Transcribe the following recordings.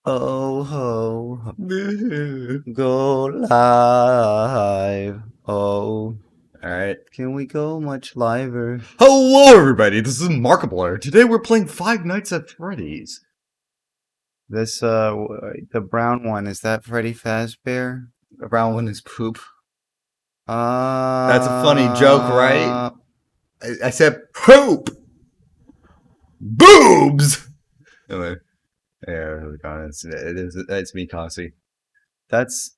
Oh ho, go live. Oh, Alright. can we go much liver? Hello, everybody. This is Moc Advice. Today we're playing Five Nights at Freddy's. This the brown one, is that Freddy Fazbear? The brown one is poop. Uh, That's a funny joke, right? I said poop. Boobs. Anyway, yeah, it's me, Cassie. that's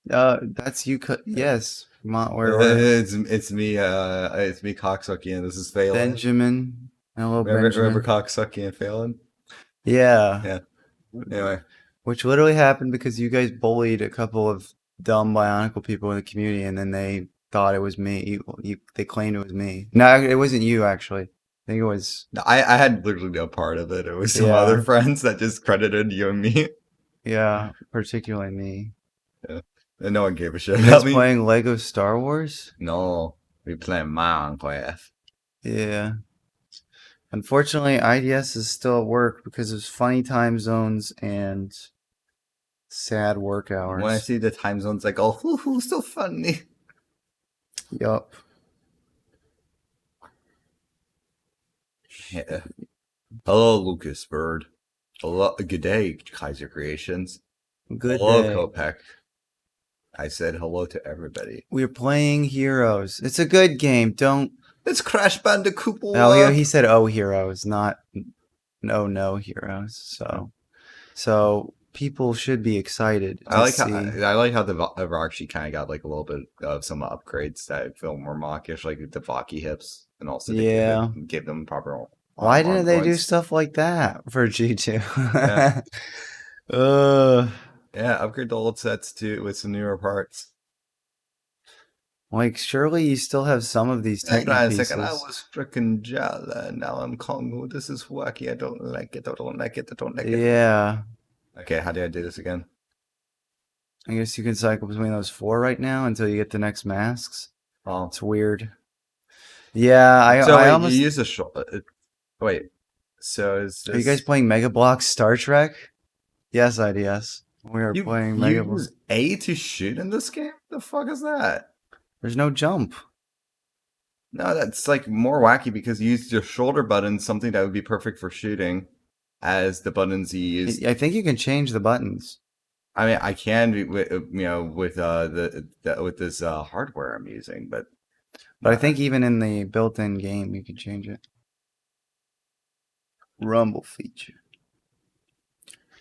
you. Yes, It's me, Cocksucky, and this is Phelan. Benjamin. Hello, Remember Benjamin. Cocksucky and Phelan? Yeah. Yeah. Anyway, Which literally happened because you guys bullied a couple of dumb Bionicle people in the community, and then they thought it was me. They claimed it was me. No, it wasn't you actually. I think it was. I had literally no part of it. It was some Yeah, other friends that just credited you and me. yeah, particularly me. Yeah. And no one gave a shit You guys about me. playing Lego Star Wars? No, we playing Minecraft. Yeah. Unfortunately, IDS is still at work because of funny time zones and sad work hours. When I see the time zones, I go, hoo, so funny. Yup. Yeah. Hello, Lucas Bird. Hello, good day, Kaiser Creations. Good Hello, day. Kopek. I said hello to everybody. We're playing Heroes. It's a good game. Don't. It's Crash Bandicoot. Oh, he said "Oh Heroes," not no Heroes. So people should be excited to I like see. how the Roxy kind of got like a little bit of some upgrades that feel more mockish, like the Vaki hips, and also Yeah. give them proper. Why didn't they do points. stuff like that for G2? Yeah. uh, Yeah, upgrade the old sets too with some newer parts. like surely you still have some of these technical pieces. Second, I was freaking Jala, and now I'm Kongo. This is wacky. I don't like it. I don't like it. I don't like it. Yeah. Okay, how do I do this again? I guess you can cycle between those four right now until you get the next masks. Oh, it's weird. Yeah, I almost. You use a wait. So is this... Are you guys playing Mega Bloks Star Trek? Yes, IDS. We are playing Mega Bloks. You use A to shoot in this game? The fuck is that? There's no jump. No, that's like more wacky because you use your shoulder button, something that would be perfect for shooting, as the buttons you use. I think you can change the buttons. I mean, I can, with with this hardware I'm using, but I think even in the built-in game you can change it. Rumble feature.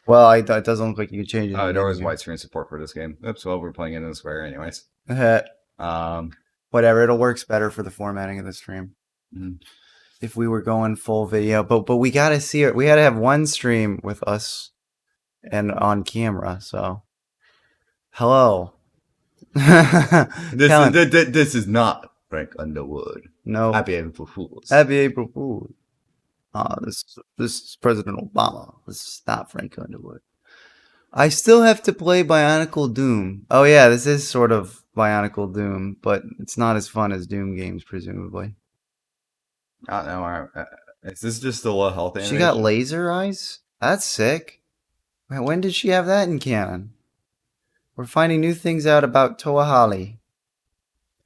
Well, it doesn't look like you can change it. Oh, there was widescreen support for this game. Oops, well, we're playing it in Square anyways. Whatever, it'll works better for the formatting of the stream. Mm-hmm. If we were going full video, but we gotta see it. We had to have one stream with us and on camera. So, hello. This is not Frank Underwood. No. Happy April Fools. Happy April Fools. This is President Obama. This is not Frank Underwood. I still have to play Bionicle Doom. Oh yeah, this is sort of Bionicle Doom, but it's not as fun as Doom games, presumably. I don't know. Is this just a low health animation? She got laser eyes? That's sick. When did she have that in canon? We're finding new things out about Toahali.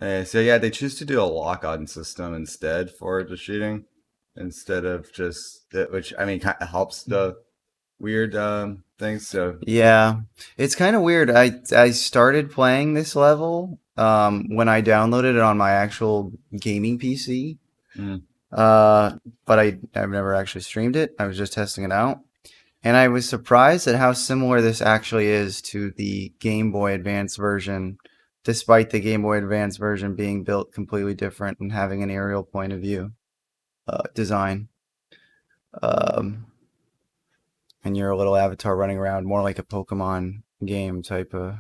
So yeah, they choose to do a lock-on system instead for the shooting, instead of just which I mean kind of helps the weird things. So yeah, it's kind of weird. I started playing this level when I downloaded it on my actual gaming PC. But I've never actually streamed it. I was just testing it out. And I was surprised at how similar this actually is to the Game Boy Advance version, despite the Game Boy Advance version being built completely different and having an aerial point of view design. And you're a little avatar running around, more like a Pokemon game type of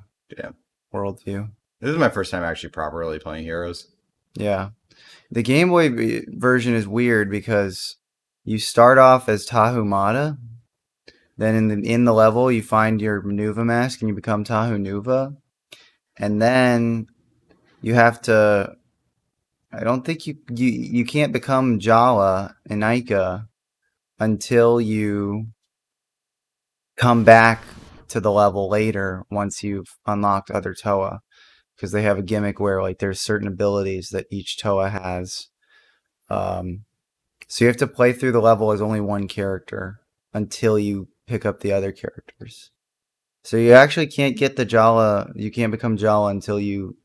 worldview. This is my first time actually properly playing Heroes. Yeah. The Game Boy version is weird because you start off as Tahumata. Then in the level, you find your Nuva mask and you become Tahu Nuva. And then you have to... I don't think you can't become Jala and Ica until you come back to the level later once you've unlocked other Toa, because they have a gimmick where like there's certain abilities that each Toa has. So you have to play through the level as only one character until you pick up the other characters. So you actually can't get the Jala. You can't become Jala until you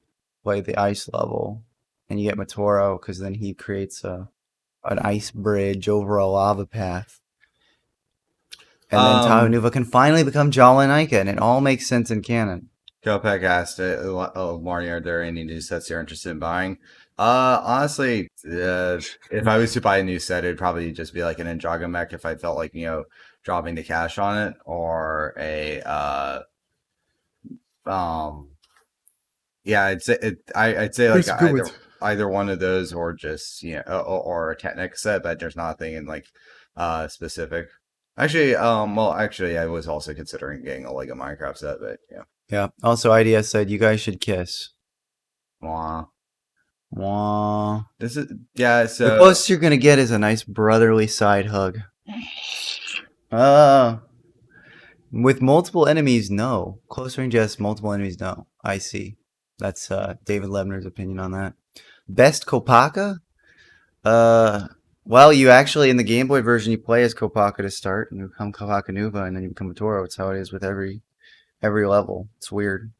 play the ice level, and you get Matoro because then he creates an ice bridge over a lava path. And then Tahunuva can finally become Jala and Ica, and it all makes sense in canon. Kopek asked, Mario, are there any new sets you're interested in buying? Honestly, if I was to buy a new set, it'd probably just be like an Ninjago mech if I felt like, dropping the cash on it, or yeah, I'd say like either one of those, or just, or a Technic set, but there's nothing in like specific. Actually, I was also considering getting a Lego Minecraft set, but yeah. Yeah. Also, IDS said you guys should kiss. Wah. Wah. So the closest you're gonna get is a nice brotherly side hug. With multiple enemies, no. Close range, yes. Multiple enemies, no. I see. That's David Lebner's opinion on that. Best Kopaka? Well, you actually, in the Game Boy version, you play as Kopaka to start, and you become Kopaka Nuva, and then you become a Toro. It's how it is with every level. It's weird.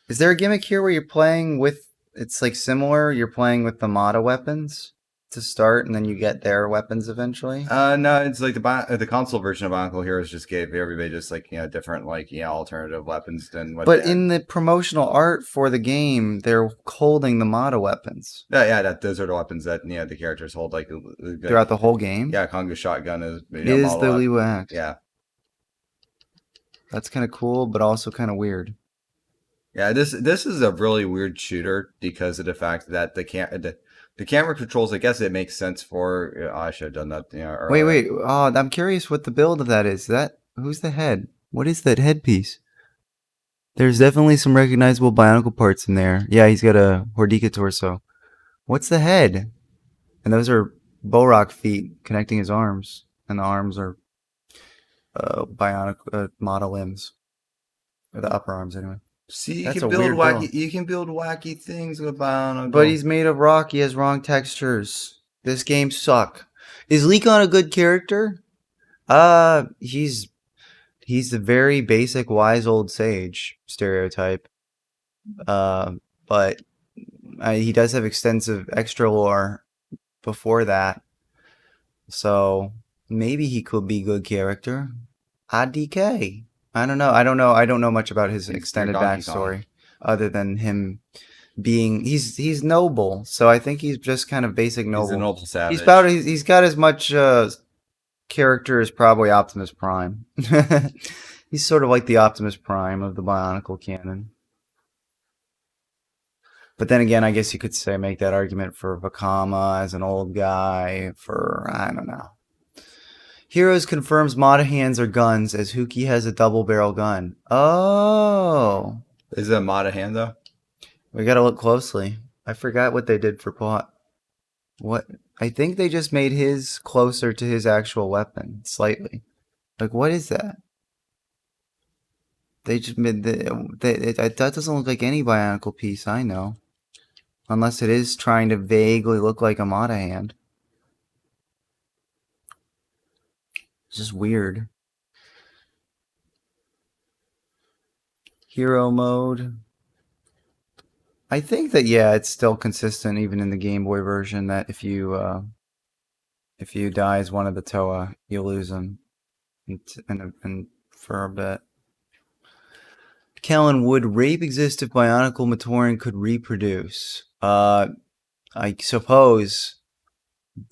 Is there a gimmick here where you're playing with, it's like similar, you're playing with the Mata weapons to start, and then you get their weapons eventually? No, it's like the console version of Bionicle Heroes just gave everybody just like, different like, alternative weapons than what. But in the promotional art for the game, they're holding the Mata weapons. Yeah, those are the weapons that the characters hold like throughout the whole game. Yeah, Konga shotgun is the Liwa axe. Yeah, that's kind of cool, but also kind of weird. Yeah, this is a really weird shooter because of the fact that the camera controls. I guess it makes sense for. I should have done that. Earlier. Wait. Oh, I'm curious what the build of that is. Who's the head? What is that headpiece? There's definitely some recognizable Bionicle parts in there. Yeah, he's got a Hordika torso. What's the head? And those are Borok feet connecting his arms, and the arms are bionic Mata limbs, or the upper arms anyway. See, you can build wacky things with Bionicle. But he's made of rock. He has wrong textures. This game suck. Is Leekon a good character? He's a very basic wise old sage stereotype. But he does have extensive extra lore before that. So maybe he could be a good character. IDK. I don't know. I don't know much about his extended backstory other than him being he's noble. So I think he's just kind of basic noble. He's a noble savage. He's got as much character as probably Optimus Prime. He's sort of like the Optimus Prime of the Bionicle canon. But then again, I guess you could make that argument for Vakama as an old guy. I don't know. Heroes confirms Mata hands are guns as Huki has a double barrel gun. Oh. Is it a Mata hand though? We gotta look closely. I forgot what they did for plot. What? I think they just made his closer to his actual weapon, slightly. Like, what is that? They just made that doesn't look like any Bionicle piece I know. Unless it is trying to vaguely look like a Mata hand. It's just weird. Hero mode. I think that, yeah, it's still consistent even in the Game Boy version that if you die as one of the Toa, you lose them and for a bit. Kellen, would rape exist if Bionicle Matoran could reproduce? I suppose.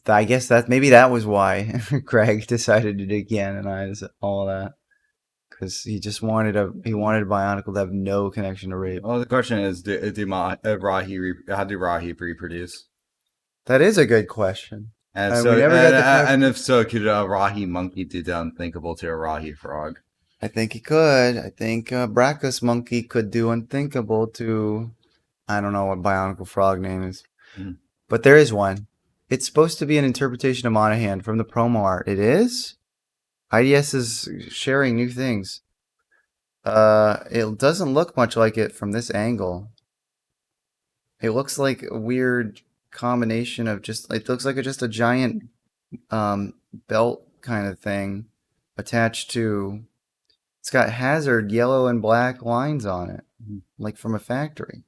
I guess maybe that was why Greg decided to decanonize all of that, because he just wanted Bionicle to have no connection to rape. Well, the question is, how do Rahi reproduce? That is a good question. And if so, could a Rahi monkey do the unthinkable to a Rahi frog? I think he could. I think Brachus monkey could do unthinkable to, I don't know what Bionicle frog name is, but there is one. It's supposed to be an interpretation of Monahan from the promo art. It is? IDS is sharing new things. It doesn't look much like it from this angle. It looks like a weird combination of just. It looks like just a giant belt kind of thing attached to. It's got Hazard yellow and black lines on it, like from a factory.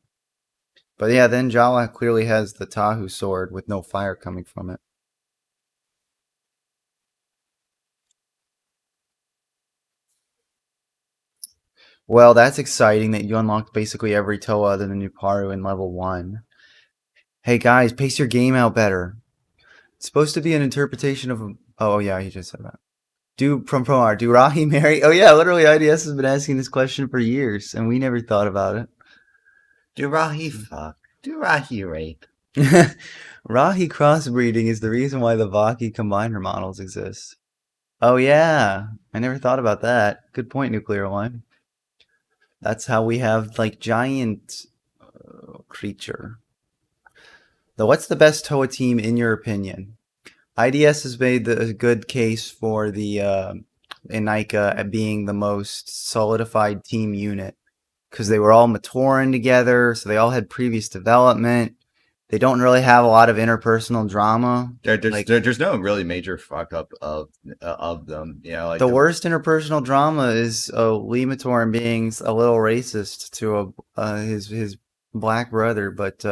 But yeah, then Jawa clearly has the Tahu sword with no fire coming from it. Well, that's exciting that you unlocked basically every Toa other than Nuparu in level 1. Hey guys, pace your game out better. It's supposed to be an interpretation of... Oh yeah, he just said that. Do Rahi marry? Oh yeah, literally IDS has been asking this question for years, and we never thought about it. Do Rahi fuck? Do Rahi rape? Rahi crossbreeding is the reason why the Vaki combiner models exist. Oh yeah, I never thought about that. Good point, Nuclear One. That's how we have like giant creature. Though, what's the best Toa team in your opinion? IDS has made a good case for the Inaika being the most solidified team unit because they were all Matoran together, so they all had previous development. They don't really have a lot of interpersonal drama. There's no really major fuck up of them. You know, like the worst interpersonal drama is Lee Matoran being a little racist to his black brother, but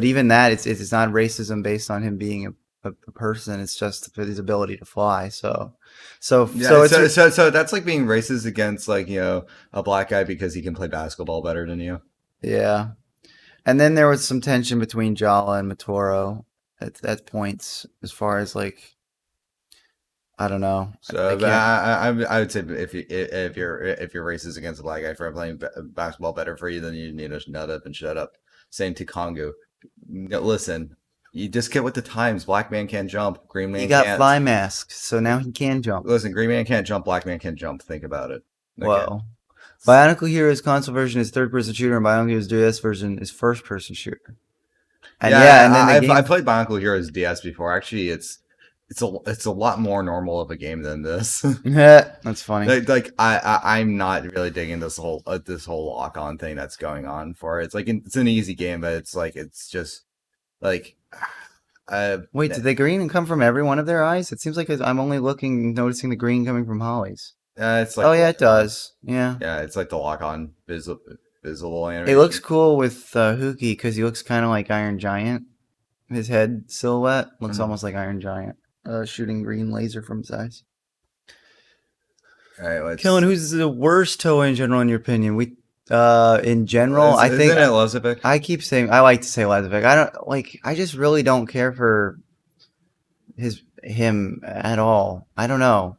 even that it's not racism based on him being a person. It's just his ability to fly. So that's like being racist against like a black guy because he can play basketball better than you. Yeah. And then there was some tension between Jala and Matoro at points, as far as like, I don't know. So I would say if you're racist against a black guy for playing basketball better for you, then you need to nut up and shut up. Same to Kongu. Listen, you just get with the times. Black man can't jump. Green man can't. He got fly mask, so now he can jump. Listen, green man can't jump. Black man can jump. Think about it. Okay. Whoa. Bionicle Hero's console version is third-person shooter, and Bionicle Hero's DS version is first-person shooter. And and then I played Bionicle Hero's DS before. Actually, it's a lot more normal of a game than this. Yeah, that's funny. I'm not really digging this whole lock-on thing that's going on for it. It's like it's an easy game, but it's just like. Wait, did the green come from every one of their eyes? It seems like I'm only noticing the green coming from Holly's. It's like, oh yeah, it does. Yeah. Yeah, it's like the lock-on visible animation. It looks cool with Huki because he looks kind of like Iron Giant. His head silhouette looks almost like Iron Giant, shooting green laser from his eyes. All right, Kellen, who's the worst Toa in general in your opinion? In general, I think isn't it Lezovic? I keep saying I like to say Lezovic. I just really don't care for him at all. I don't know.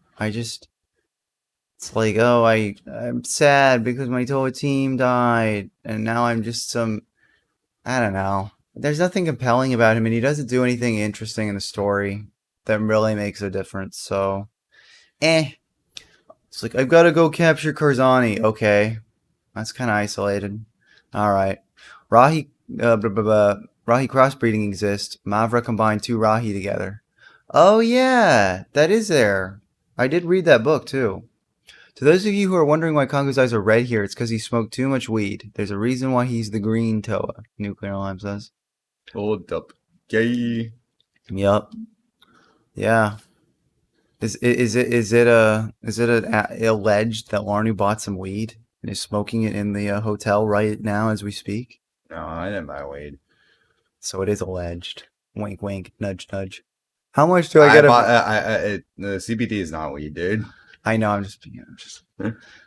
It's like, oh, I'm sad because my Toa team died, and now I'm just I don't know. There's nothing compelling about him, and he doesn't do anything interesting in the story that really makes a difference. So, It's like, I've got to go capture Karzani. Okay. That's kind of isolated. All right. Rahi crossbreeding exists. Mavra combined 2 Rahi together. Oh, yeah. That is there. I did read that book, too. To those of you who are wondering why Kongo's eyes are red here, it's because he smoked too much weed. There's a reason why he's the green Toa, Nuclear Lime says. Hold up. Gay. Yup. Yeah. Is it alleged that Larnu bought some weed and is smoking it in the hotel right now as we speak? No, I didn't buy weed. So it is alleged. Wink, wink, nudge, nudge. How much do I get? The CBD is not weed, dude. I know. I'm just.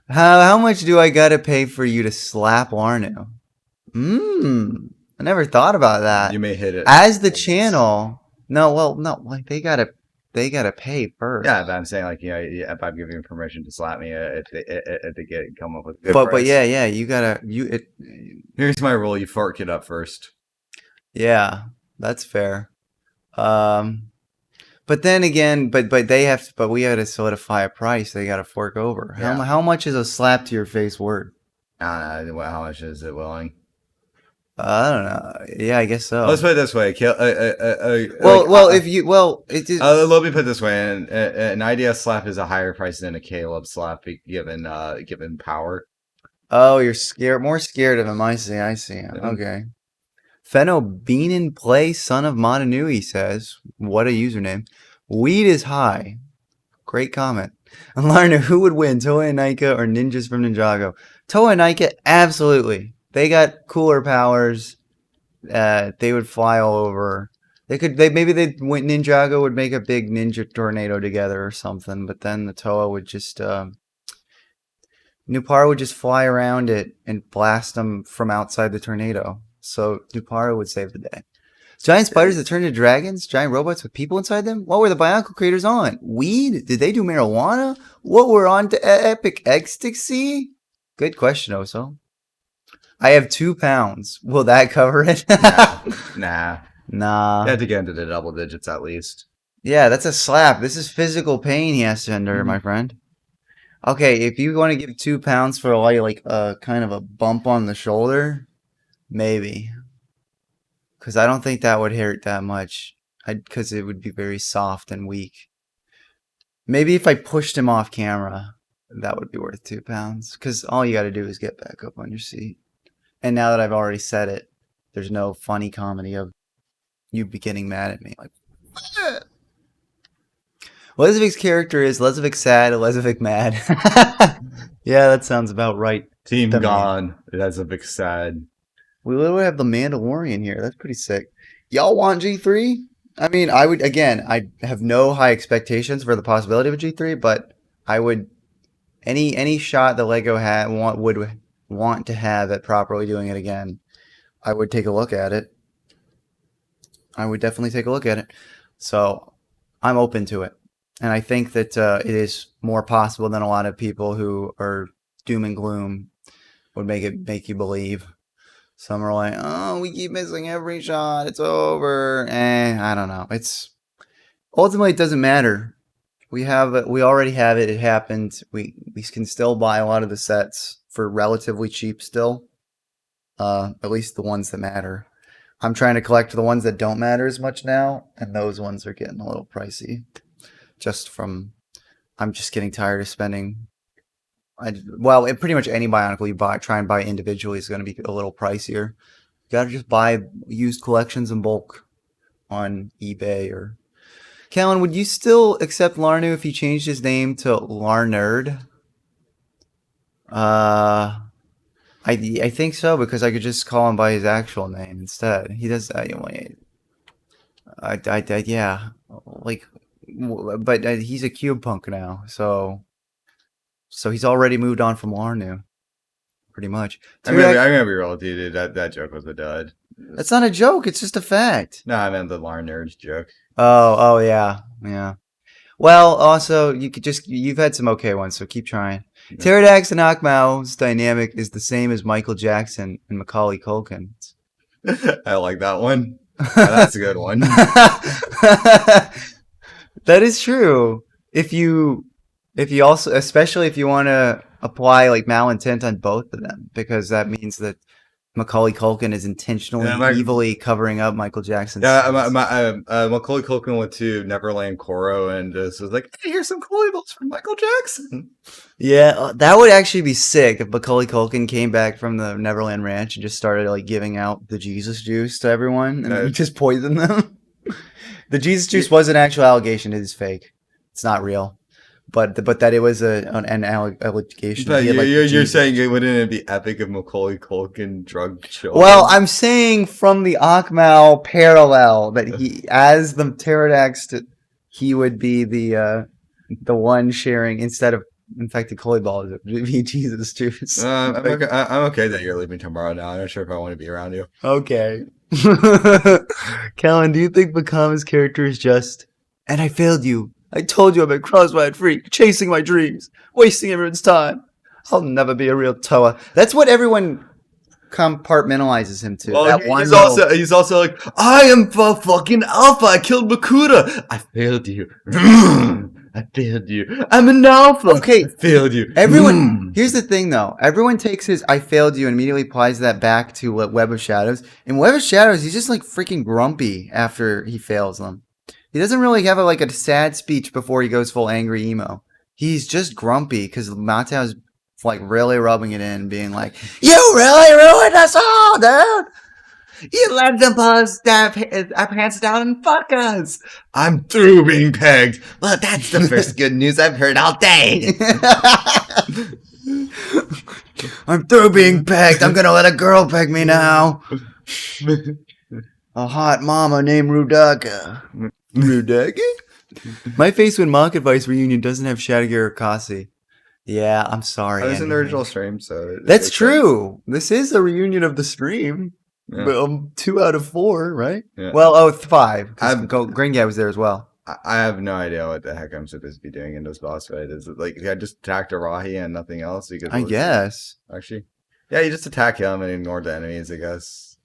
How much do I gotta pay for you to slap Larnu? I never thought about that. You may hit it as the channel. No, well, no. Like they gotta pay first. Yeah, but I'm saying like if I'm giving you permission to slap me, if they come up with a good but price. yeah, you gotta Here's my rule: you fork it up first. Yeah, that's fair. But then again, but they have to, but we got to solidify a price. They got to fork over. Yeah. How much is a slap to your face worth? I don't know. How much is it willing? I don't know. Yeah, I guess so. Let's put it this way. Let me put it this way: an IDS slap is a higher price than a Caleb slap, given power. Oh, you're scared, more scared of him. I see. Okay. Feno Bean in Play, son of Montanui says, "What a username! Weed is high." Great comment. And Larner, who would win, Toa and Nika or ninjas from Ninjago? Toa and Nika, absolutely. They got cooler powers. They would fly all over. Maybe Ninjago would make a big ninja tornado together or something, but then the Toa would just Nupara would just fly around it and blast them from outside the tornado. So Nupara would save the day. Giant spiders that turn into dragons? Giant robots with people inside them? What were the Bionicle creators on? Weed? Did they do marijuana? What were on to epic ecstasy? Good question, Oso. I have 2 pounds. Will that cover it? Nah. You have to get into the double digits at least. Yeah, that's a slap. This is physical pain he has to endure, my friend. Okay, if you want to give 2 pounds for like a kind of a bump on the shoulder, maybe. Because I don't think that would hurt that much. Because it would be very soft and weak. Maybe if I pushed him off camera, that would be worth 2 pounds. Because all you got to do is get back up on your seat. And now that I've already said it, there's no funny comedy of you be getting mad at me. Like, Lesevic's character is Lezevic sad, Lezevic mad. Yeah, that sounds about right. Team gone. Lezevic sad. We literally have the Mandalorian here. That's pretty sick. Y'all want G3? I mean, I have no high expectations for the possibility of a G3, but I would, any shot that LEGO would want to have at properly doing it again, I would take a look at it. I would definitely take a look at it. So I'm open to it. And I think that it is more possible than a lot of people who are doom and gloom would make you believe. Some are like, oh, we keep missing every shot. It's over. I don't know. Ultimately, it doesn't matter. We already have it. It happened. We can still buy a lot of the sets for relatively cheap still. At least the ones that matter. I'm trying to collect the ones that don't matter as much now, and those ones are getting a little pricey. I'm just getting tired of spending. Pretty much any Bionicle you try and buy individually is going to be a little pricier. You got to just buy used collections in bulk on eBay or. Callan, would you still accept Larnu if he changed his name to Larnerd? I think so, because I could just call him by his actual name instead. He does. Yeah, but he's a Cube Punk now, so he's already moved on from Larnu, pretty much. I'm gonna be real with you, dude. That joke was a dud. That's not a joke. It's just a fact. No, I meant the Larnerd joke. Oh yeah. Well, also you've had some okay ones, so keep trying. Yeah. Pterodax and Akmau's dynamic is the same as Michael Jackson and Macaulay Culkin. I like that one. That's a good one. That is true. If you also, especially if you want to apply like malintent on both of them, because that means that Macaulay Culkin is intentionally evilly covering up Michael Jackson's. Yeah, Macaulay Culkin went to Neverland Koro and just was like, hey, here's some collectibles from Michael Jackson. Yeah, that would actually be sick if Macaulay Culkin came back from the Neverland Ranch and just started like giving out the Jesus juice to everyone and just poisoned them. The Jesus juice was an actual allegation. It is fake. It's not real. But that it was an allegation. But you're saying it wouldn't be epic if Macaulay Culkin drugged children? Well, I'm saying from the Akmau parallel that he, as the pterodax, he would be the one sharing instead of infected Coley balls. It would be Jesus juice. I'm okay that you're leaving tomorrow now. I'm not sure if I want to be around you. Okay. Callan, do you think Bakama's character is just, and I failed you? I told you I'm a cross-eyed freak, chasing my dreams, wasting everyone's time. I'll never be a real Toa. That's what everyone compartmentalizes him to. Well, he's also like, I am fucking alpha. I killed Makuta. I failed you. I failed you. I'm an alpha. Okay. I failed you. Everyone, here's the thing though. Everyone takes his "I failed you" and immediately applies that back to Web of Shadows. In Web of Shadows, he's just like freaking grumpy after he fails them. He doesn't really have like a sad speech before he goes full angry emo. He's just grumpy because Matao's like really rubbing it in, being like, "You really ruined us all, dude. You let them bust our pants down and fuck us." I'm through being pegged. Well, that's the first good news I've heard all day. I'm through being pegged. I'm gonna let a girl peg me now. A hot mama named Rudaka. Rudaka? My face when Moc Advice Reunion doesn't have Shadowgear or Kasi. Yeah, I'm sorry. I was in the original stream, so... That's true. This is a reunion of the stream. Yeah. But, 2 out of 4, right? Yeah. Well, 5. Green Guy was there as well. I have no idea what the heck I'm supposed to be doing in this boss fight. Is it like I just attacked Arahi and nothing else? Because I guess. Actually, yeah, you just attack him and ignore the enemies, I guess.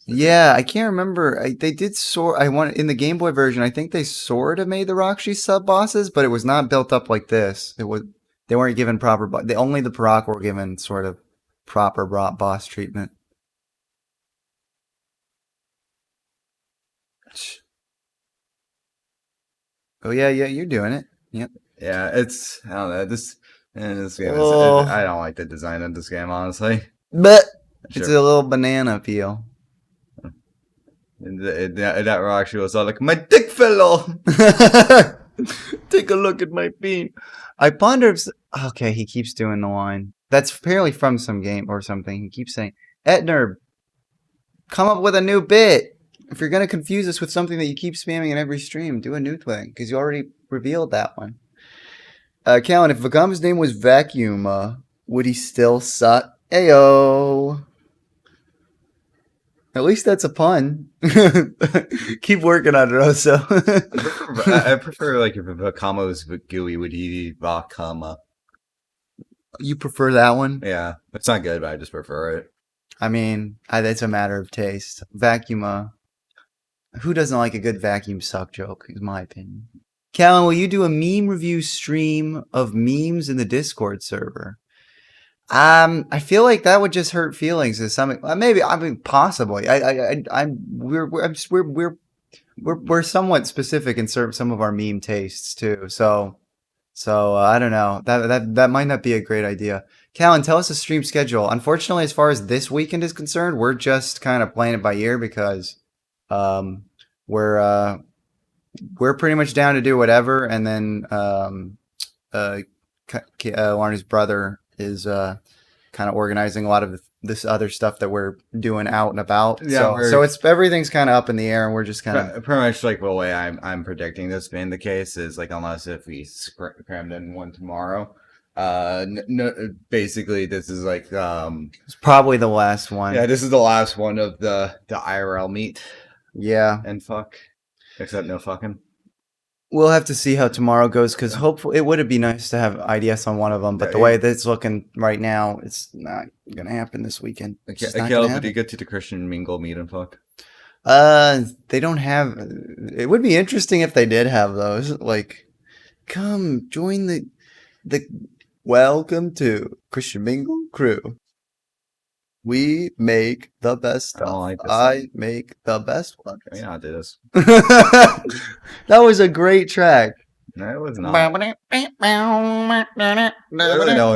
Yeah, I can't remember. They did sort. In the Game Boy version. I think they sort of made the Rockshi sub bosses, but it was not built up like this. They weren't given proper. Only the Parag were given sort of proper boss treatment. Oh yeah, you're doing it. Yep. Yeah, it's I don't know this game. I don't like the design of this game, honestly. But it's a little banana peel. And that Rockshi was all like, "My dick fell off." Take a look at my bean. I ponder if... Okay, he keeps doing the line. That's apparently from some game or something. He keeps saying, "Etner, come up with a new bit. If you're going to confuse us with something that you keep spamming in every stream, do a new thing." Because you already revealed that one. Callan, if Vagama's name was Vacuum, would he still suck? Ayo. At least that's a pun. Keep working on it, also. I prefer like if Vakama was gooey, would he be Vakama? You prefer that one? Yeah, it's not good, but I just prefer it. I mean, it's a matter of taste. Vacuum, who doesn't like a good vacuum suck joke, is my opinion. Callan, will you do a meme review stream of memes in the Discord server? I feel like that would just hurt feelings to some. Maybe, I mean, possibly. We're somewhat specific in some of our meme tastes too. So I don't know. That might not be a great idea. Callan, tell us a stream schedule. Unfortunately, as far as this weekend is concerned, we're just kind of playing it by ear because we're pretty much down to do whatever, and then Warner's brother is kind of organizing a lot of this other stuff that we're doing out and about. Yeah, so it's everything's kind of up in the air, and we're just kind of pretty much like the way I'm predicting this being the case is like unless if we crammed in one tomorrow. No, basically this is like it's probably the last one. Yeah, this is the last one of the IRL meet. Yeah, and fuck, except no fucking. We'll have to see how tomorrow goes because hopefully it would be nice to have IDS on one of them, but the way that's looking right now, it's not gonna happen this weekend. Did you get to the Christian Mingle meet and fuck? They don't have. It would be interesting if they did have those. Like, come join the welcome to Christian Mingle crew. We make the best stuff. I make the best one. Yeah, I did this. That was a great track. No, it was not. I really know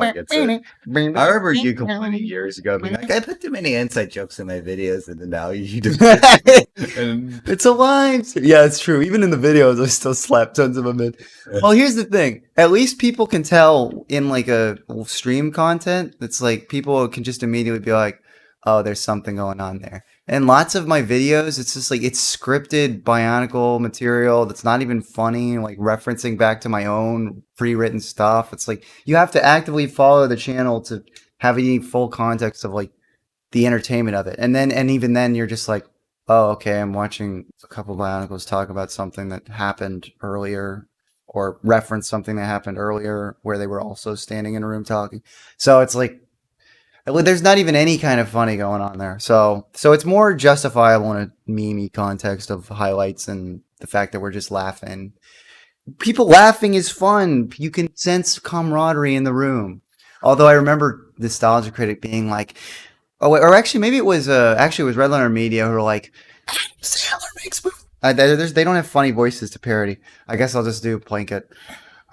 it gets it. I remember you complaining years ago, being like, "I put too many inside jokes in my videos," and then now you do. It's a line. Yeah, it's true. Even in the videos, I still slap tons of them in. Well, here's the thing. At least people can tell in like a stream content. It's like people can just immediately be like, "Oh, there's something going on there." And lots of my videos, it's just like it's scripted Bionicle material that's not even funny, like referencing back to my own pre-written stuff. It's like you have to actively follow the channel to have any full context of like the entertainment of it. And even then you're just like, oh, okay, I'm watching a couple of Bionicles talk about something that happened earlier or reference something that happened earlier where they were also standing in a room talking. So it's like, there's not even any kind of funny going on there. So it's more justifiable in a meme context of highlights and the fact that we're just laughing. people laughing is fun. You can sense camaraderie in the room. Although I remember Nostalgia Critic being like, oh, or actually, maybe it was Red Letter Media who were like, Sandler makes movies. They don't have funny voices to parody. I guess I'll just do blanket.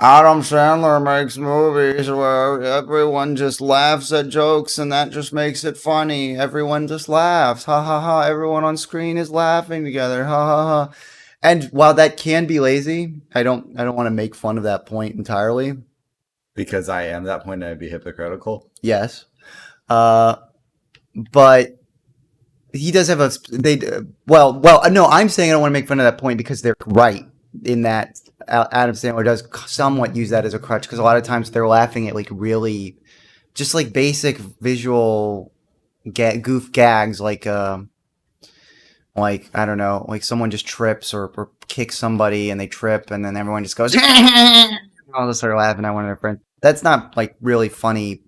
Adam Sandler makes movies where everyone just laughs at jokes and that just makes it funny. Everyone just laughs. Ha ha ha. Everyone on screen is laughing together. Ha ha ha. And while that can be lazy, I don't want to make fun of that point entirely. Because I am that point, I'd be hypocritical. Yes. But he does have no, I'm saying I don't want to make fun of that point because they're right in that Adam Sandler does somewhat use that as a crutch because a lot of times they're laughing at like really just like basic visual goof gags like I don't know, like someone just trips or kicks somebody and they trip and then everyone just goes all just start laughing at one of their friends. That's not like really funny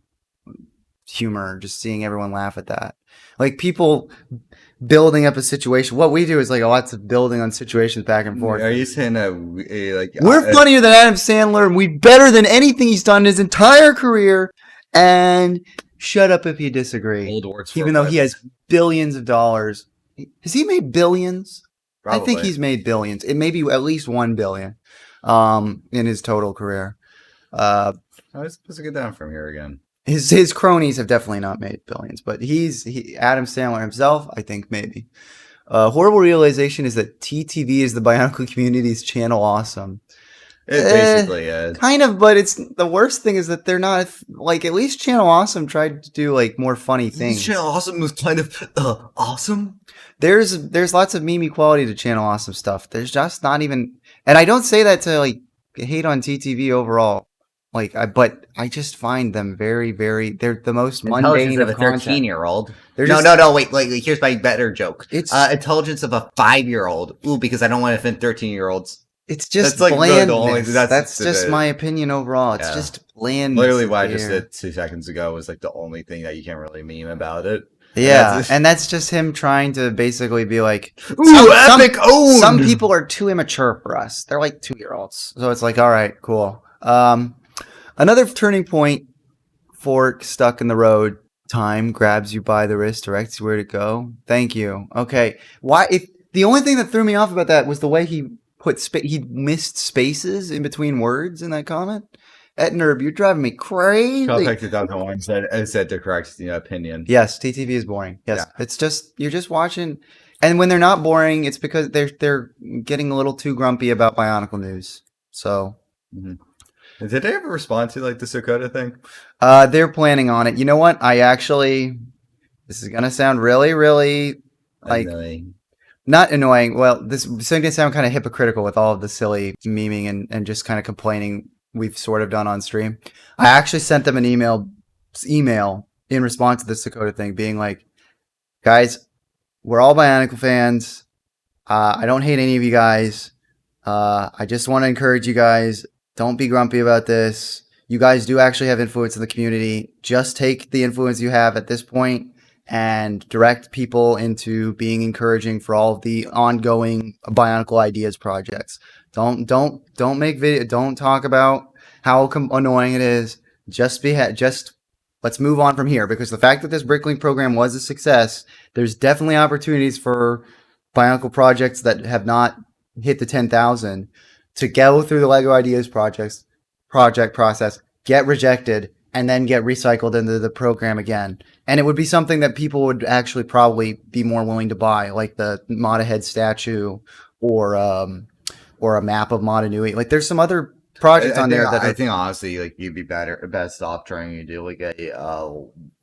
humor, just seeing everyone laugh at that. Like people building up a situation. What we do is like lots of building on situations back and forth. Are you saying that we're funnier than Adam Sandler and we're better than anything he's done in his entire career? And shut up if you disagree. Even though he has billions of dollars. Has he made billions? Probably. I think he's made billions. It may be at least 1 billion in his total career. I was supposed to get down from here again. His cronies have definitely not made billions, but Adam Sandler himself, I think maybe. Horrible realization is that TTV is the Bionicle community's channel awesome. It basically is. Kind of, but it's the worst thing is that they're not like, at least Channel Awesome tried to do like more funny things. Channel Awesome was kind of awesome. There's lots of meme quality to Channel Awesome stuff. There's just not even, and I don't say that to like hate on TTV overall. But I just find them very, very. They're the most mundane of a 13-year-old. No. Wait. Here's my better joke. It's intelligence of a 5-year-old. Ooh, because I don't want to offend 13-year-olds. It's just blandness. That's just my opinion overall. It's just blandness. Literally, what I just said 2 seconds ago was like the only thing that you can't really meme about it. Yeah, and that's just him trying to basically be like, ooh, epic owned! Some people are too immature for us. They're like 2-year-olds. So it's like, all right, cool. Another turning point, fork stuck in the road. Time grabs you by the wrist, directs you where to go. Thank you. Okay. Why? If the only thing that threw me off about that was the way he he missed spaces in between words in that comment. Etnerb, you're driving me crazy. Said to correct the opinion. Yes, TTV is boring. Yes, yeah. It's just you're just watching, and when they're not boring, it's because they're getting a little too grumpy about Bionicle news. So. Mm-hmm. Did they ever respond to like the Sakota thing? They're planning on it. You know what? This is gonna sound really, really like annoying. Not annoying. Well, this is gonna sound kind of hypocritical with all of the silly memeing and just kind of complaining we've sort of done on stream. I actually sent them an email in response to the Sakota thing, being like, guys, we're all Bionicle fans. I don't hate any of you guys. I just want to encourage you guys. Don't be grumpy about this. You guys do actually have influence in the community. Just take the influence you have at this point and direct people into being encouraging for all of the ongoing Bionicle Ideas projects. Don't make video. Don't talk about how annoying it is. Just let's move on from here, because the fact that this Bricklink program was a success, there's definitely opportunities for Bionicle projects that have not hit the 10,000 to go through the Lego Ideas project process, get rejected, and then get recycled into the program again. And it would be something that people would actually probably be more willing to buy, like the Mata Head statue or a map of Mata Nui. Like there's some other projects on there that I think honestly, like you'd be best off trying to do like a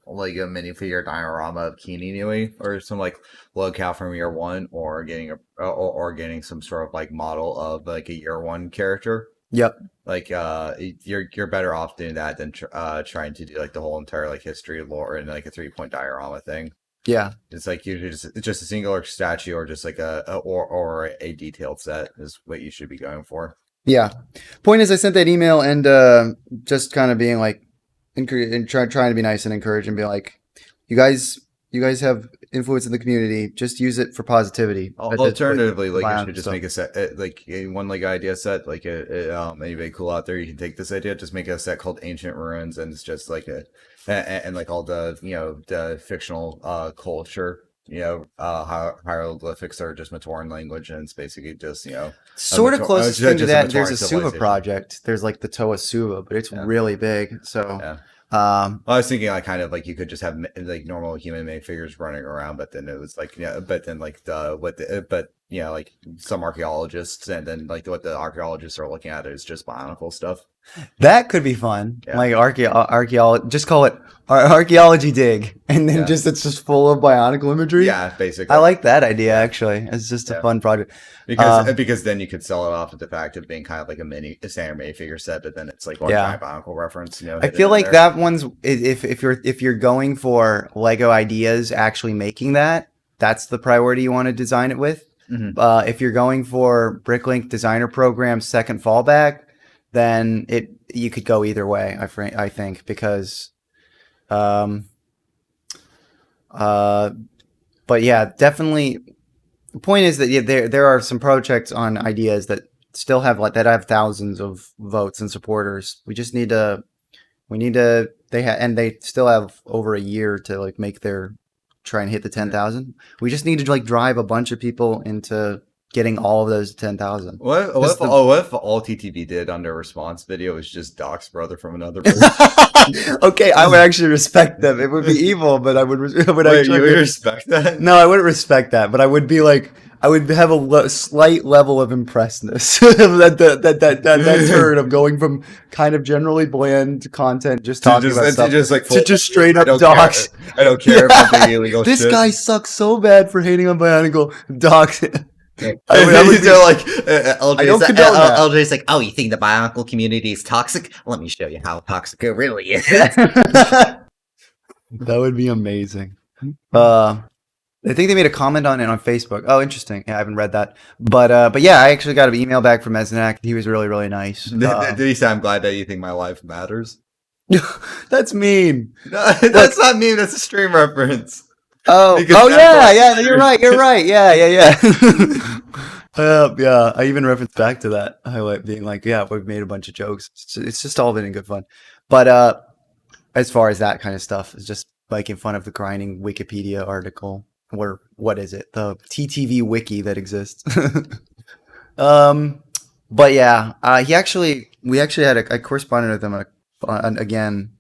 minifigure diorama of Kini Nui or some like locale from year one, or getting some sort of like model of like a year one character. Yep. Like you're better off doing that than trying to do like the whole entire like history lore and like a 3-point diorama thing. Yeah. It's like it's just a singular statue or just like or a detailed set is what you should be going for. Yeah. Point is, I sent that email and just kind of being like, trying to be nice and encourage and be like, you guys You guys have influence in the community. Just use it for positivity. Alternatively, like you should just stuff. make a set, like a one like idea set, like anybody cool out there, you can take this idea, just make a set called Ancient Ruins, and it's just like and like all the the fictional culture, hieroglyphics are just Matoran language, and it's basically just sort of closest thing to that. Matoran There's a Suva civilization. project. There's like the Toa Suva, but it's really big. So. Yeah. Well, I was thinking like kind of like you could just have like normal human made figures running around, but then it was like but then like like some archaeologists, and then like what the archaeologists are looking at is just bionicle stuff. That could be fun. Yeah. Like archaeology, just call it archaeology dig, and then it's just full of bionicle imagery. Yeah, basically. I like that idea actually. It's just a fun project because then you could sell it off at the fact of being kind of like a standard made figure set, but then it's like one giant bionicle reference. I feel like that one's if you're going for Lego ideas, actually making that's the priority you want to design it with. Mm-hmm. If you're going for Bricklink Designer Program's second fallback, then you could go either way. I think because, but yeah, definitely. The point is that there are some projects on ideas that still have thousands of votes and supporters. We just need to. They still have over a year to like try and hit the 10,000. We just need to like drive a bunch of people into getting all of those 10,000. What if all TTV did on their response video was just Doc's brother from another person? Okay, I would actually respect them. It would be evil, but I would. Wait, you would respect that? No, I wouldn't respect that, but I would be like, I would have a slight level of impressedness that turn of going from kind of generally bland content, just talking about stuff, to just straight up Docs. I don't care if I'm doing illegal shit. This guy sucks so bad for hating on Bionicle. Docs. LJ's like, oh, you think the Bionicle community is toxic? Let me show you how toxic it really is. That would be amazing. I think they made a comment on it on Facebook. Oh, interesting. Yeah, I haven't read that. But yeah, I actually got an email back from Mezenak. He was really, really nice. Did he say, I'm glad that you think my life matters? That's mean. No, that's not mean. That's a stream reference. Oh yeah. You're right. Yeah. Yeah. I even referenced back to that highlight, being like, yeah, we've made a bunch of jokes. It's just all been in good fun. But as far as that kind of stuff, it's just making fun of the grinding Wikipedia article. Or what is it? The TTV wiki that exists. But yeah, we actually had I corresponded with him again.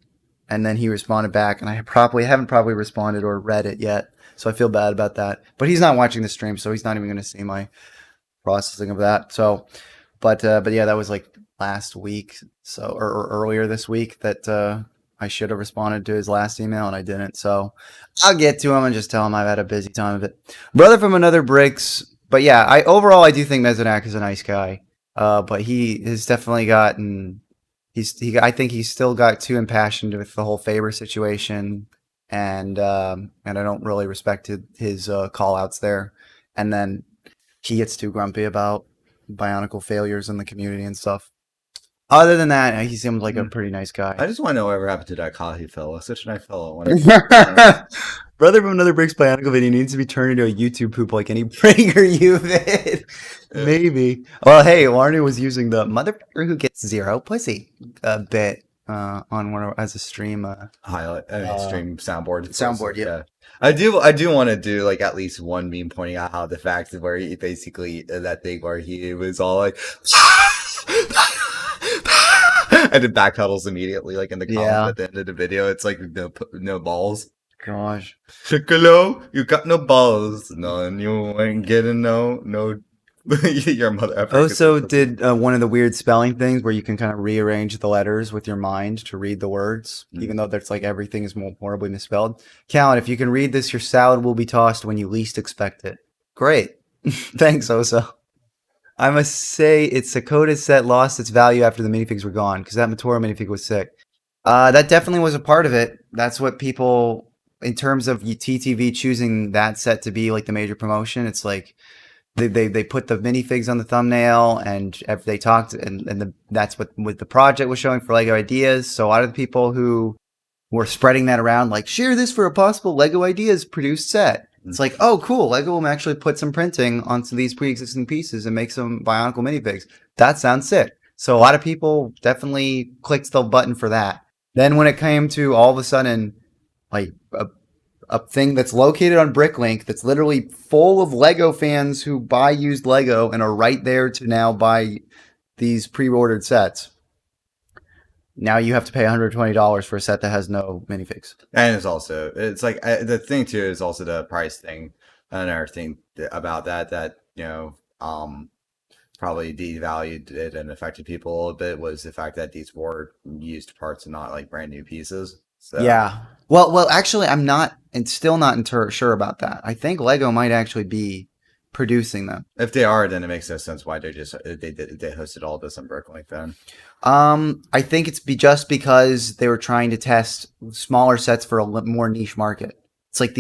And then he responded back, and I haven't responded or read it yet, so I feel bad about that. But he's not watching the stream, so he's not even going to see my processing of that. So, but yeah, that was like last week, or earlier this week that I should have responded to his last email, and I didn't. So I'll get to him and just tell him I've had a busy time of it. Brother from another bricks, but yeah, I do think Mezenak is a nice guy, but he has definitely gotten. I think he's still got too impassioned with the whole Faber situation, and I don't really respect his call outs there. And then he gets too grumpy about Bionicle failures in the community and stuff. Other than that, he seems like a pretty nice guy. I just want to know whatever happened to that Kahi fellow. Such a nice fellow. Brother from another Bricks Bionicle video needs to be turned into a YouTube poop like any PragerU vid. Maybe. Well, hey, Warner was using the motherfucker who gets zero pussy bit on one as a stream highlight. Stream soundboard. Soundboard, yeah. I do want to do like at least one meme pointing out how the fact where he basically that thing where he was all like. And it backpedals immediately, like in the comment at the end of the video. It's like no balls. Gosh, Piccolo, you got no balls. No, you ain't getting no. Your mother. Oh, so did one of the weird spelling things where you can kind of rearrange the letters with your mind to read the words, even though that's like everything is more horribly misspelled. Callan, if you can read this, your salad will be tossed when you least expect it. Great, thanks, Oso. I must say, its Sakota set lost its value after the minifigs were gone, because that Matoro minifig was sick. That definitely was a part of it. That's what people, in terms of TTV choosing that set to be like the major promotion, it's like they put the minifigs on the thumbnail, and they talked, and that's what the project was showing for Lego Ideas. So a lot of the people who we're spreading that around, like, share this for a possible Lego Ideas produced set. It's like, oh, cool. Lego will actually put some printing onto these pre-existing pieces and make some Bionicle minifigs. That sounds sick. So a lot of people definitely clicked the button for that. Then when it came to all of a sudden, like a thing that's located on Bricklink that's literally full of Lego fans who buy used Lego and are right there to now buy these pre-ordered sets. Now you have to pay $120 for a set that has no minifigs. And it's like the thing too is also the price thing. Another thing about that probably devalued it and affected people a little bit was the fact that these were used parts and not like brand new pieces. So. Yeah. Well, actually, I'm not, and still not sure about that. I think Lego might actually be producing them. If they are, then it makes no sense why they hosted all this on Bricklink then. I think it's just because they were trying to test smaller sets for a more niche market. It's like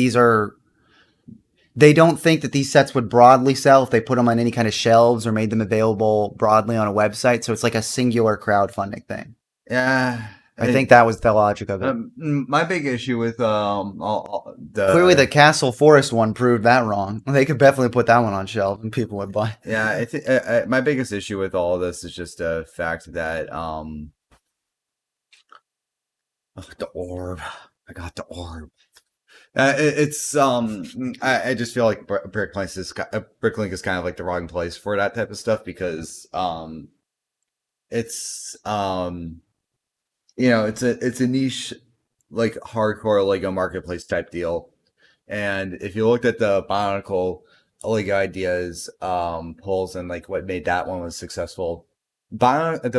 they don't think that these sets would broadly sell if they put them on any kind of shelves or made them available broadly on a website. So it's like a singular crowdfunding thing. Yeah. I think that was the logic of it. My big issue with clearly the Castle Forest one proved that wrong. They could definitely put that one on shelf and people would buy. Yeah, I think my biggest issue with all of this is just the fact that the orb. I got the orb. I just feel like Bricklink is kind of like the wrong place for that type of stuff because it's it's a niche, like hardcore Lego marketplace type deal. And if you looked at the Bionicle Lego Ideas polls and like what made that one was successful, the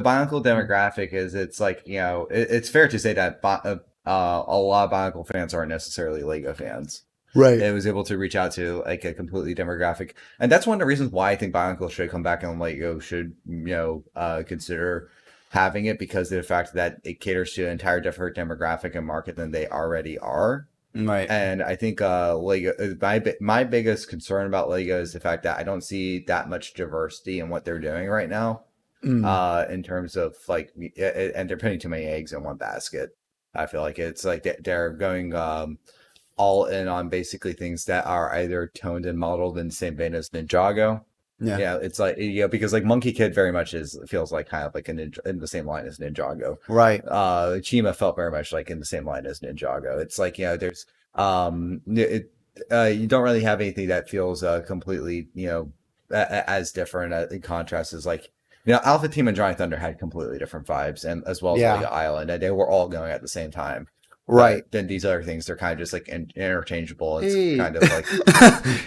Bionicle demographic is it's like it's fair to say that a lot of Bionicle fans aren't necessarily Lego fans. Right. It was able to reach out to like a completely demographic, and that's one of the reasons why I think Bionicle should come back and Lego should consider having it because of the fact that it caters to an entire different demographic and market than they already are. Right. And I think Lego, my biggest concern about Lego is the fact that I don't see that much diversity in what they're doing right now. In terms of like, and they're putting too many eggs in one basket. I feel like it's like they're going all in on basically things that are either toned and modeled in the same vein as Ninjago. Yeah, it's like because like Monkey Kid very much feels like kind of like in the same line as Ninjago. Right. Chima felt very much like in the same line as Ninjago. It's like there's you don't really have anything that feels completely as different in contrast as like Alpha Team and Giant Thunder had completely different vibes and as well as Lego Island and they were all going at the same time. Right. Then these other things, they're kind of just like interchangeable. It's kind of like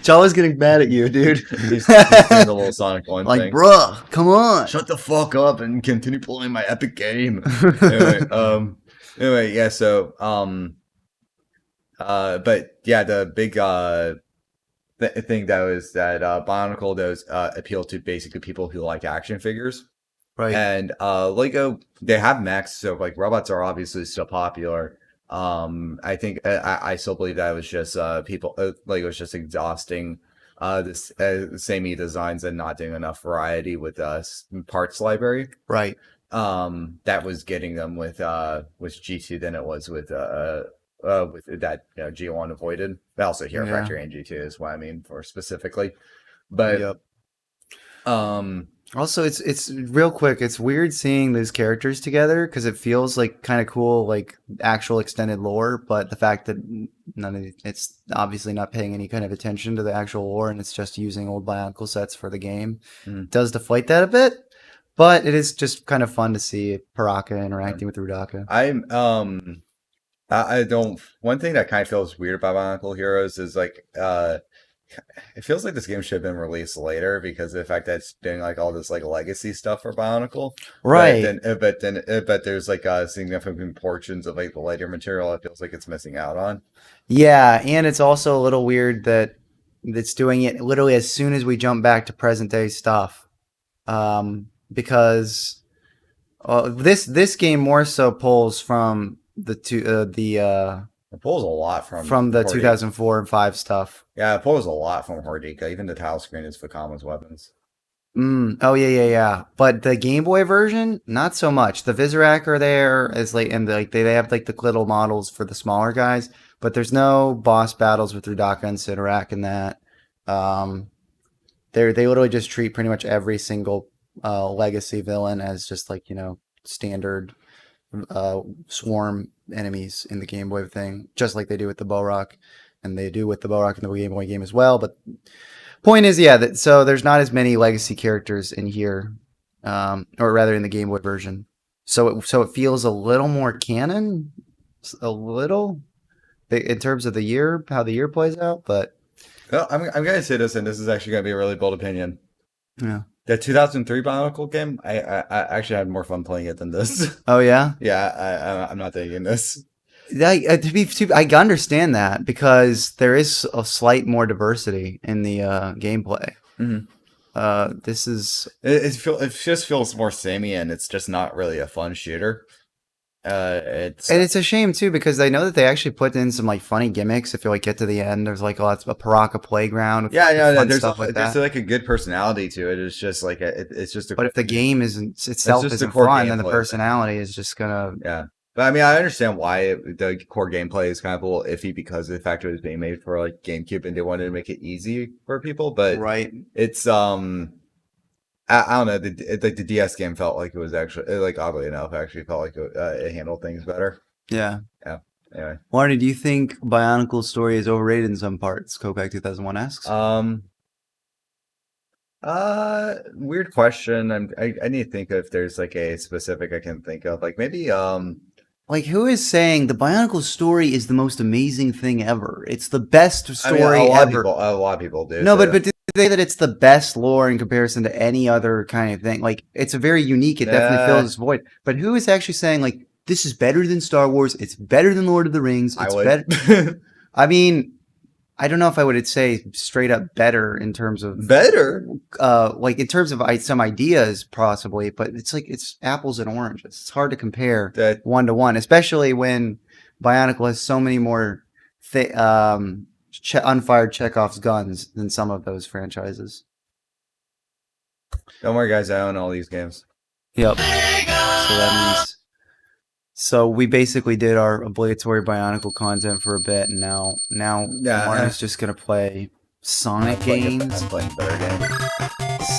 Jala's getting mad at you, dude. he's doing the little Sonic 1 like, thing. Bruh, come on. Shut the fuck up and continue playing my epic game. Anyway, yeah, so but yeah, the big thing though is that Bionicle does appeal to basically people who like action figures. Right. And Lego, they have mechs, so like robots are obviously still popular. I think I still believe that it was just people Lego was just exhausting this samey designs and not doing enough variety with parts library. Right. That was getting them with G2 than it was with that G1 avoided. But also Hero Factory and G2 is what I mean for specifically. But also, it's real quick. It's weird seeing these characters together because it feels like kind of cool, like actual extended lore. But the fact that it's obviously not paying any kind of attention to the actual lore, and it's just using old Bionicle sets for the game, does deflate that a bit. But it is just kind of fun to see Paraka interacting with Rudaka. I don't. One thing that kind of feels weird about Bionicle Heroes is like it feels like this game should have been released later because of the fact that it's doing like all this like legacy stuff for Bionicle, right? But there's like significant portions of like the later material it feels like it's missing out on. Yeah, and it's also a little weird that it's doing it literally as soon as we jump back to present day stuff, because this game more so pulls from it pulls a lot from the 2004 and 5 stuff. Yeah, it pulls a lot from Hordika. Even the title screen is Fakama's weapons. Oh yeah. But the Game Boy version, not so much. The Vizirac are there as like, and like they have like the little models for the smaller guys, but there's no boss battles with Rudaka and Sidorak in that. They literally just treat pretty much every single legacy villain as just like standard swarm enemies in the Game Boy thing, just like they do with the Balrog, and they do with the Balrog in the Game Boy game as well. But point is, yeah, so there's not as many legacy characters in here, or rather in the Game Boy version. So it feels a little more canon, a little in terms of the year, how the year plays out. But well, I'm gonna say this, and this is actually gonna be a really bold opinion. Yeah. The 2003 Bionicle game, I actually had more fun playing it than this. Oh yeah, yeah. I'm not taking this. I understand that because there is a slight more diversity in the gameplay. Mm-hmm. This is it just feels more samey, and it's just not really a fun shooter. It's a shame too because I know that they actually put in some like funny gimmicks. If you like get to the end, there's like a Paraka playground. With there's stuff like that. There's like a good personality to it. It's just like it's just. But if the game isn't itself isn't fun, then the personality is just gonna. Yeah, but I mean, I understand why the core gameplay is kind of a little iffy because of the fact it was being made for like GameCube and they wanted to make it easy for people. But right, it's I don't know. The DS game felt like it was actually like oddly enough, actually felt like it handled things better. Yeah. Yeah. Anyway, Marty, do you think Bionicle's story is overrated in some parts? Copac 2001 asks. Weird question. I need to think if there's like a specific I can think of. Like maybe Like, who is saying the Bionicle story is the most amazing thing ever? It's the best story ever. A lot of people do. No, but did they say that it's the best lore in comparison to any other kind of thing? Like, it's a very unique. It definitely fills this void. But who is actually saying like this is better than Star Wars? It's better than Lord of the Rings. It's better. I mean, I don't know if I would say straight up better in terms of better. Like in terms of some ideas possibly, but it's like it's apples and oranges. It's hard to compare 1-to-1, especially when Bionicle has so many more unfired Chekhov's guns than some of those franchises. Don't worry, guys. I own all these games. Yep. So that means. So we basically did our obligatory Bionicle content for a bit, and now Marty's just gonna play Sonic games. I'm playing better games.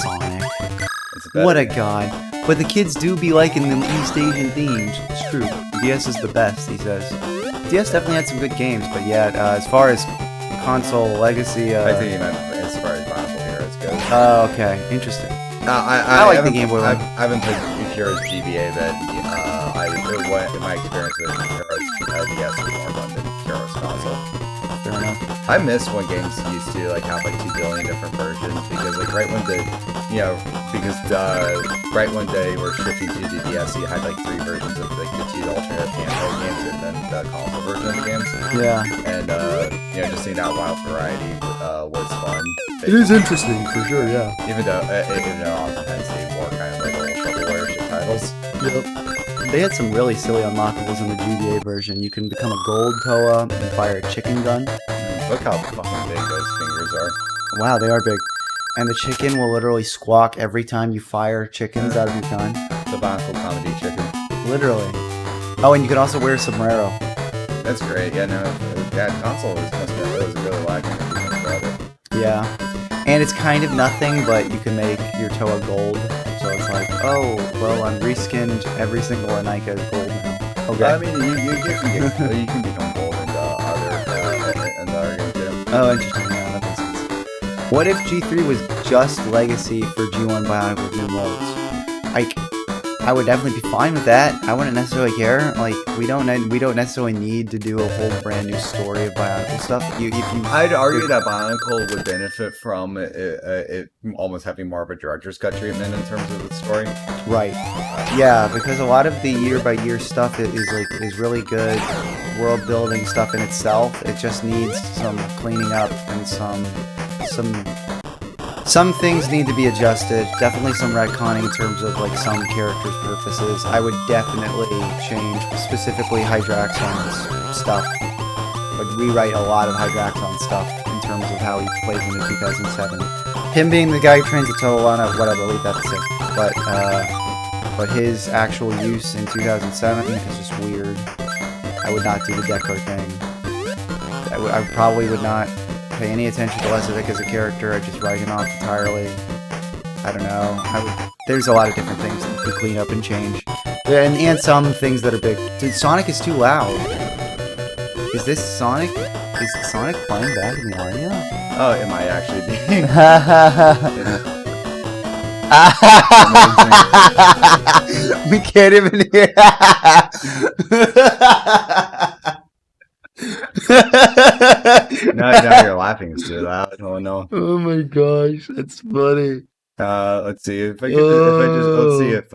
Sonic. What a guy. But the kids do be liking the East Asian themes. It's true. DS is the best, he says. DS definitely had some good games, but yeah, as far as console legacy... I think he meant as far as Bionicle Heroes goes. Oh, okay. Interesting. I like the Game Boy one. I haven't played Heroes GBA, but my experience with Heroes DS was more fun than Heroes console. Fair enough. I miss when games used to like have like 2 billion different versions because like right when they were shifting to the DS, you had like 3 versions of like the 2 alternate handheld games and then the console version of the games. Yeah. And just seeing that wild variety was fun. It is interesting for sure, yeah. Even though oftentimes they were kind of like little shovelware titles. Yep. They had some really silly unlockables in the GBA version. You can become a gold Toa and fire a chicken gun. Look how fucking big those fingers are. Wow, they are big. And the chicken will literally squawk every time you fire chickens out of your gun. The Bionicle comedy chicken. Literally. Oh, and you can also wear a sombrero. That's great. Yeah, no, that console was really lacking if you think about it. Yeah. And it's kind of nothing, but you can make your Toa gold. So it's like, oh, well, I'm reskinned every single Anika is gold now. Okay. I mean, you can become gold in the other game too. Oh, interesting. Yeah, that makes sense. What if G3 was just legacy for G1 Bionicle new modes? Like, I would definitely be fine with that. I wouldn't necessarily care. Like, we don't necessarily need to do a whole brand new story of Bionicle stuff. I'd argue that Bionicle would benefit from it almost having more of a director's cut treatment in terms of the story. Right. Yeah, because a lot of the year-by-year stuff is really good world building stuff in itself. It just needs some cleaning up and some things need to be adjusted. Definitely some retconning in terms of like some characters' purposes. I would definitely change specifically Hydraxon's stuff. Like rewrite a lot of Hydraxon stuff in terms of how he plays him in 2007. Him being the guy who trains the Toalana, whatever, leave that to say. But his actual use in 2007 is just weird. I would not do the Decker thing. I probably would not pay any attention to Lesovic as a character. I'd just write him off entirely. I don't know. There's a lot of different things that could clean up and change. And some things that are big. Dude, Sonic is too loud. Is this Sonic? Is Sonic playing back in the audio? Oh, it might actually be. We can't even hear. now you're laughing. It's too loud. Oh no. Oh my gosh, that's funny. Let's see if I let's see if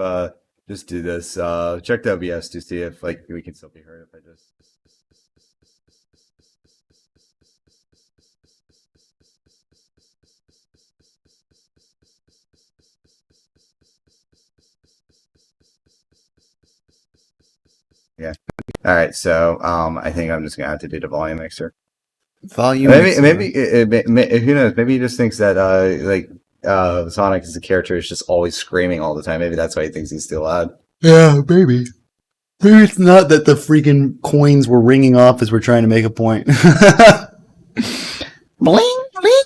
just do this. Check the OBS to see if like we can still be heard if I just. Yeah. All right. So I think I'm just gonna have to do the volume mixer. Maybe who knows? Maybe he just thinks that Sonic as a character is just always screaming all the time. Maybe that's why he thinks he's too loud. Yeah, maybe. Maybe it's not that the freaking coins were ringing off as we're trying to make a point. Bling, bling.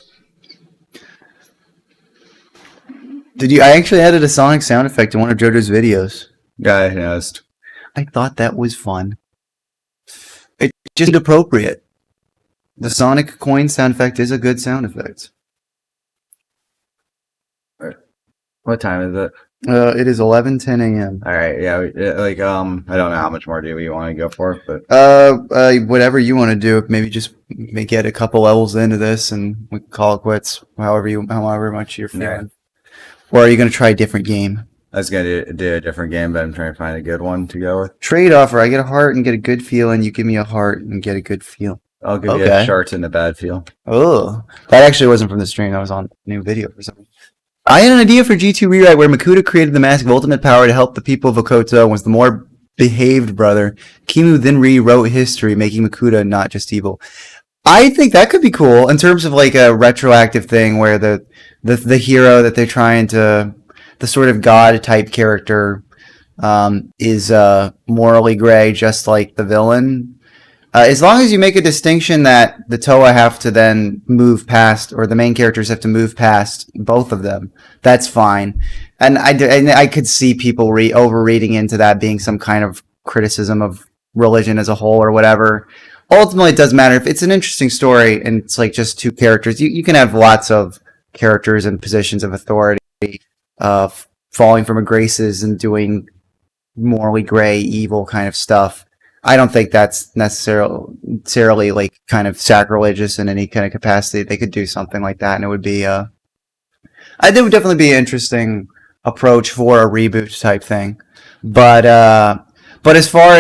I actually added a Sonic sound effect in one of JoJo's videos. Yeah, I noticed. I thought that was fun. It's just appropriate. The Sonic coin sound effect is a good sound effect. What time is it? It is 11:10 a.m. All right, yeah, I don't know how much more do we want to go for, but whatever you want to do. Maybe just get a couple levels into this, and we can call it quits. However much you're feeling. Yeah. Or are you going to try a different game? I was going to do a different game, but I'm trying to find a good one to go with. Trade offer. I get a heart and get a good feel, and you give me a heart and get a good feel. I'll give you a short and a bad feel. Oh, that actually wasn't from the stream. That was on a new video for some reason. I had an idea for G2 Rewrite where Makuta created the Mask of Ultimate Power to help the people of Okoto and was the more behaved brother. Kimu then rewrote history, making Makuta not just evil. I think that could be cool in terms of like a retroactive thing where the hero that they're trying to, the sort of god type character, is morally gray, just like the villain. As long as you make a distinction that the Toa have to then move past, or the main characters have to move past both of them, that's fine. And I could see people overreading into that being some kind of criticism of religion as a whole or whatever. Ultimately, it doesn't matter. If it's an interesting story and it's like just two characters, you can have lots of characters in positions of authority, falling from graces and doing morally gray, evil kind of stuff. I don't think that's necessarily like kind of sacrilegious in any kind of capacity. They could do something like that, and it would be I think it would definitely be an interesting approach for a reboot type thing. But as far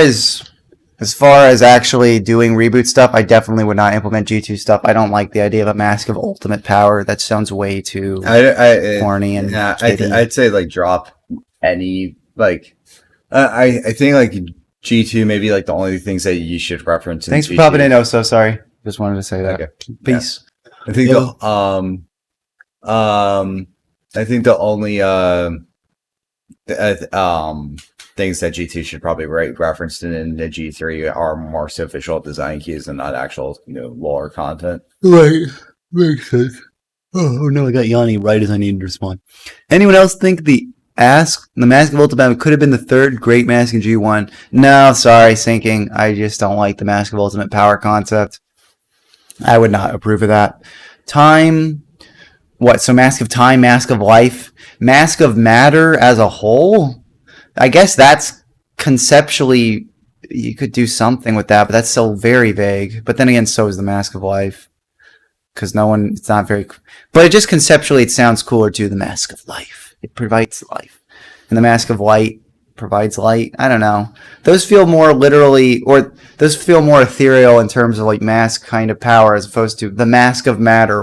as actually doing reboot stuff, I definitely would not implement G2 stuff. I don't like the idea of a Mask of Ultimate Power. That sounds way too corny and I'd say like drop any like I think like G2 maybe like the only things that you should reference. Thanks for popping in. Oh, so sorry. Just wanted to say that. Okay. Peace. Yeah. I think I think the only things that G2 should probably write referenced in the G3 are more so visual design cues and not actual lore content. Right. Makes sense. Oh no, I got Yanni right as I needed to respond. Anyone else think the Mask of Ultimate could have been the third great mask in G1? No, sorry, sinking. I just don't like the Mask of Ultimate Power concept. I would not approve of that. Time. What? So Mask of Time, Mask of Life, Mask of Matter as a whole? I guess that's conceptually, you could do something with that, but that's still very vague. But then again, so is the Mask of Life. Because it's not very, but it just conceptually, it sounds cooler too, the Mask of Life. It provides life. And the Mask of Light provides light. I don't know. Those feel more literally, or those feel more ethereal in terms of like mask kind of power as opposed to the Mask of Matter.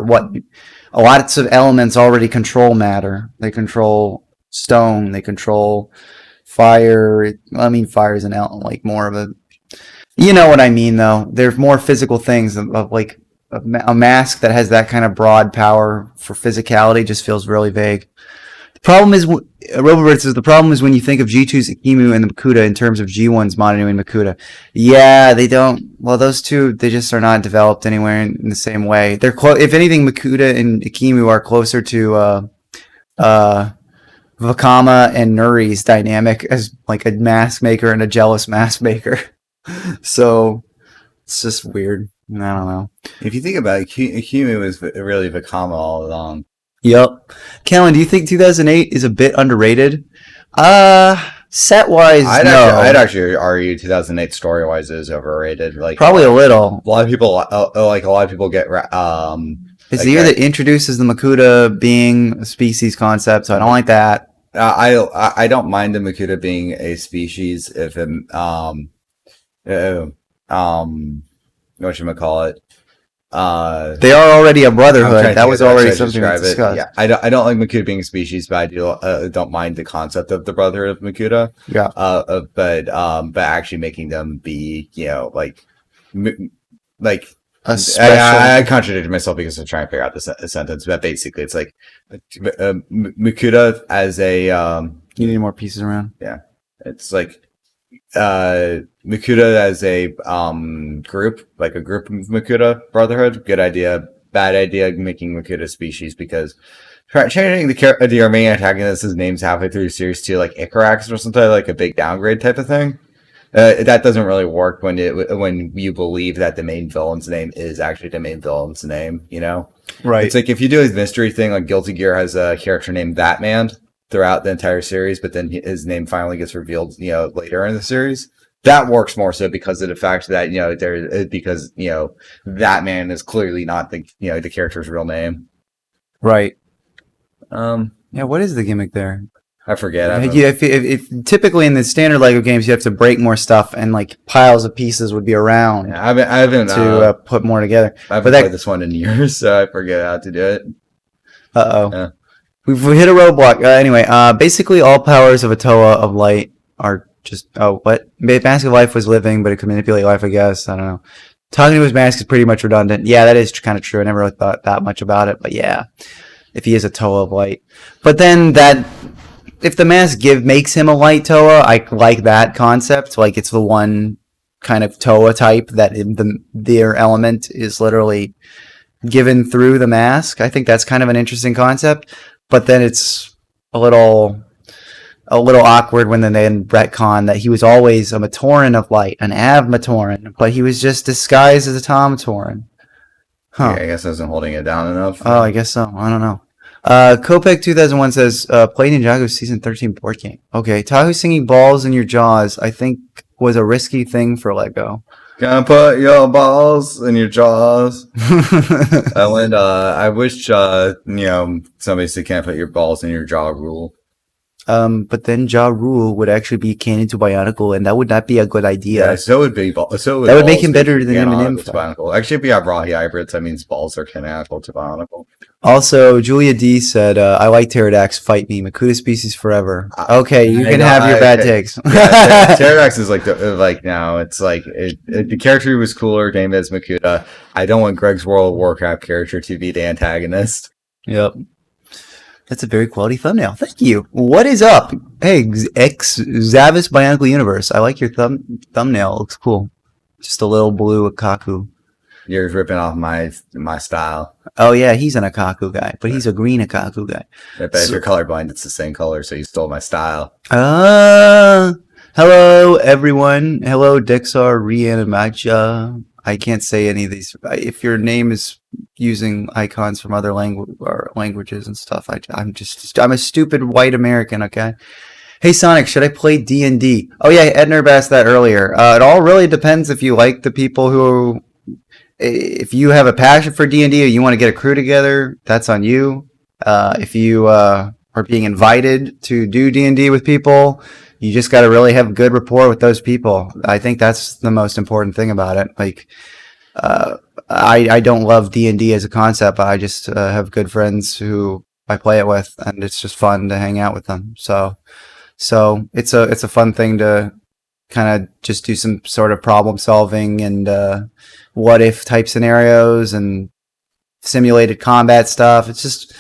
A lot of elements already control matter. They control stone. They control fire. I mean, fire is like more of a, you know what I mean though. There's more physical things of like a mask that has that kind of broad power for physicality just feels really vague. The problem is, Robobird says, the problem is when you think of G2's Ikimu and the Makuta in terms of G1's Mananu and Makuta. Yeah, they don't. Well, those two, they just are not developed anywhere in the same way. They're if anything, Makuta and Ikimu are closer to Vakama and Nuri's dynamic as like a mask maker and a jealous mask maker. So it's just weird. I don't know. If you think about it, Ikimu was really Vakama all along. Yep. Callan, do you think 2008 is a bit underrated? Set wise, no. I'd actually argue 2008 story wise is overrated. Like probably a little. A lot of people get. It's the year that introduces the Makuta being a species concept, so I don't like that. I don't mind the Makuta being a species if whatchamacallit. They are already a brotherhood. That was already something to discuss. Yeah, I don't like Makuta being a species, but I do don't mind the concept of the brotherhood of Makuta. Yeah. But actually making them be, like a special. I contradicted myself because I'm trying to figure out the sentence, but basically it's like Makuta as a. You need more pieces around. Yeah, it's like. Makuta as a group, like a group of Makuta Brotherhood, good idea. Bad idea making Makuta species because changing the Armenian antagonist's names halfway through series to like Icarax or something, like a big downgrade type of thing. That doesn't really work when you believe that the main villain's name is actually the main villain's name. Right? It's like if you do a mystery thing, like Guilty Gear has a character named Batman throughout the entire series, but then his name finally gets revealed, later in the series. That works more so because of the fact that that man is clearly not the the character's real name. Right. Yeah. What is the gimmick there? I forget. If typically in the standard Lego games you have to break more stuff and like piles of pieces would be around. Yeah, I haven't to put more together. I haven't played this one in years, so I forget how to do it. Yeah. We've hit a roadblock. Anyway, basically all powers of a Toa of light are just... Oh, what? Mask of Life was living, but it could manipulate life, I guess. I don't know. Talking to his mask is pretty much redundant. Yeah, that is kind of true. I never really thought that much about it, but yeah. If he is a Toa of light. But then if the mask makes him a light Toa, I like that concept. Like, it's the one kind of Toa type that their element is literally given through the mask. I think that's kind of an interesting concept. But then it's a little awkward when they retcon that he was always a Matoran of light, an Av Matoran, but he was just disguised as a Tom Matoran. Huh. Yeah, I guess I wasn't holding it down enough. Oh, I guess so. I don't know. Kopek 2001 says, play Ninjago's Season 13 board game. Okay, Tahu singing balls in your jaws, I think, was a risky thing for Lego. Can put your balls in your jaws? I wish, somebody said can't put your balls in your jaw rule. But then Ja Rule would actually be canon to Bionicle, and that would not be a good idea. Yeah, so would be. That would make him better than Eminem. Bionicle. Actually, if you have Rahi hybrids, that means balls are canonical to Bionicle. Also, Julia D said, I like Pterodax, fight me. Makuta species forever. Okay, you can have your bad takes. Yeah, Pterodax is now, it's like, the character was cooler, named as Makuta. I don't want Greg's World of Warcraft character to be the antagonist. Yep. That's a very quality thumbnail. Thank you. What is up? Hey, Zavis Bionicle Universe. I like your thumbnail. It looks cool. Just a little blue Akaku. You're ripping off my style. Oh, yeah, he's an Akaku guy, but he's a green Akaku guy. I bet if you're colorblind, it's the same color, so you stole my style. Hello, everyone. Hello, Dexar Reanimacha. I can't say any of these. If your name is using icons from other languages and stuff, I'm a stupid white American, okay? Hey, Sonic, should I play D&D? Oh, yeah, Edner asked that earlier. It all really depends if you like the people who... If you have a passion for D&D or you want to get a crew together, that's on you. If you are being invited to do D&D with people, you just got to really have good rapport with those people. I think that's the most important thing about it. Like, I don't love D&D as a concept, but I just have good friends who I play it with, and it's just fun to hang out with them. So it's a fun thing to kind of just do some sort of problem solving and what if type scenarios and simulated combat stuff. It's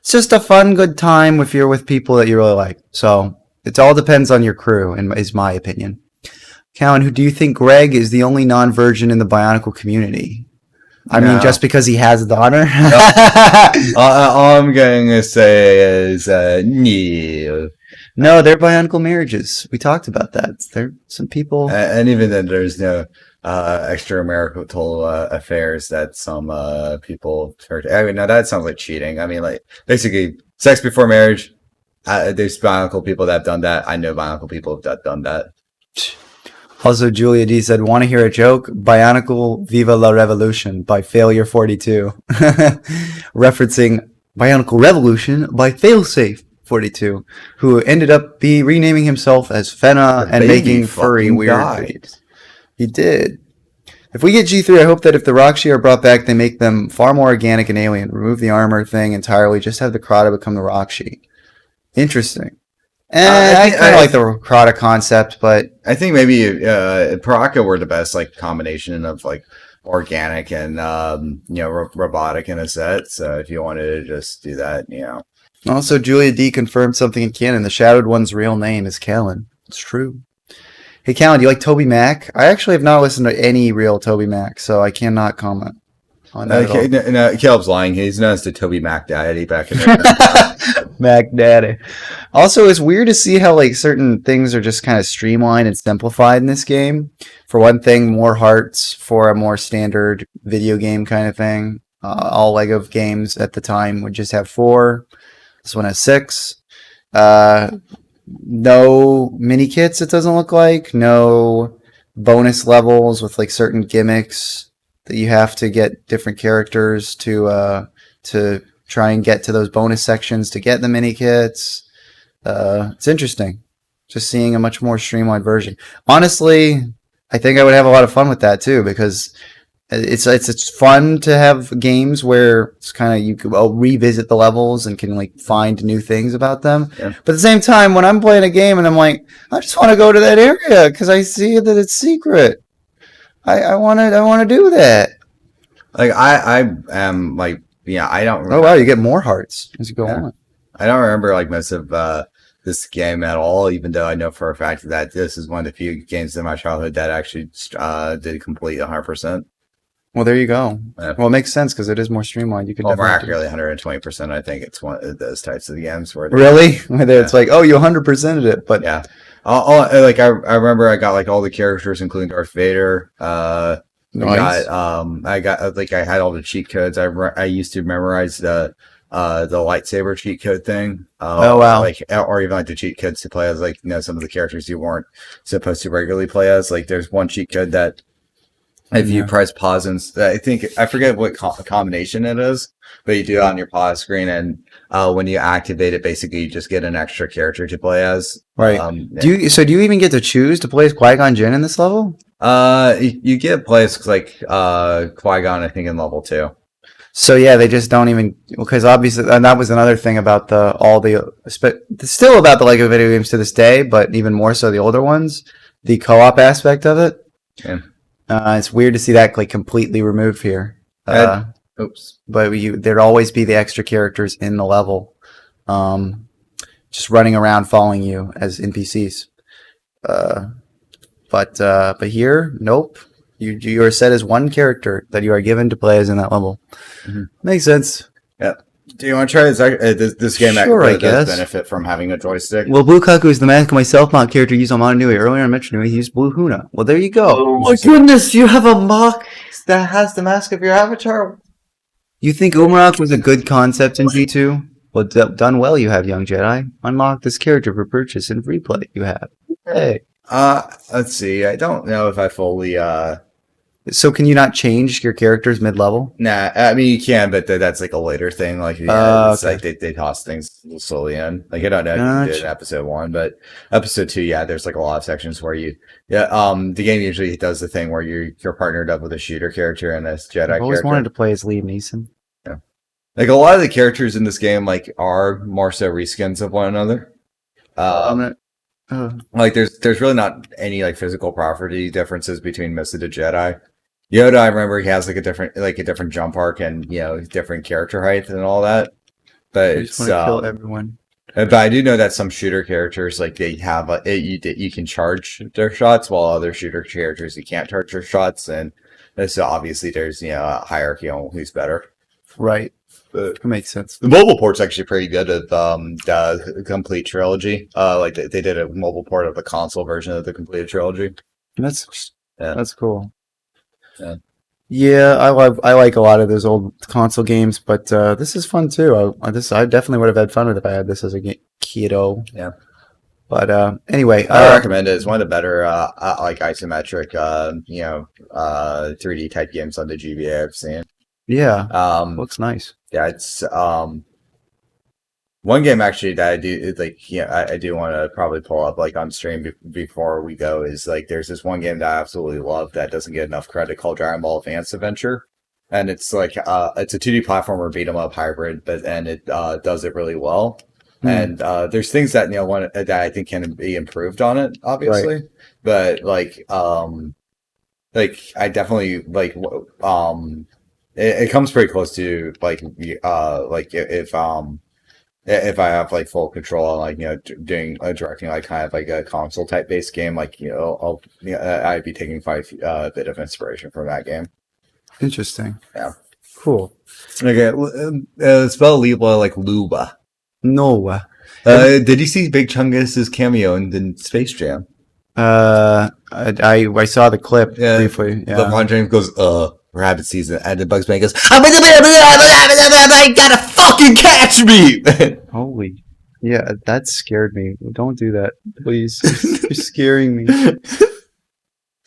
just a fun, good time if you're with people that you really like. So it all depends on your crew, is my opinion. Cowan, who do you think Greg is the only non-virgin in the Bionicle community? I mean, just because he has a daughter? All I'm going to say is no. No, they're Bionicle marriages. We talked about that. There are some people... and even then, there's no extramarital affairs that some people... I mean, now that sounds like cheating. I mean, like, basically, sex before marriage, there's Bionicle people that have done that. I know Bionicle people that have done that. Also, Julia D said, want to hear a joke? Bionicle Viva la Revolution by Failure 42. Referencing Bionicle Revolution by Failsafe 42, who ended up renaming himself as Fenna and making furry weird videos. He did. If we get G3, I hope that if the Rockshi are brought back, they make them far more organic and alien. Remove the armor thing entirely. Just have the Crata become the Rockshi. Interesting. I kind of like the Crata concept, but I think maybe Paraka were the best like combination of like organic and robotic in a set. So if you wanted to just do that, Also, Julia D confirmed something in canon. The Shadowed One's real name is Callan. It's true. Hey, Callan, do you like Toby Mac? I actually have not listened to any real Toby Mac, so I cannot comment on that at all. No, Caleb's lying. He's known as the Toby Mac Daddy back in the Mac Daddy. Also, it's weird to see how like certain things are just kind of streamlined and simplified in this game. For one thing, more hearts for a more standard video game kind of thing. All Lego games at the time would just have 4. This one has 6. No mini kits, it doesn't look like. No bonus levels with like certain gimmicks that you have to get different characters to try and get to those bonus sections to get the mini kits. It's interesting. Just seeing a much more streamlined version. Honestly, I think I would have a lot of fun with that too, because it's fun to have games where it's kind of you can revisit the levels and can like find new things about them. Yeah. But at the same time, when I'm playing a game and I'm like, I just want to go to that area because I see that it's secret. I want to do that. Like I am like I don't. Oh wow, you get more hearts as you go on. I don't remember like most of this game at all, even though I know for a fact that this is one of the few games in my childhood that actually did complete 100%. Well, there you go. Yeah. Well, it makes sense because it is more streamlined. You could more accurately 120%. I think it's one of those types of games where it's like, oh, you 100%ed it, but yeah. I remember I got like all the characters, including Darth Vader. Nice. I had all the cheat codes. I used to memorize the lightsaber cheat code thing. Oh wow! Or even like the cheat codes to play as some of the characters you weren't supposed to regularly play as. Like there's one cheat code that if you press pause and I forget what combination it is, but you do it on your pause screen, and when you activate it, basically you just get an extra character to play as. Right. Do you even get to choose to play as Qui-Gon Jinn in this level? You get plays like Qui-Gon, I think, in level 2. So yeah, they just don't even, because obviously, and that was another thing about still about the Lego video games to this day, but even more so the older ones, the co-op aspect of it. Yeah. It's weird to see that like completely removed here. Oops. But there'd always be the extra characters in the level, just running around following you as NPCs. But here, nope. You are set as one character that you are given to play as in that level. Mm-hmm. Makes sense. Yeah. Do you want to try this game? Sure, I guess. Does benefit from having a joystick. Well, Blue Kaku is the mask of my self-mount character used on Mononoke. Earlier I mentioned he used Blue Huna. Well, there you go. Oh my goodness, you have a Moc that has the mask of your avatar. You think Umrak was a good concept in G2? Well, done well you have, young Jedi. Unlock this character for purchase in free play you have. Hey. Let's see. I don't know if I fully So can you not change your characters mid-level? Nah, I mean you can, but that's like a later thing. Like it's like they toss things slowly in. Like I don't know if you did in episode 1, but episode 2, there's like a lot of sections where the game usually does the thing where you're partnered up with a shooter character and a Jedi character. I've always wanted to play as Liam Neeson. Yeah, like a lot of the characters in this game like are more so reskins of one another. Like there's really not any like physical property differences between most of the Jedi. Yoda, I remember he has like a different jump arc and different character height and all that. But I just want to kill everyone. But I do know that some shooter characters like they have you can charge their shots, while other shooter characters you can't charge their shots, and so obviously there's a hierarchy on who's better. Right. That makes sense. The mobile port's actually pretty good of the complete trilogy. Like they did a mobile port of the console version of the completed trilogy. That's cool. Yeah. Yeah, I like a lot of those old console games, but this is fun too. I definitely would have had fun with it if I had this as a kiddo. Yeah. But anyway, I recommend it. It's one of the better like isometric 3D type games on the GBA I've seen. Yeah. Looks nice. Yeah, it's one game actually that I do I do want to probably pull up like on stream before we go is like there's this one game that I absolutely love that doesn't get enough credit called Dragon Ball Advance Adventure, and it's like it's a 2D platformer beat 'em up hybrid, and it does it really well. And there's things that that I think can be improved on it, obviously, right. But like I definitely like it comes pretty close to like if I have like full control, like doing directing like kind of like a console type based game, like I'd be taking quite a bit of inspiration from that game. Interesting. Yeah. Cool. Okay. Spell Liba like Luba. No. Did you see Big Chungus's cameo in the Space Jam? I saw the clip briefly. Yeah. LeBron James goes, rabbit season, and then Bugs Bunny goes, I gotta fucking catch me! Holy. Yeah, that scared me. Don't do that, please. You're scaring me.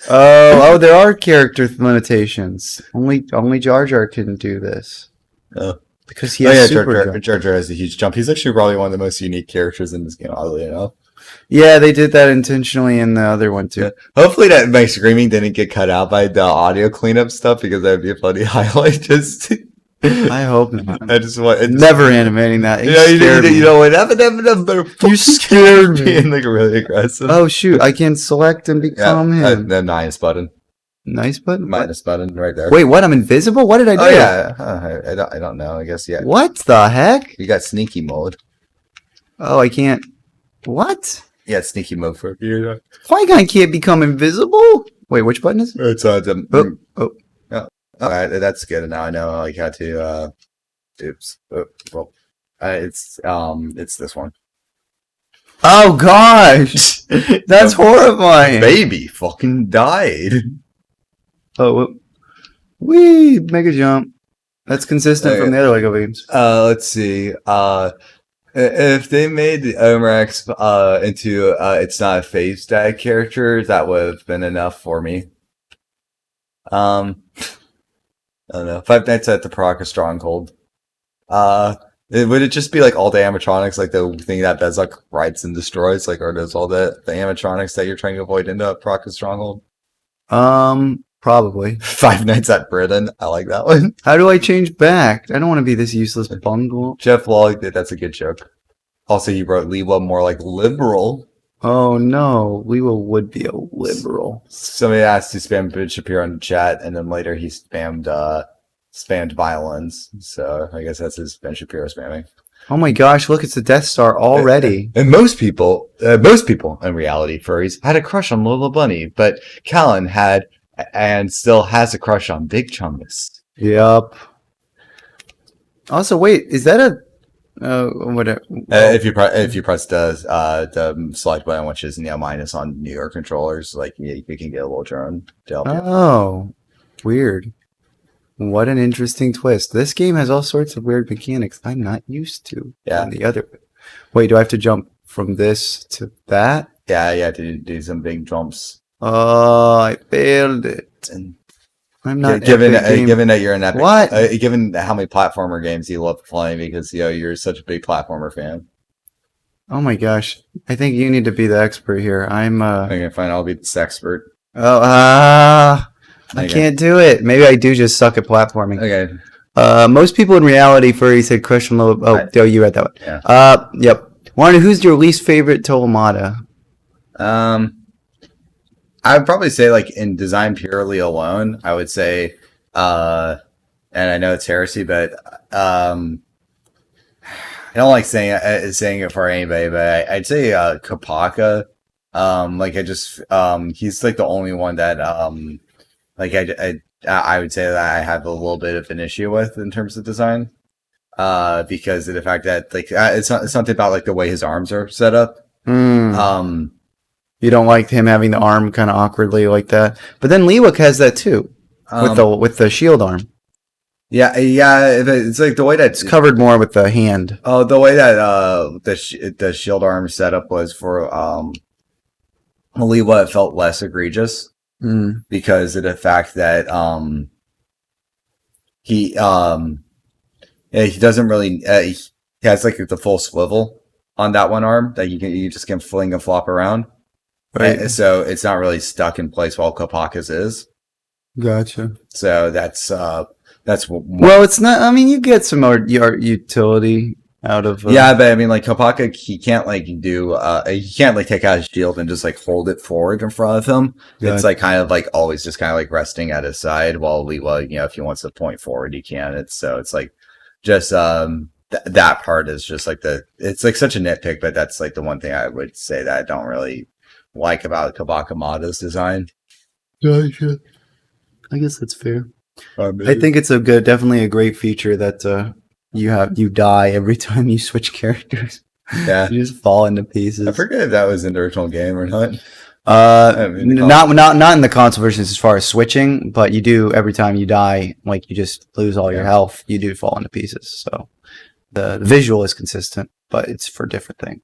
Oh, there are character limitations. Only Jar Jar couldn't do this. Oh. Because he has super Jar Jar has a huge jump. He's actually probably one of the most unique characters in this game, oddly enough. Yeah, they did that intentionally in the other one too. Yeah. Hopefully that my screaming didn't get cut out by the audio cleanup stuff, because that would be a funny highlight. I hope not. Never animating that. You know what? You scared me. And like really aggressive. Oh shoot! I can select and become him. The minus button. Nice button. Minus button right there. Wait, what? I'm invisible. What did I do? Oh yeah. I don't know. I guess yeah. What the heck? You got sneaky mode. Oh, I can't. What? Yeah, sneaky mode for a period. Qui-Gon can't become invisible? Wait, which button is it? It's all right, that's good. Now I know like how to oops. It's this one. Oh gosh. That's horrifying. Baby fucking died. Oh, wee, mega jump. That's consistent from the other Lego games. Let's see. If they made the Omrax into it's not a phase static character, that would have been enough for me. I don't know. Five Nights at the Paraka Stronghold. Would it just be like all the animatronics, like the thing that Bezek rides and destroys, like, or does all the animatronics that you're trying to avoid into Paraka Stronghold? Probably. Five Nights at Britain. I like that one. How do I change back? I don't want to be this useless bungle. Jeff Law, that's a good joke. Also, he wrote Lewa more like liberal. Oh no, Lewa would be a liberal. Somebody asked to spam Ben Shapiro in the chat, and then later he spammed violence. So I guess that's his Ben Shapiro spamming. Oh my gosh, look, it's the Death Star already. And most people in reality, furries, had a crush on Lola Bunny, but Callan had and still has a crush on Big Chungus. Yep. Also, wait, is that a whatever? If you press the select button, which is minus on newer controllers, like you can get a little drone to help you. Oh, weird. What an interesting twist. This game has all sorts of weird mechanics I'm not used to. Yeah. On the other. Wait, do I have to jump from this to that? Yeah, you have to do some big jumps. Oh, I failed it. I'm not given that you're an epic. What? Given how many platformer games you love playing, because you're such a big platformer fan. Oh my gosh! I think you need to be the expert here. Okay, fine. I'll be this expert. Oh, I can't do it. Maybe I do just suck at platforming. Okay. Most people in reality, furries said question low. Oh, you read that one. Yeah. Yep. Warren, who's your least favorite Tolamata? I would probably say like in design purely alone, I would say, and I know it's heresy, but I don't like saying it for anybody, but I'd say Kopaka. Like I just he's like the only one that like I would say that I have a little bit of an issue with in terms of design. Because of the fact that like it's something about like the way his arms are set up. You don't like him having the arm kind of awkwardly like that, but then Lewick has that too with the shield arm. Yeah, it's like the way that It's covered more with the hand. Oh, the way that the shield arm setup was for Lewa, it felt less egregious because of the fact that he doesn't really he has like the full swivel on that one arm that you just can fling and flop around. Right. So it's not really stuck in place while Kopaka's is. Gotcha. So that's well, it's not. I mean, you get some more utility out of. Yeah, but I mean, like Kopaka, he can't like do. He can't like take out his shield and just like hold it forward in front of him. Gotcha. It's like kind of like always just kind of like resting at his side while Lewa, if he wants to point forward, he can. It's like just that part is just like it's like such a nitpick, but that's like the one thing I would say that I don't really like about Kabakamada's design. Gotcha. I guess that's fair. I think it's definitely a great feature that you die every time you switch characters. Yeah, you just fall into pieces. I forget if that was in the original game or not. Not in the console versions as far as switching, but you do every time you die, like you just lose all your health. You do fall into pieces. So the visual is consistent, but it's for different thing.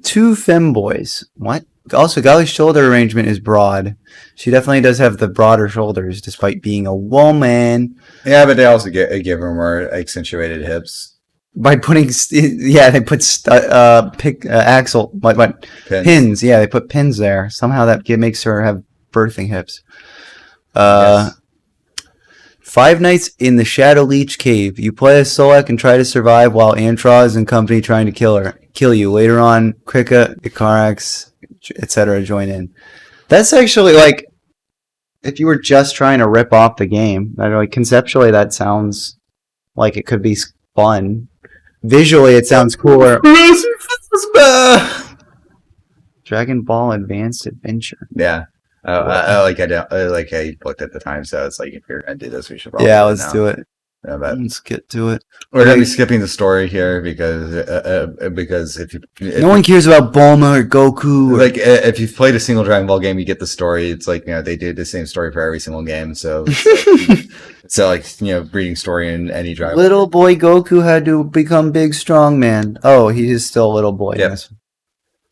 Two femboys. What? Also, Golly's shoulder arrangement is broad. She definitely does have the broader shoulders, despite being a woman. Yeah, but they also give her more accentuated hips by putting. They put axle pins. Yeah, they put pins there. Somehow that makes her have birthing hips. Yes. 5 Nights in the Shadow Leech Cave. You play as Solek and try to survive while Antraz and company trying to kill you. Later on, Krika, Ikarax, etc. join in. That's actually like, if you were just trying to rip off the game, like conceptually that sounds like it could be fun. Visually, it sounds cooler. Dragon Ball Advanced Adventure. Yeah. I looked at the time, so it's like if you're gonna do this, we should probably let's do it. Yeah, but let's get to it. We're gonna be skipping the story here because if no one cares about Bulma or Goku. Like if you've played a single Dragon Ball game, you get the story. It's like they do the same story for every single game. So reading story in any Dragon. Little boy Goku had to become big strong man. Oh, he is still a little boy. Yep.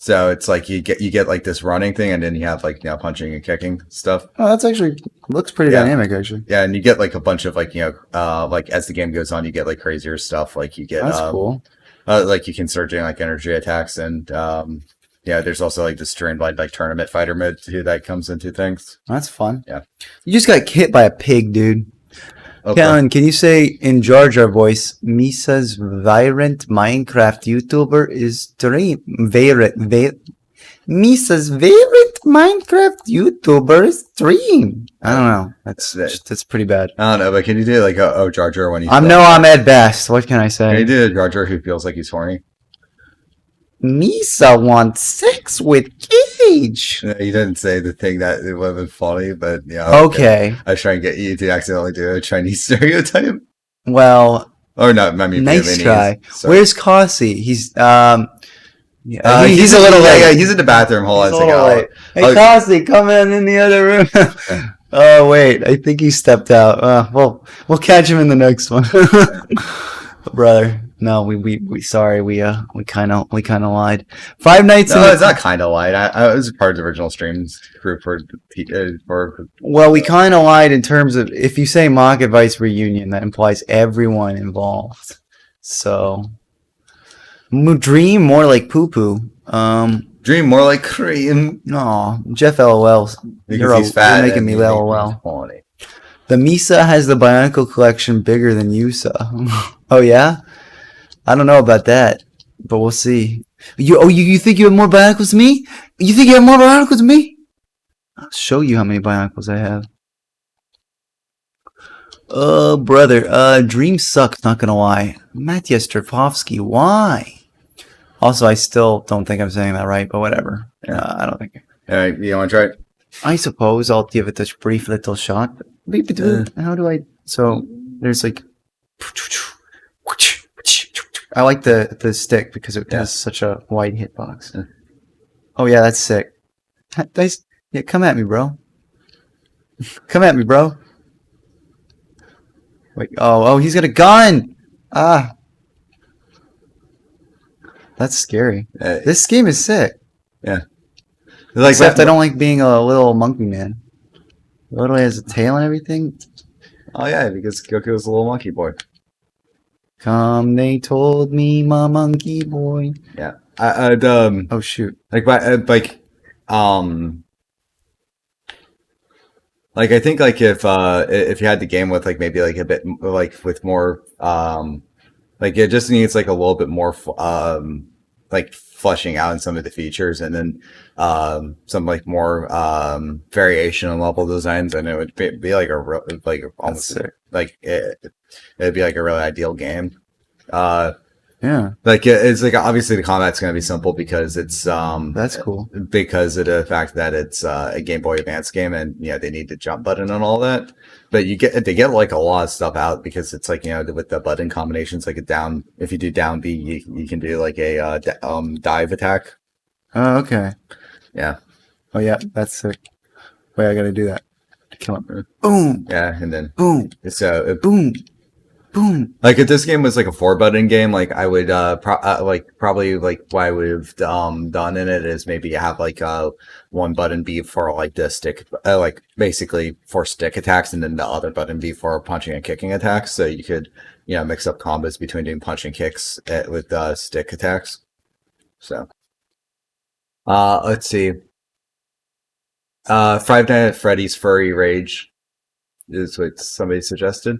So it's like you get like this running thing, and then you have like punching and kicking stuff. Oh, that's actually looks pretty dynamic, actually. Yeah, and you get like a bunch of like like as the game goes on, you get like crazier stuff. Like you get that's cool. Like you can start doing like energy attacks, and there's also like the streamlined like tournament fighter mode too that comes into things. That's fun. Yeah, you just got hit by a pig, dude. Okay. Kellen, can you say in Jar Jar voice, Misa's virant Minecraft YouTuber is stream Misa's favorite Minecraft YouTuber stream. I don't know. That's pretty bad. I don't know, but can you do like Jar Jar when he's I'm at best. What can I say? Can you do a Jar Jar who feels like he's horny? Misa wants sex with Cage. No, you didn't say the thing that it would have been funny, but okay. I was trying to get you to accidentally do a Chinese stereotype. Well, or not. I mean, nice try. Where's Kasi? He's he's a little late. Yeah, he's in the bathroom. Hold on. Hey, Kasi, come in the other room. Oh wait, I think he stepped out. We'll catch him in the next one, brother. No, we sorry. We kind of lied. 5 Nights. No, it's not kind of lied. I was part of the original streams group for. Well, we kind of lied in terms of if you say Moc Advice Reunion, that implies everyone involved. So, dream more like poo poo. Dream more like cream. No, Jeff LOL. He's fat. You're making me LOL. The Misa has the Bionicle collection bigger than Yusa. Oh yeah. I don't know about that. but we'll see. You think you have more bionicles than me? You think you have more bionicles than me? I'll show you how many bionicles I have. Oh, brother. Dream sucks, not gonna lie. Matthias Strapovsky, why? Also, I still don't think I'm saying that right, but whatever. I don't think. All right, you want to try it? I suppose I'll give it a brief little shot. How do I? So there's like. I like the stick because it has such a wide hitbox. Oh yeah, that's sick. Nice. Yeah, come at me, bro. Come at me, bro. Wait. Oh, he's got a gun. Ah. That's scary. This game is sick. Yeah. Like Except I don't like being a little monkey man. It literally has a tail and everything. Oh yeah, because Goku was a little monkey boy. Come, they told me, my monkey boy. Yeah. Oh shoot. Like I think like if you had the game with like maybe like a bit like with more like it just needs like a little bit more like fleshing out in some of the features, and then some like more variation in level designs, and it would be like a real like almost like it'd be like a really ideal game. Yeah, like it's like obviously the combat's going to be simple because it's that's cool because of the fact that it's a Game Boy Advance game, and they need the jump button and all that. But they get like a lot of stuff out because it's like with the button combinations, like if you do down B, you can do like a dive attack. Oh, okay. Yeah. Oh yeah, that's sick. Wait, I gotta do that to kill him. Boom. Yeah, and then boom. So boom. Boom. Like if this game was like a 4-button game, like I would probably like what I would have done in it is maybe have like 1 button B for like the stick, like basically for stick attacks, and then the other button B for punching and kicking attacks. So you could mix up combos between doing punch and kicks with stick attacks. So let's see. Five Nights at Freddy's Furry Rage is what somebody suggested.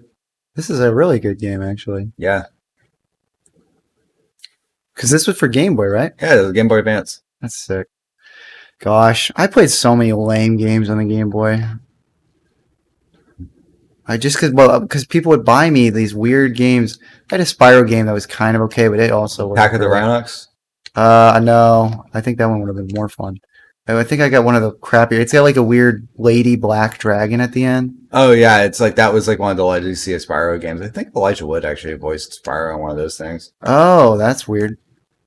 This is a really good game, actually. Yeah. Because this was for Game Boy, right? Yeah, it was Game Boy Advance. That's sick. Gosh, I played so many lame games on the Game Boy. Because people would buy me these weird games. I had a Spyro game that was kind of okay, but it also was Pack of the Rhinox? No. I think that one would have been more fun. I think I got one of the crappier. It's got like a weird lady black dragon at the end. Oh yeah, it's like that was like one of the Legacy of Spyro games. I think Elijah Wood actually voiced Spyro on one of those things. Oh, that's weird.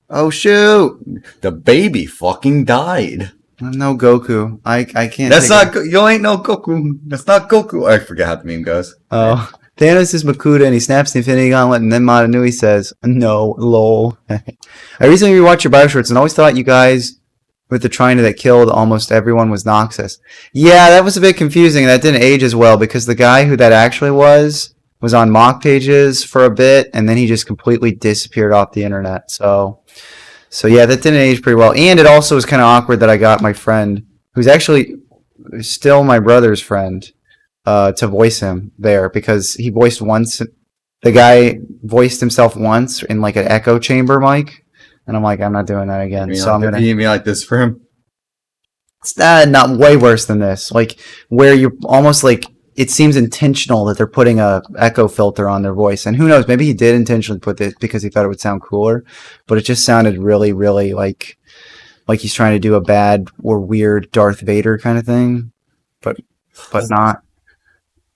Oh shoot! The baby fucking died. No Goku. I can't. That's not you ain't no Goku. That's not Goku. I forget how the meme goes. Oh, Thanos is Makuta and he snaps the Infinity Gauntlet, and then Madanui says, "No, lol." I recently rewatched your Bioshorts and always thought you guys with the Trina that killed almost everyone was Noxus. Yeah, that was a bit confusing. That didn't age as well because the guy who that actually was on Mocpages for a bit, and then he just completely disappeared off the internet. So yeah, that didn't age pretty well. And it also was kind of awkward that I got my friend, who's actually still my brother's friend, to voice him there because he voiced once. The guy voiced himself once in like an echo chamber mic. And I'm like, I'm not doing that again. You mean like this for him? It's not way worse than this. Like where you're almost like it seems intentional that they're putting a echo filter on their voice. And who knows? Maybe he did intentionally put this because he thought it would sound cooler. But it just sounded really, really like he's trying to do a bad or weird Darth Vader kind of thing. But not.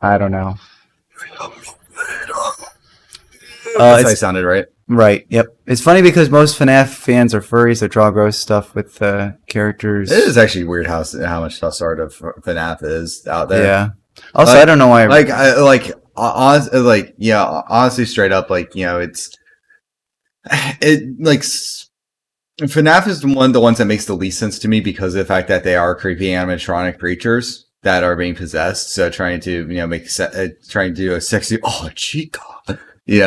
I don't know. That's how he sounded, right? Right. Yep. It's funny because most FNAF fans are furries that draw gross stuff with characters. It is actually weird how much stuff sort of FNAF is out there. Yeah. Also, I don't know why. Honestly, straight up, it's FNAF is one of the ones that makes the least sense to me because of the fact that they are creepy animatronic creatures that are being possessed. So trying to trying to do a sexy chica. Maybe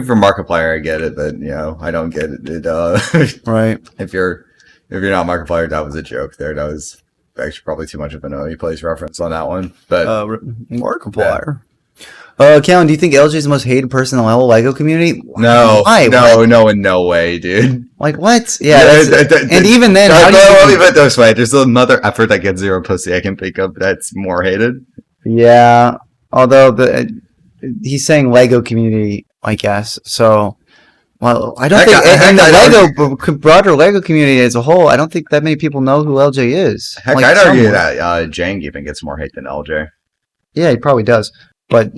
for Markiplier I get it, but I don't get it. Right. If you're not Markiplier, that was a joke there. That was actually probably too much of an OE Plays reference on that one. But Markiplier. Callan, do you think LJ is the most hated person in the whole Lego community? No, Why? no, What? no, in no way, dude. Like what? Yeah, and even then, I'll how do you leave it this way. There's another effort that gets zero pussy I can think of that's more hated. Yeah, although he's saying Lego community, I guess. So, well, I don't Heck, think heck, in the I'd Lego broader Lego community as a whole, I don't think that many people know who LJ is. Heck, Like, I'd argue somewhat. that Jang even gets more hate than LJ. Yeah, he probably does, but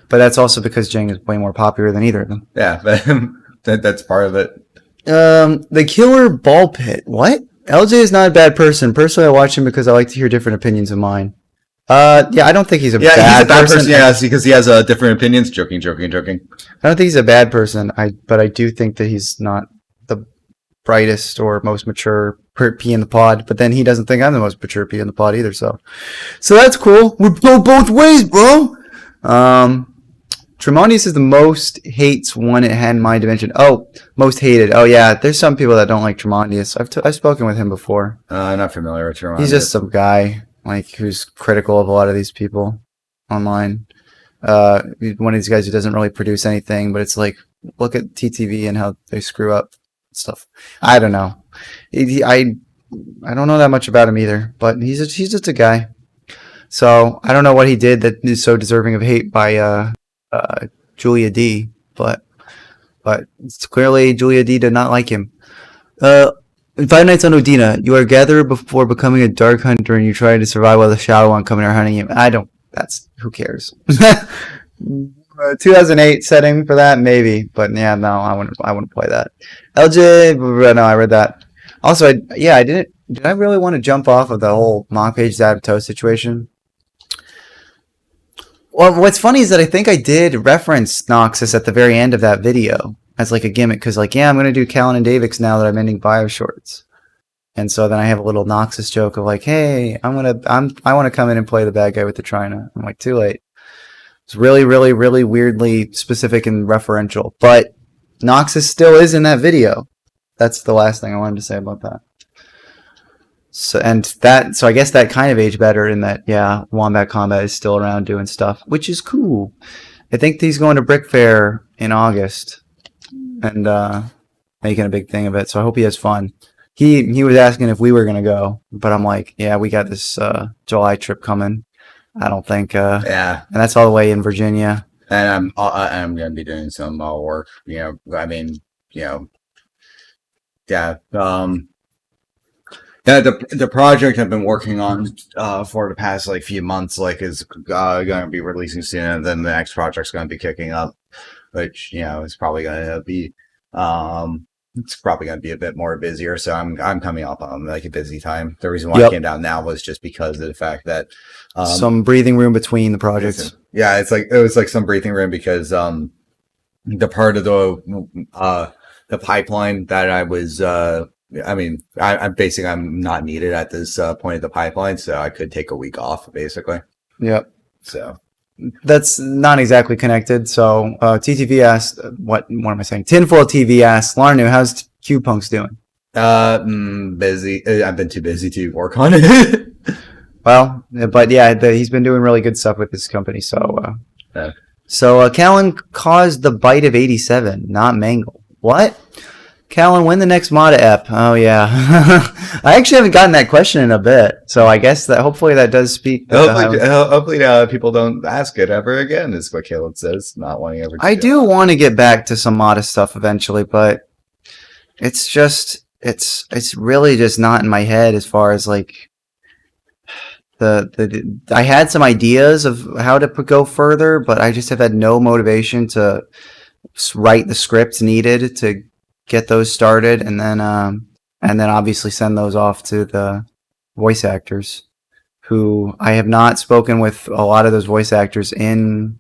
that's also because Jang is way more popular than either of them. Yeah, but that's part of it. The killer ball pit. What? LJ is not a bad person. Personally, I watch him because I like to hear different opinions of mine. Yeah, I don't think he's a Yeah, bad he's a bad person. person. Yes, because he has different opinions. Joking. I don't think he's a bad person. But I do think that he's not the brightest or most mature pea in the pod. But then he doesn't think I'm the most mature pea in the pod either. So that's cool. We go both ways, bro. Tremontius is the most hates one it had in my dimension. Oh, most hated. Oh yeah, there's some people that don't like Tremontius. I've spoken with him before. I'm not familiar with Tremont. He's just some guy like who's critical of a lot of these people online. One of these guys who doesn't really produce anything, but it's like, look at TTV and how they screw up stuff. I don't know. I don't know that much about him either, but he's just a guy. So I don't know what he did that is so deserving of hate by Julia D, but it's clearly Julia D did not like him. In Five Nights on Odina, you are gathered before becoming a dark hunter and you try to survive while the shadow one coming or hunting you. Who cares? 2008 setting for that, maybe, but yeah, no, I wouldn't play that. LJ, no, I read that. Also, did I really want to jump off of the whole Moc Pages out of toe situation? Well, what's funny is that I think I did reference Noxus at the very end of that video as like a gimmick, because like, yeah, I'm going to do Callan and Davix now that I'm ending Bio Shorts. And so then I have a little Noxus joke of like, hey, I want to come in and play the bad guy with the Trina. I'm like, too late. It's really, really, really weirdly specific and referential. But Noxus still is in that video. That's the last thing I wanted to say about that. So I guess that kind of aged better in that, yeah, Wombat Combat is still around doing stuff, which is cool. I think he's going to Brick Fair in August and making a big thing of it. So I hope he has fun. He was asking if we were going to go, but I'm like, yeah, we got this July trip coming. I don't think. Yeah. And that's all the way in Virginia. And I'm going to be doing some work. Yeah. The project I've been working on for the past like few months is going to be releasing soon, and then the next project's going to be kicking up, which is probably going to be a bit more busier. So I'm coming up on like a busy time. The reason why I came down now was just because of the fact that some breathing room between the projects. Yeah, it was like some breathing room because the part of the pipeline that I was I'm not needed at this point of the pipeline, so I could take a week off basically. Yep. So that's not exactly connected. So TTV asked, what am I saying? Tinfoil TV asked, Larnu, how's Q-Punks doing? Busy. I've been too busy to work on it. Well, but yeah, he's been doing really good stuff with this company. So, Callan caused the bite of 87, not Mangle. What? Callan, when the next mod ep? Oh yeah, I actually haven't gotten that question in a bit, so I guess that hopefully that does speak. Hopefully, people don't ask it ever again. Is what Caleb says. Not wanting ever. I do want to get back to some modest stuff eventually, but it's really just not in my head as far as like I had some ideas of how to go further, but I just have had no motivation to write the scripts needed to get those started, and then obviously send those off to the voice actors, who I have not spoken with a lot of those voice actors in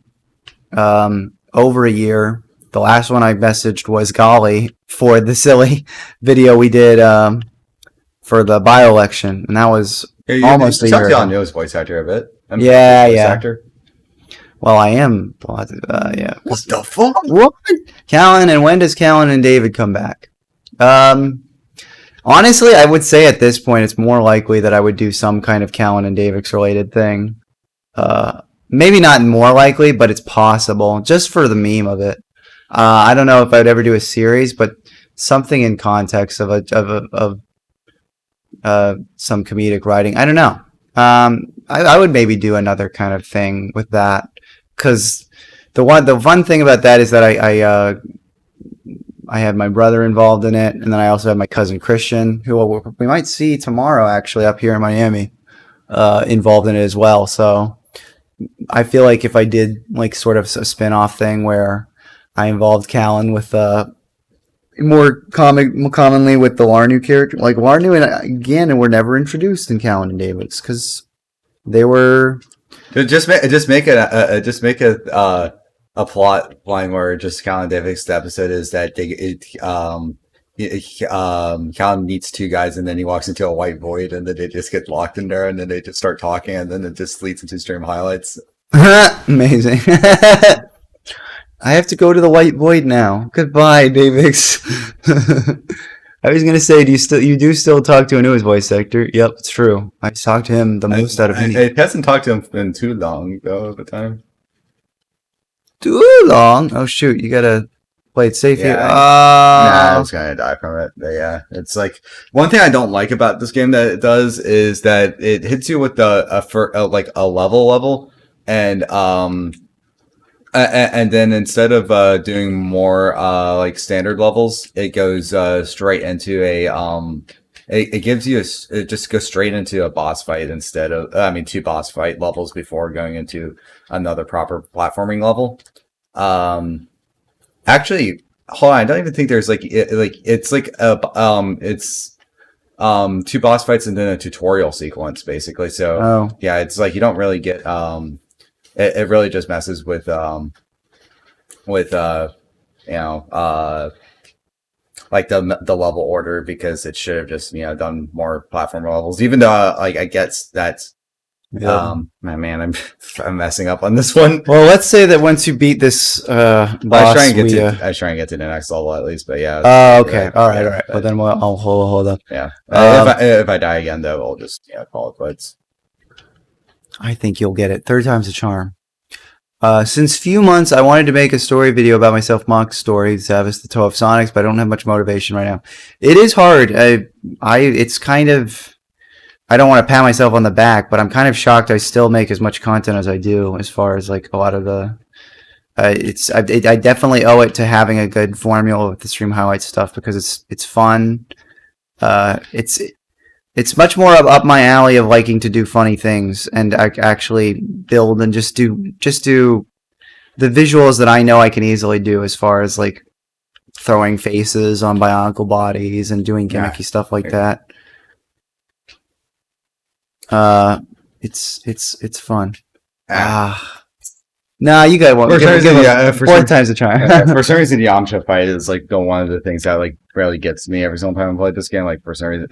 over a year. The last one I messaged was Golly for the silly video we did for the by-election, and that was almost a year ago. Knows voice actor a bit. Yeah. Actor. Well, I am. Yeah. What the fuck? What? Callan, and when does Callan and David come back? Honestly, I would say at this point it's more likely that I would do some kind of Callan and Davix related thing maybe not more likely, but it's possible, just for the meme of it. I don't know if I'd ever do a series, but something in context of some comedic writing. I don't know. I would maybe do another kind of thing with that, because the fun thing about that is that I had my brother involved in it, and then I also had my cousin Christian, who we might see tomorrow actually up here in Miami, involved in it as well. So I feel like if I did like sort of a spin-off thing where I involved Callan with more commonly with the Larnu character, like Larnu and Ganon were never introduced in Callan and David's because they were just make a plot line where just Callan and David's episode is that Callan meets two guys and then he walks into a white void and then they just get locked in there and then they just start talking and then it just leads into stream highlights. Amazing. I have to go to the white void now. Goodbye, Davix. I was gonna say, you do still talk to Anua's voice actor? Yep, it's true. I talked to him the most out of any. It hasn't talked to him in too long though at the time. Too long? Oh shoot, you gotta play it safe here. I was gonna die from it. But yeah, it's like one thing I don't like about this game that it does is that it hits you with a level, and then instead of doing more like standard levels, it goes straight into it just goes straight into a boss fight instead of two boss fight levels before going into another proper platforming level. Actually, hold on, I don't even think there's it's two boss fights and then a tutorial sequence basically. So yeah, it's like you don't really get it really just messes with like the level order because it should have just done more platform levels. Even though I guess that's man, I'm messing up on this one. Well, let's say that once you beat this boss, I try and get to the next level at least. But yeah. Oh, okay. All right. Well, then I'll hold up. Yeah. If I die again, though, we'll just call it quits. I think you'll get it. Third time's a charm. Since few months, I wanted to make a story video about myself, Moc story, Zavis, the Toe of Sonics, but I don't have much motivation right now. It is hard. It's kind of, I don't want to pat myself on the back, but I'm kind of shocked I still make as much content as I do, as far as like a lot of the, I definitely owe it to having a good formula with the stream highlights stuff because it's fun. It's much more up my alley of liking to do funny things and actually build and just do the visuals that I know I can easily do, as far as like throwing faces on bionicle bodies and doing gimmicky stuff like that. It's fun. Nah, you got one. Four times a charm. For some reason, the Yamcha fight is like one of the things that like really gets me every single time I play this game. Like for some reason,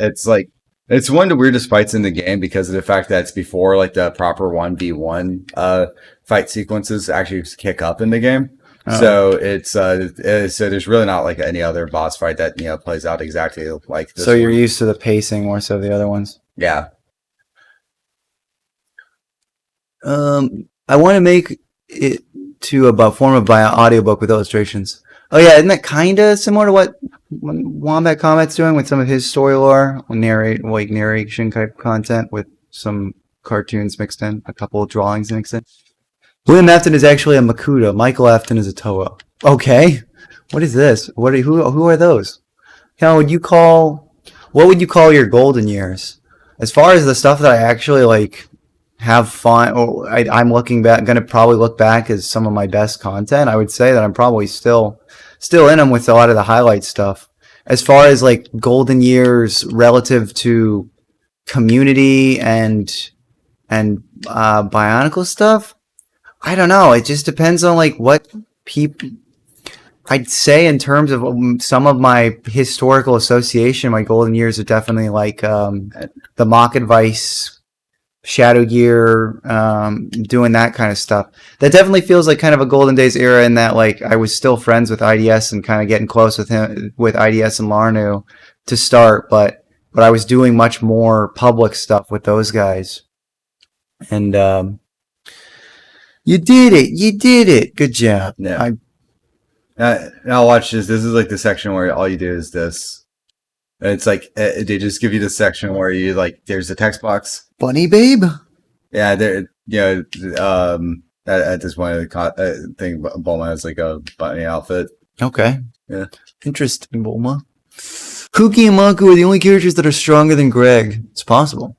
it's one of the weirdest fights in the game because of the fact that it's before like the proper 1v1 fight sequences actually kick up in the game. So it's so there's really not like any other boss fight that plays out exactly like this. So you're used to the pacing more so the other ones. Yeah. I want to make it to a form of audiobook with illustrations. Oh yeah, isn't that kind of similar to what Wombat Combat's doing with some of his story lore, narration type content with some cartoons mixed in, a couple of drawings mixed in? William Afton is actually a Makuta. Michael Afton is a Toho. Okay, what is this? Who are those? What would you call your golden years? As far as the stuff that I actually like have fun, or I'm looking back, gonna probably look back as some of my best content. I would say that I'm probably still in them with a lot of the highlight stuff. As far as like golden years relative to community and Bionicle stuff, I don't know. It just depends on like what people. I'd say in terms of some of my historical association, my golden years are definitely like the Moc Advice, Shadow Gear, doing that kind of stuff. That definitely feels like kind of a golden days era in that like I was still friends with IDS and kind of getting close with IDS and Larnu to start, but I was doing much more public stuff with those guys. And You did it. You did it. Good job. Yeah. Now watch this. This is like the section where all you do is this. And it's like they just give you the section where you like. There's a text box. Bunny babe. Yeah, there. You know, at this point, the thing Bulma has like a bunny outfit. Okay. Yeah. Interesting, Bulma. Kuki and Maku are the only characters that are stronger than Greg. It's possible.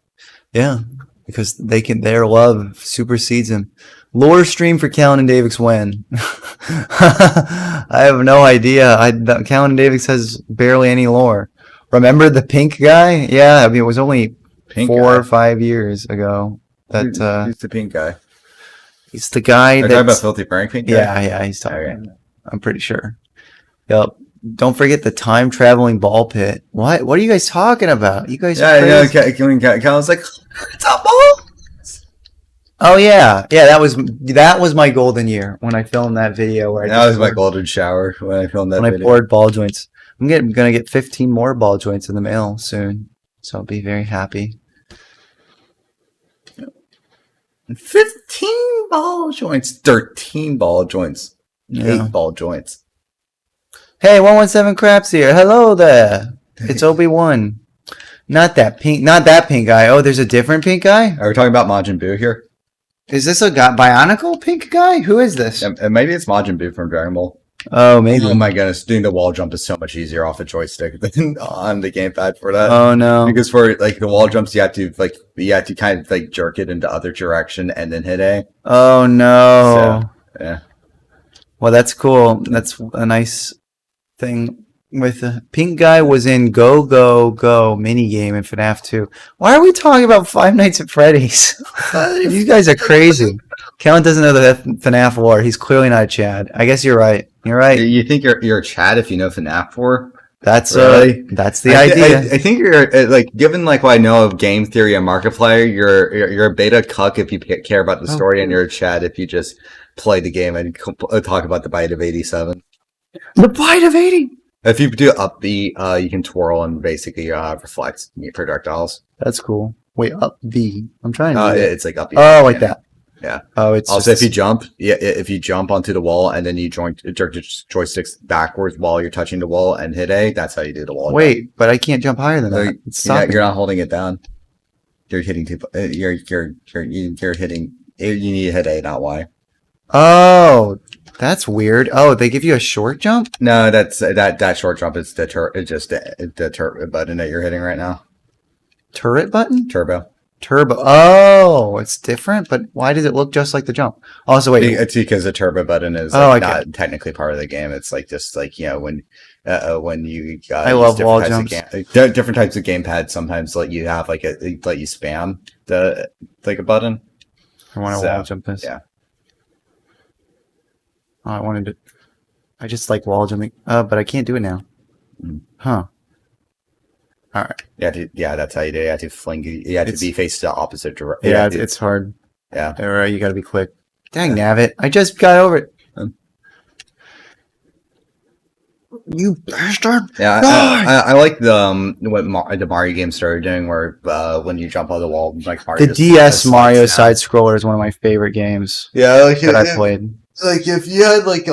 Yeah, because their love supersedes him. Lore stream for Callan and Davix when? I have no idea. Callan and Davix has barely any lore. Remember the pink guy? Yeah, I mean it was only Pink 4 guy? or 5 years ago. That Who's the pink guy? he's the guy Are you that. talking about Filthy Frank pink guy? Yeah, he's talking. Okay. I'm pretty sure. Yep. Don't forget the time traveling ball pit. What? What are you guys talking about? You guys are Yeah, crazy. Callan's like, it's a ball. Oh yeah, that was my golden year when I filmed that video where That was my golden shower when I filmed that when I video. poured ball joints. I'm gonna get 15 more ball joints in the mail soon, so I'll be very happy. 15 ball joints. 13 ball joints. Yeah. 8 ball joints. Hey, 117 Craps here. Hello there. It's Obi-Wan. Not that pink guy. Oh, there's a different pink guy? Are we talking about Majin Buu here? Is this a bionicle pink guy? Who is this? And maybe it's Majin Buu from Dragon Ball. Oh, maybe. Oh my goodness, doing the wall jump is so much easier off a joystick than on the gamepad for that. Oh no. Because for like the wall jumps, you have to kind of like jerk it into other direction and then hit A. Oh no. So, yeah. Well, that's cool. That's a nice thing. With the pink guy was in Go Go Go minigame in FNAF 2. Why are we talking about Five Nights at Freddy's? You guys are crazy. Kellen doesn't know the FNAF lore. He's clearly not a Chad. I guess you're right. You're right. You think you're a Chad if you know FNAF 4? That's Really? that's the idea. I think you're like, given like what I know of game theory and Markiplier, you're a beta cuck if you care about the story, and you're a Chad if you just play the game and talk about the bite of 87. The bite of 80. If you do up B, you can twirl and basically reflect your projectiles. That's cool. Wait, up V. I'm trying to. It's like up B. Oh, like yeah. that. Yeah. Oh, it's Also, just, if you jump onto the wall and then you jerk the joysticks backwards while you're touching the wall and hit A, that's how you do the wall. wait, but I can't jump higher than that. jump. It's You're stopping. not holding it down. You're hitting. You're hitting. You need to hit A, not Y. Oh, that's weird. Oh, they give you a short jump? No, that's that short jump is the turbo button that you're hitting right now. Turret button? Turbo. Turbo. Oh, it's different, but why does it look just like the jump? Also, wait. It's because the turbo button is Oh, like, okay. not technically part of the game. It's like just like when you I love use wall different jumps. different types of gamepads sometimes let you have let you spam a button. I want to So, wall jump this. yeah. Oh, I wanted to. I just like wall jumping. But I can't do it now. Mm. Huh. All right. Yeah, that's how you do it. You have to fling. You have to be faced the opposite direction. Yeah, it's hard. Yeah. All right, you got to be quick. Dang, Navit. I just got over it. You bastard. Yeah, I like the the Mario game started doing, where when you jump on the wall, like Mario The just DS slides Mario down. side scroller is one of my favorite games Yeah, like that I played. like if you had like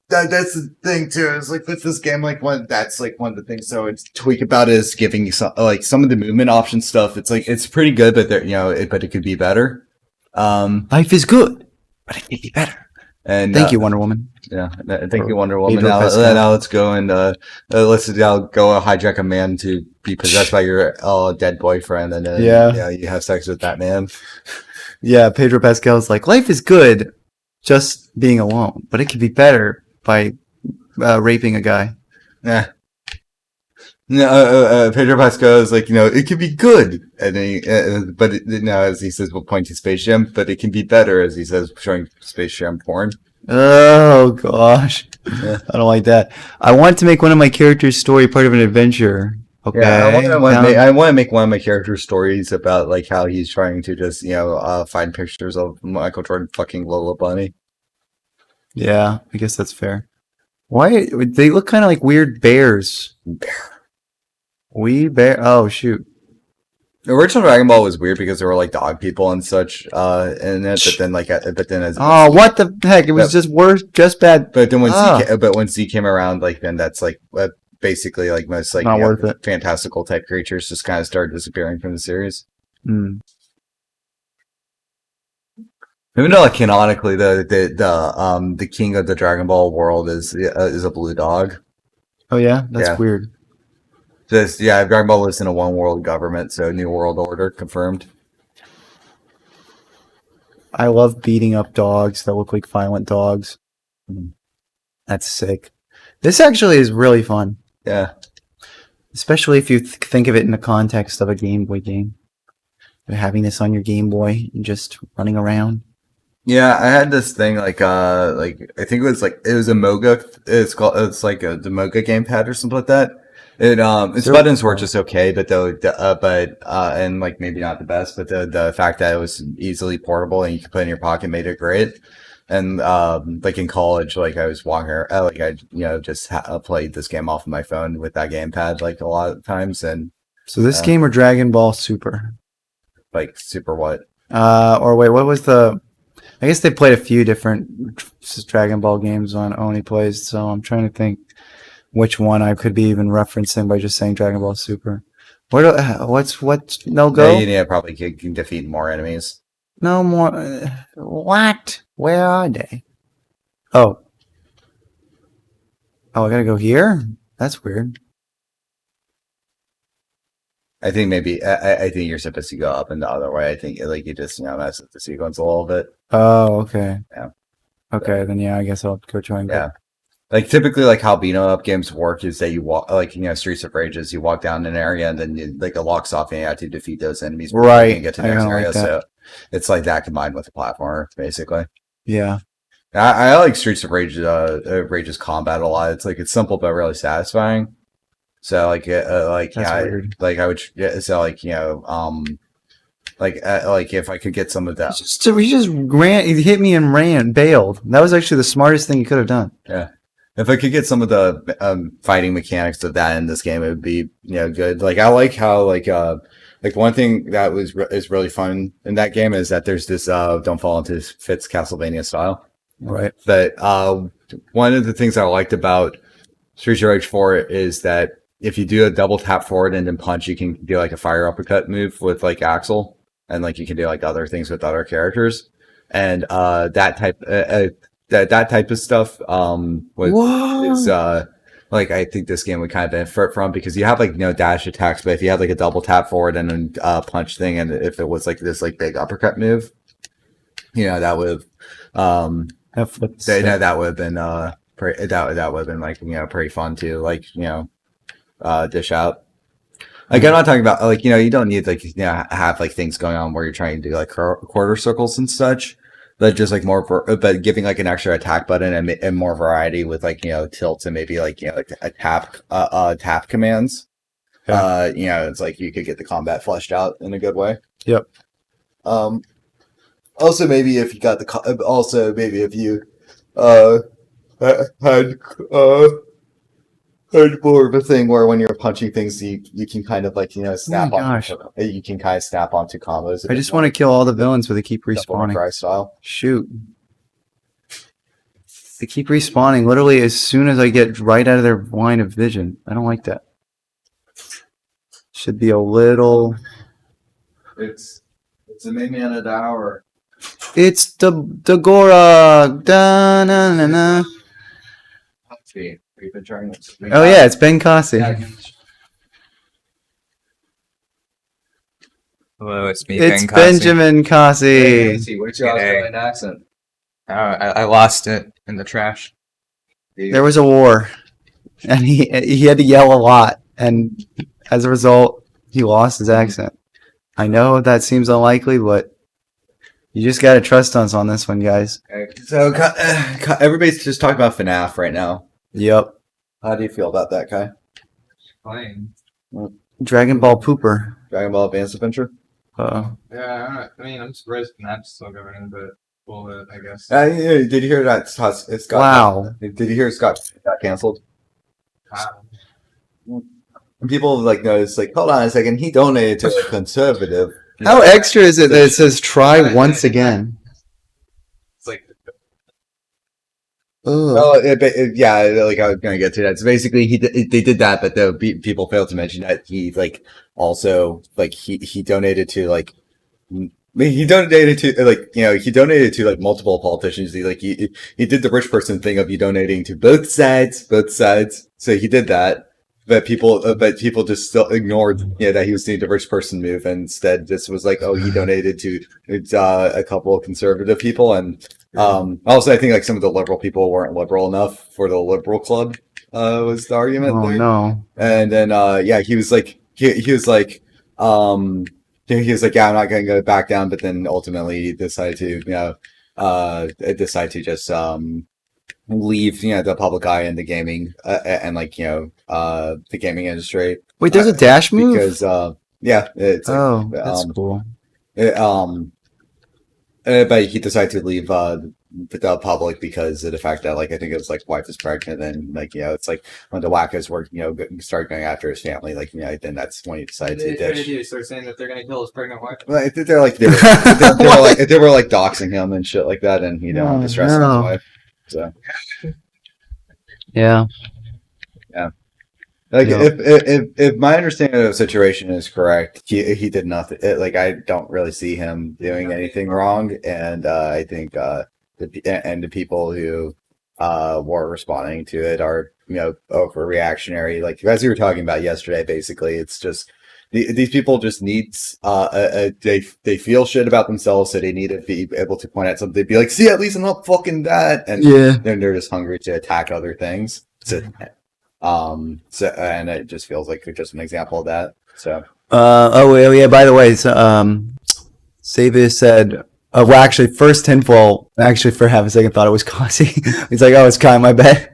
that's the thing too. Is like with this game, like that's like one of the things. So it's tweak about it is giving you some of the movement option stuff. It's like it's pretty good, but but it could be better. Life is good, but it could be better. And Thank you, Wonder Woman. Yeah, thank you, Wonder Woman. Pedro Now Pascal. let's go and let's go hijack a man to be possessed by your dead boyfriend, and then you have sex with that man. Yeah, Pedro Pascal's like, life is good just being alone, but it could be better by raping a guy. Yeah. No, Pedro Pascal is like, it can be good, and then as he says, we'll point to Space Jam, but it can be better, as he says, showing Space Jam porn. Oh gosh, Yeah. I don't like that. I want to make one of my characters' story part of an adventure. Okay, Yeah, I want to make one of my character stories about like how he's trying to just find pictures of Michael Jordan fucking Lola Bunny. Yeah, I guess that's fair. Why they look kind of like weird bears? We bear. Oh shoot. The original Dragon Ball was weird because there were like dog people and such in it, but then as what the heck? It was just worse, just bad. But then when when Z came around, like then that's like basically like most like not worth it. fantastical type creatures just kind of started disappearing from the series. Mm. Even though like canonically the king of the Dragon Ball world is a blue dog. Oh yeah, that's weird. Dragon Ball was in a one world government, so New World Order confirmed. I love beating up dogs that look like violent dogs. That's sick. This actually is really fun. Yeah. Especially if you think of it in the context of a Game Boy game. You're having this on your Game Boy and just running around. Yeah, I had this thing like I think it was a Moga. It's like the Moga gamepad or something like that. Its buttons were just okay, but and like maybe not the best, but the fact that it was easily portable and you could put it in your pocket made it great. And like in college, like I was walking around, like I just played this game off of my phone with that gamepad like a lot of times. And so this game or Dragon Ball Super, like Super what? Or wait, what was the? I guess they played a few different Dragon Ball games on Oni Plays, so I'm trying to think which one I could be even referencing by just saying Dragon Ball Super. What's no go? Yeah, probably can defeat more enemies. No more. What? Where are they? Oh, I gotta go here? That's weird. I think maybe I think you're supposed to go up and the other way. I think like you just mess with the sequence a little bit. Oh, okay. Yeah. Okay, then I guess I'll go try and go. Yeah. Like typically, like how beat 'em up games work is that you walk, like Streets of Rages, you walk down an area and then it locks off and you have to defeat those enemies. Right. And get to the next area. So it's like that combined with a platformer, basically. Yeah. I like Streets of Rage's combat a lot. It's simple but really satisfying. So like weird. like I would like if I could get some of that. He just ran. He hit me and bailed. That was actually the smartest thing he could have done. Yeah. If I could get some of the fighting mechanics of that in this game, it would be good. Like I like how like one thing that is really fun in that game is that there's this don't fall into Fitz Castlevania style. Right. But one of the things I liked about Streets of Rage 4 is that if you do a double tap forward and then punch, you can do like a fire uppercut move with like Axel, and like you can do like other things with other characters, and that type of stuff is like I think this game would kind of benefit from, because you have like dash attacks, but if you have like a double tap forward and then punch thing, and if it was like this like big uppercut move, that would that would have been that would have been like pretty fun to like dish out. Like I'm not talking about like you don't need like have like things going on where you're trying to do like quarter circles and such, but just like but giving like an extra attack button and more variety with like tilt and maybe like like a tap commands. Yeah. It's like you could get the combat fleshed out in a good way. Yep. Also, maybe if you got if you had more of a thing where when you're punching things, you can kind of like snap on. You can kind of snap onto combos. I just want to kill all the villains, but they keep respawning. Style. Shoot. They keep respawning literally as soon as I get right out of their line of vision. I don't like that. Should be a little. It's a Minion at hour. It's the Gora. Da na na na. We've been trying to. Oh yeah, it's Ben Kasi. Hello, it's me, It's Ben Kasi. Benjamin Kasi. What's your Australian accent? I lost it in the trash. There was a war, and he had to yell a lot, and as a result, he lost his accent. I know that seems unlikely, but you just gotta trust us on this one, guys. Okay. So everybody's just talking about FNAF right now. Yep. How do you feel about that, Kai? Playing. Dragon Ball Pooper. Dragon Ball Advance Adventure? Yeah, I mean, I'm surprised FNAF's still going, but well, I guess. Did you hear that Scott? Wow. Did you hear Scott got canceled? And people like notice, like, hold on a second, he donated to a conservative. How extra is it that it says try once again? It's like Oh, yeah, like I was gonna get to that. So basically, they did that, but the people failed to mention that he like also like he donated to like he donated to he donated to like multiple politicians. He did the rich person thing of you donating to both sides. So he did that. But people just still ignored, that he was doing the rich person move, and instead just was like, oh, he donated to a couple of conservative people, and also I think like some of the liberal people weren't liberal enough for the liberal club. Was the argument? Oh there. no! And then he was like he was like yeah, I'm not going to go back down, but then ultimately he decided to just leave the public eye in the gaming and the gaming industry. Wait, there's a dash move because it's that's cool. But he decided to leave the public because of the fact that I think it was wife is pregnant, and it's when the wackos were start going after his family, then that's when he decided to ditch. They start saying that they're gonna kill his pregnant wife. Well, they were doxing him and shit like that, and distressing his wife. So yeah. If my understanding of the situation is correct, he did nothing. I don't really see him doing anything wrong, and I think the people who were responding to it are overreactionary. As we were talking about yesterday, basically, it's just these people just need they feel shit about themselves, so they need to be able to point at something, be like, see, at least I'm not fucking that, and then they're just hungry to attack other things. And it just feels like just an example of that. So by the way, so Savia said well, actually, first tinfoil, actually for half a second thought it was Kasi. He's like, oh, it's Kai, my bad.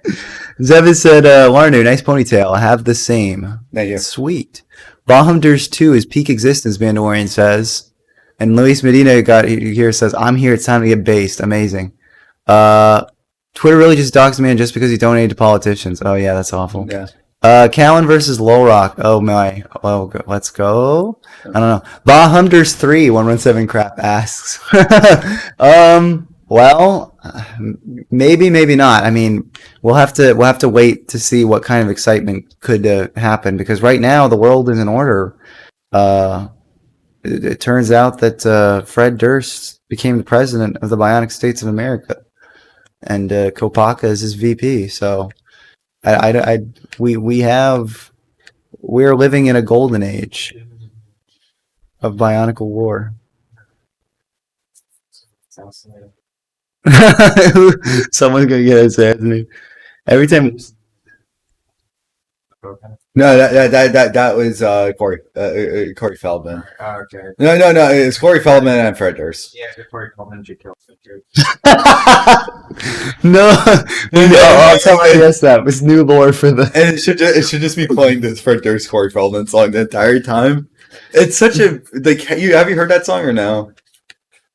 Zevin said, Larnu, nice ponytail, I have the same. Thank you. Sweet. Bahamders 2 is peak existence, Mandalorian says. And Luis Medina got here, says, I'm here, it's time to get based. Amazing. Twitter really just doxed me just because he donated to politicians. Oh yeah, that's awful. Yeah. Callan versus Lowrock. Oh my. Oh, let's go. I don't know. Bahamders 3 117 crap asks. Well, maybe not. I mean, we'll have to wait to see what kind of excitement could happen, because right now the world is in order. It turns out that Fred Durst became the president of the Bionic States of America, and Kopaka is his VP. So we're living in a golden age of Bionicle war. Someone's gonna get assassinated every time. No, that was Corey Feldman. Oh, okay. No, it's Corey Feldman and Fred Durst. Yeah, Corey Feldman should kill Fred Durst. No, I'll tell my guess that was new lore for the. And it should just be playing this Fred Durst Corey Feldman song the entire time. It's such a have you heard that song or no?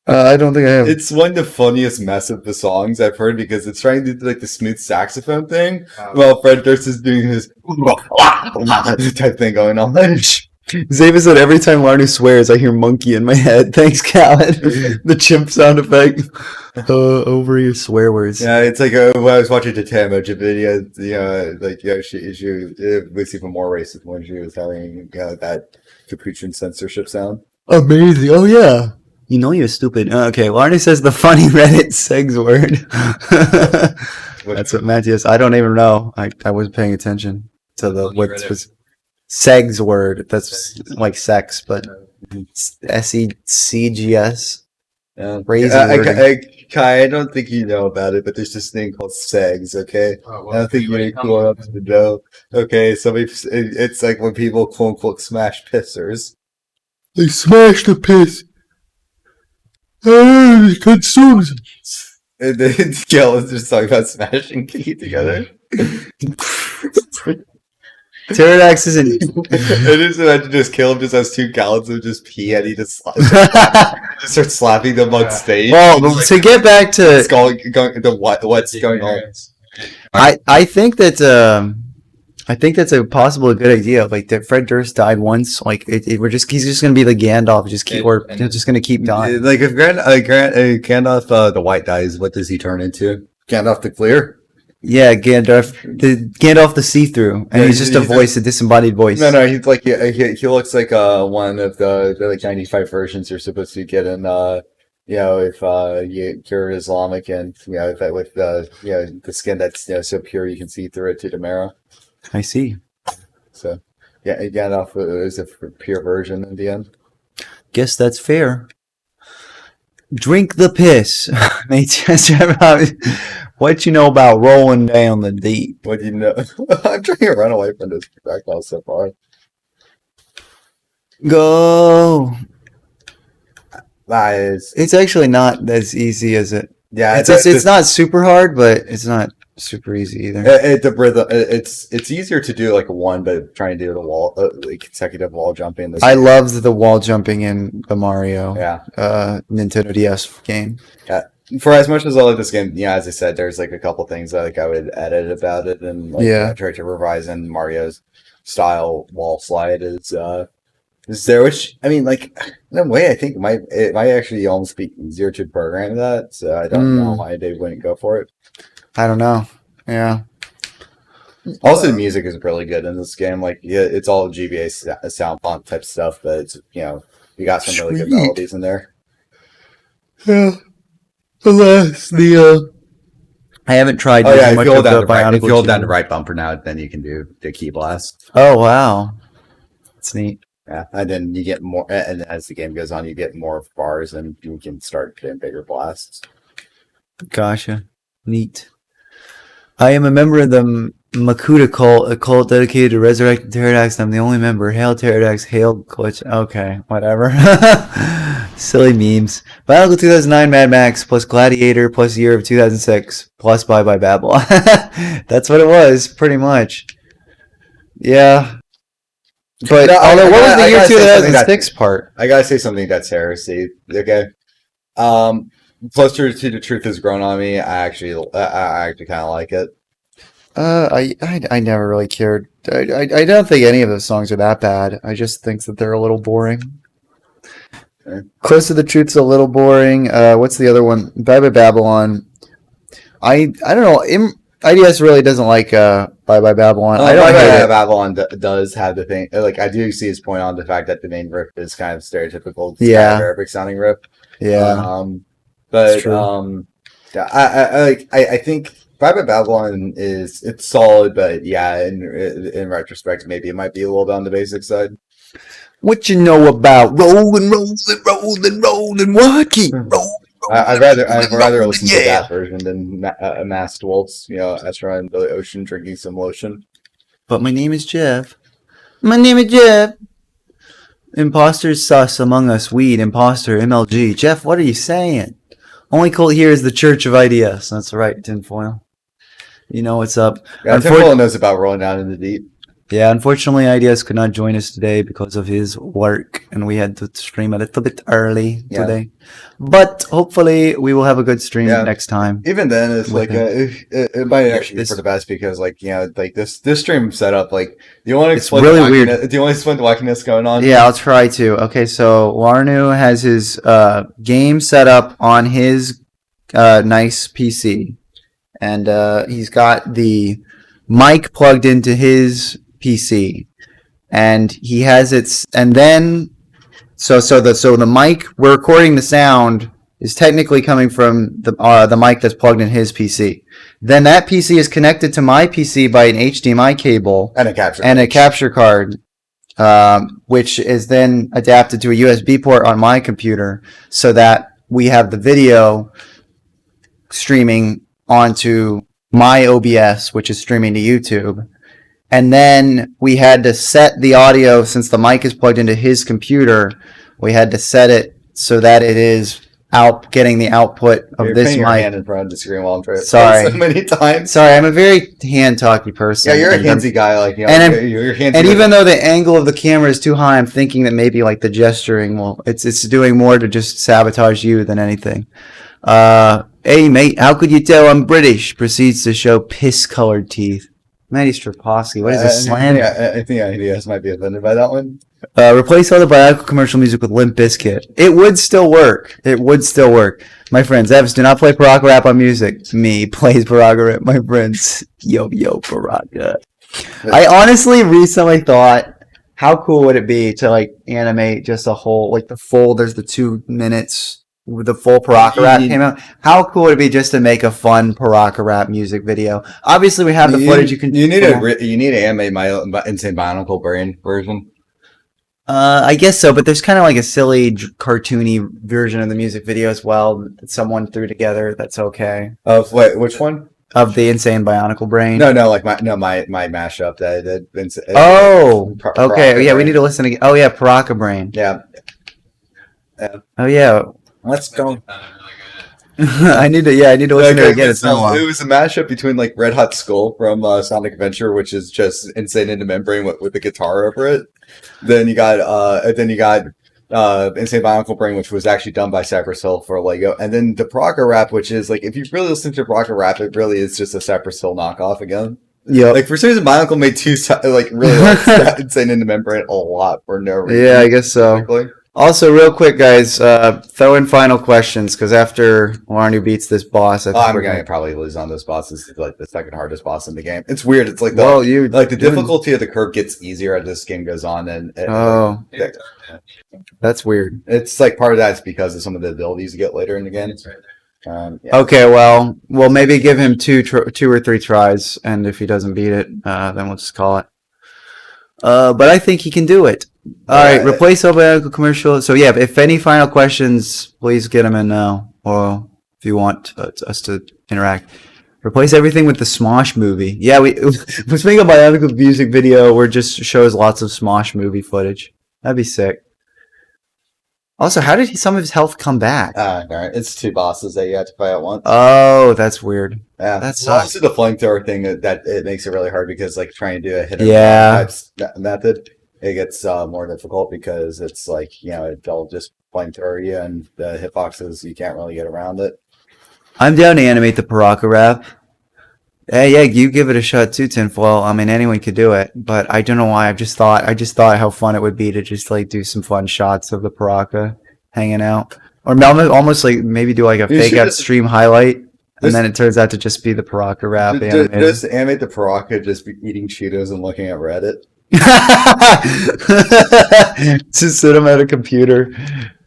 I don't think I have. It's one of the funniest mess of the songs I've heard, because it's trying to do the smooth saxophone thing, while Fred Durst is doing his type thing going on. Zava said, every time Larnu swears, I hear monkey in my head. Thanks, Callan. The chimp sound effect over your swear words. Yeah, it's like when I was watching the Tamoja video, she was even more racist when she was having that capuchin censorship sound. Amazing. Oh, yeah. You know you're stupid. Okay, Larny says the funny Reddit segs word. That's what Matthias. I don't even know. I wasn't paying attention to the what's segs word. That's like sex, but SECGS. Yeah. Kai, I don't think you know about it, but there's this thing called segs. Okay, I don't think you're going up to the know. Okay, it's like when people quote unquote smash pissers. They smash the piss. Consumes. And then Gail is just talking about smashing pee together. Pterodax isn't. I just imagine Caleb just has 2 gallons of just pee, and he just starts slapping them on stage. Well, to get back to what's going on. I think that I think that's a possible good idea. Like that Fred Durst died once. Like he's just gonna be the Gandalf. He's just gonna keep dying. Like if Gandalf the White dies, what does he turn into? Gandalf the Clear? Yeah, Gandalf the see-through, and he's just a voice, a disembodied voice. No, he's like he looks like one of the like 95 versions you're supposed to get in. If you're Islamic and that with the skin that's so pure you can see through it to the marrow. I see. So yeah, Gandalf is a pure version in the end. Guess that's fair. Drink the piss. What you know about rolling down the deep? What do you know? I'm trying to run away from this projectile so far. Go. That is. It's actually not as easy as it. Yeah, it's not super hard, but it's not super easy either. It's easier to do like a one, but trying to do the wall like consecutive wall jumping. I loved the wall jumping in the Mario Nintendo DS game. Yeah. For as much as I like this game, as I said, there's like a couple things that I would edit about it and try to revise. And Mario's style wall slide is there, which I mean, like in a way, I think it might actually almost be easier to program that. So I don't know why they wouldn't go for it. I don't know. Yeah. Also, the music is really good in this game. Like, it's all GBA sound font type stuff, but it's you got some really good melodies in there. Yeah. Alas, I haven't tried. If you hold down the right bumper now, then you can do the key blast. Oh wow, that's neat. Yeah, and then you get more, and as the game goes on, you get more bars, and you can start getting bigger blasts. Gotcha, neat. I am a member of the Makuta cult, a cult dedicated to resurrecting pterodactyls. I'm the only member. Hail pterodactyls, hail glitch. Okay, whatever. Silly memes. Bionicle 2009 Mad Max plus Gladiator plus Year of 2006 plus Bye Bye Babylon. That's what it was, pretty much. Yeah. But what was the year 2006 part? I gotta say something that's heresy. Okay. Closer to the Truth has grown on me. I actually kind of like it. I never really cared. I don't think any of those songs are that bad. I just think that they're a little boring. Okay. Close to the Truth's a little boring. What's the other one? Bye Bye Babylon. I don't know. IDS really doesn't like Bye Bye Babylon. I don't hate it. Babylon does have the thing. Like I do see his point on the fact that the main riff is kind of stereotypical, Arabic sounding riff. Yeah. But I think Bye Bye Babylon it's solid, but in retrospect, maybe it might be a little bit on the basic side. What you know about rolling, what? Keep rolling. I'd rather listen to that version than a Masked Waltz. Astronaut in the ocean drinking some lotion. But my name is Jeff. Imposters sus among us. Weed. Imposter. MLG. Jeff, what are you saying? Only cult here is the Church of IDS. That's right, Tinfoil. You know what's up. Yeah, Tinfoil knows about rolling down in the deep. Yeah, unfortunately, IDS could not join us today because of his work, and we had to stream a little bit early today. But hopefully, we will have a good stream next time. Even then, it's like it might actually be for the best because, this stream setup, do you want to explain? It's really weird. Do you want to explain the wackiness going on? Yeah, I'll try to. Okay, so Larnu has his game set up on his nice PC, and he's got the mic plugged into his PC, and he has it, and then so the mic we're recording the sound is technically coming from the mic that's plugged in his PC. Then that PC is connected to my PC by an HDMI cable and a capture card, which is then adapted to a USB port on my computer, so that we have the video streaming onto my OBS, which is streaming to YouTube. And then we had to set the audio, since the mic is plugged into his computer, we had to set it so that it is getting the output of this mic. Your hand in front of the screen while I'm trying to Sorry. so many times. Sorry, I'm a very hand-talky person. Yeah, you're a handsy guy. You're handsy. And even though the angle of the camera is too high, I'm thinking that maybe the gesturing it's doing more to just sabotage you than anything. Hey mate, how could you tell I'm British? Proceeds to show piss-colored teeth. Matty Straposky. What is this, slam? I think IDS might be offended by that one. Replace all the Bionicle commercial music with Limp Bizkit. It would still work. It would still work. My friends, Evs, do not play Baraka rap on music. Me plays Baraka rap, my friends. Yo, Baraka. I honestly recently thought, how cool would it be to like animate just a whole, like the full, there's the 2 minutes with the full Baraka rap came out. How cool would it be just to make a fun Baraka rap music video? Obviously, we have the footage. You need to animate my Insane Bionicle Brain version. I guess so, but there's kind of like a silly, cartoony version of the music video as well that someone threw together. That's okay. Wait, which one? Of the Insane Bionicle Brain. No, like my mashup that I did. Okay. Yeah, we need to listen again. Oh yeah, Baraka Brain. Yeah. Oh yeah. Let's go. I need to listen to it again. It's been a while. It was a mashup between like Red Hot Skull from Sonic Adventure, which is just Insane into Membrane with the guitar over it. Then you got Insane Bionicle Brain, which was actually done by Cypress Hill for Lego, and then the Baraka rap, which is like if you really listen to Baraka rap, it really is just a Cypress Hill knockoff again. Yeah, like for some reason, Bionicle made really like Insane into Membrane a lot for no reason. Yeah, I guess so. Also, real quick, guys, throw in final questions because after Larnu beats this boss, I'm gonna probably lose on this boss. This is like the second hardest boss in the game. It's weird. It's like the difficulty of the curve gets easier as this game goes on, and that's weird. It's like part of that is because of some of the abilities you get later in the game. Yeah. Okay, well, we'll maybe give him two or three tries, and if he doesn't beat it, then we'll just call it. But I think he can do it. All right, replace all Bionicle commercial. So yeah, if any final questions, please get them in now, or if you want us to interact. Replace everything with the Smosh movie. Yeah, let's make a Bionicle music video where it just shows lots of Smosh movie footage. That'd be sick. Also, how did some of his health come back? All right. It's 2 bosses that you have to fight at once. Oh, that's weird. Yeah, that's also the flamethrower thing that it makes it really hard because like trying to do a hit method, it gets more difficult because it's like they'll just flamethrower you and the hitboxes you can't really get around it. I'm down to animate the Baraka rap. Hey, yeah, you give it a shot too, Tinfoil. I mean, anyone could do it, but I don't know why. I just thought how fun it would be to just like do some fun shots of the Baraka hanging out, or almost like maybe do like a fake out stream highlight, and then it turns out to just be the Baraka rap. Just animate the Baraka just be eating Cheetos and looking at Reddit. Just sit him at a computer.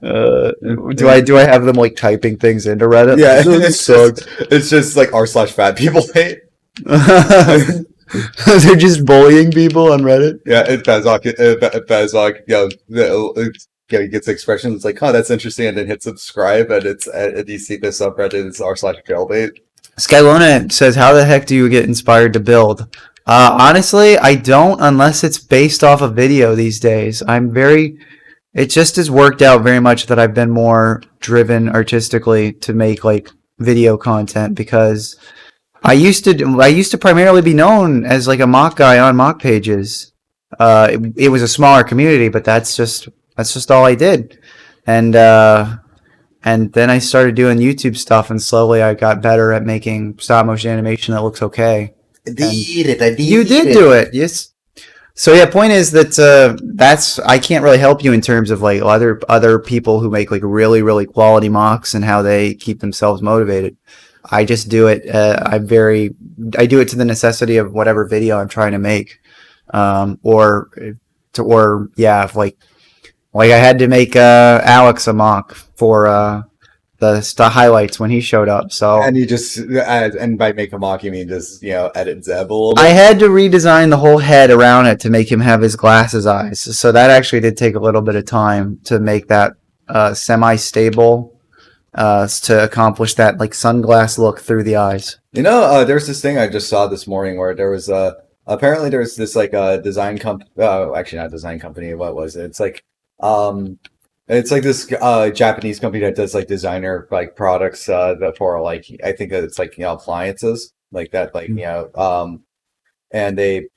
Do I have them like typing things into Reddit? Yeah, it's just like r/fat people hate. They're just bullying people on Reddit. Yeah, he gets expressions. It's like, oh, that's interesting, and then hit subscribe, and you see this subreddit. It's r/jailbait. Skylona says, "How the heck do you get inspired to build?" Honestly, I don't, unless it's based off a video these days. It just has worked out very much that I've been more driven artistically to make like video content because I used to primarily be known as like a mock guy on mock pages. It was a smaller community, but that's just all I did. And then I started doing YouTube stuff, and slowly I got better at making stop motion animation that looks okay. You did do it, yes. So yeah, point is that I can't really help you in terms of like other people who make like really really quality mocks and how they keep themselves motivated. I just do it. I do it to the necessity of whatever video I'm trying to make, like I had to make Alex a mock for the highlights when he showed up. So and you just and by make a mock you mean just edit Zeb a little bit. I had to redesign the whole head around it to make him have his glasses eyes. So that actually did take a little bit of time to make that semi-stable to accomplish that like sunglass look through the eyes. There's this thing I just saw this morning where there was apparently there's this like design company. Actually not design company. What was it? It's like this Japanese company that does like designer like products that for like I think that it's like appliances like that and they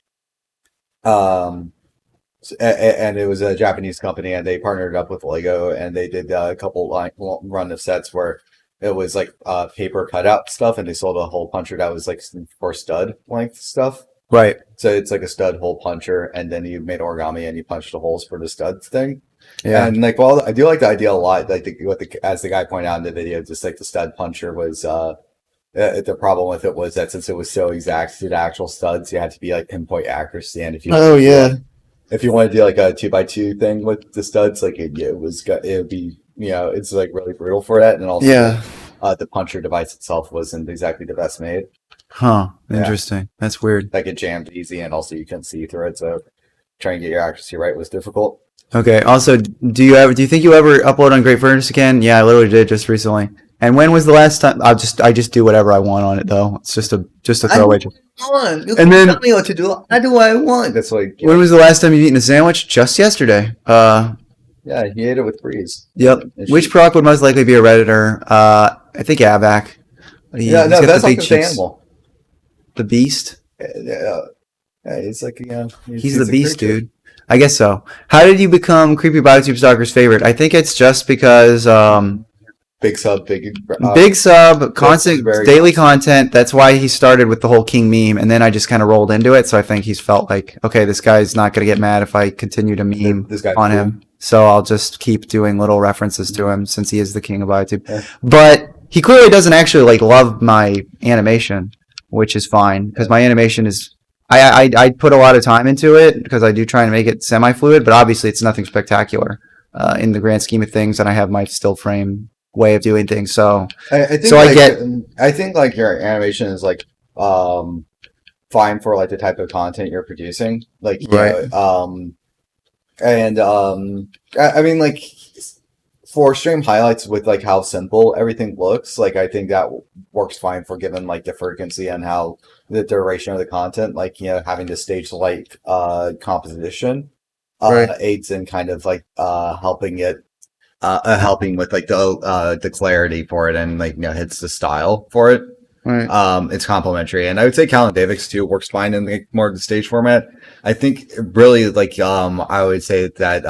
and it was a Japanese company and they partnered up with Lego and they did a couple like run of sets where it was like paper cutout stuff and they sold a hole puncher that was like for stud length stuff. Right. So it's like a stud hole puncher, and then you made origami and you punched the holes for the studs thing. Yeah. And like, well, I do like the idea a lot. Like as the guy pointed out in the video, just like the stud puncher was the problem with it was that since it was so exact to the actual studs, you had to be like pinpoint accuracy. And if you if you want to do like a 2x2 thing with the studs, like it would be it's like really brutal for that. And also the puncher device itself wasn't exactly the best made. Huh. Interesting. That's weird. Like it jammed easy, and also you couldn't see through it. So trying to get your accuracy right was difficult. Okay. Also, do you think you ever upload on Great Furnace again? Yeah, I literally did just recently. And when was the last time? I just do whatever I want on it though. It's just a throwaway. And then tell me what to do. I do what I want. That's like. When was the last time you've eaten a sandwich? Just yesterday. Yeah, he ate it with Breeze. Yep. Which proc would most likely be a Redditor? I think Avac. That's like the animal. The Beast? Yeah, he's like, he's the Beast, dude. I guess so. How did you become Creepy Biotube Stalker's favorite? I think it's just because big sub, constant daily content. That's why he started with the whole King meme, and then I just kind of rolled into it. So I think he's felt like, okay, this guy's not going to get mad if I continue to meme on him. So I'll just keep doing little references to him since he is the king of YouTube. Yeah. But he clearly doesn't actually like love my animation, which is fine because my animation is I put a lot of time into it because I do try and make it semi-fluid, but obviously it's nothing spectacular in the grand scheme of things, and I have my still frame way of doing things. So I think like your animation is like fine for like the type of content you're producing, like right. I mean like for stream highlights with like how simple everything looks, like I think that works fine for given like the frequency and how the duration of the content, like having the stage light composition aids in kind of like helping with like the clarity for it and like hits the style for it. Right. It's complementary, and I would say Calendavix too works fine in like more of the stage format. I think really like I would say that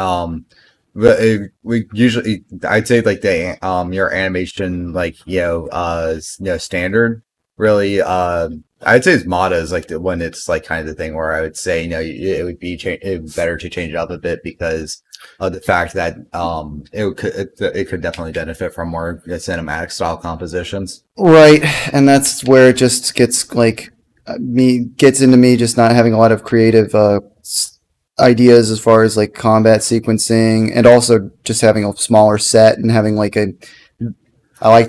we usually I'd say like the your animation like standard really I'd say Mata is like when it's like kind of the thing where I would say it would be better to change it up a bit because of the fact that it could definitely benefit from more cinematic style compositions. Right, and that's where it just gets like gets into me just not having a lot of creative ideas as far as like combat sequencing, and also just having a smaller set and having like I like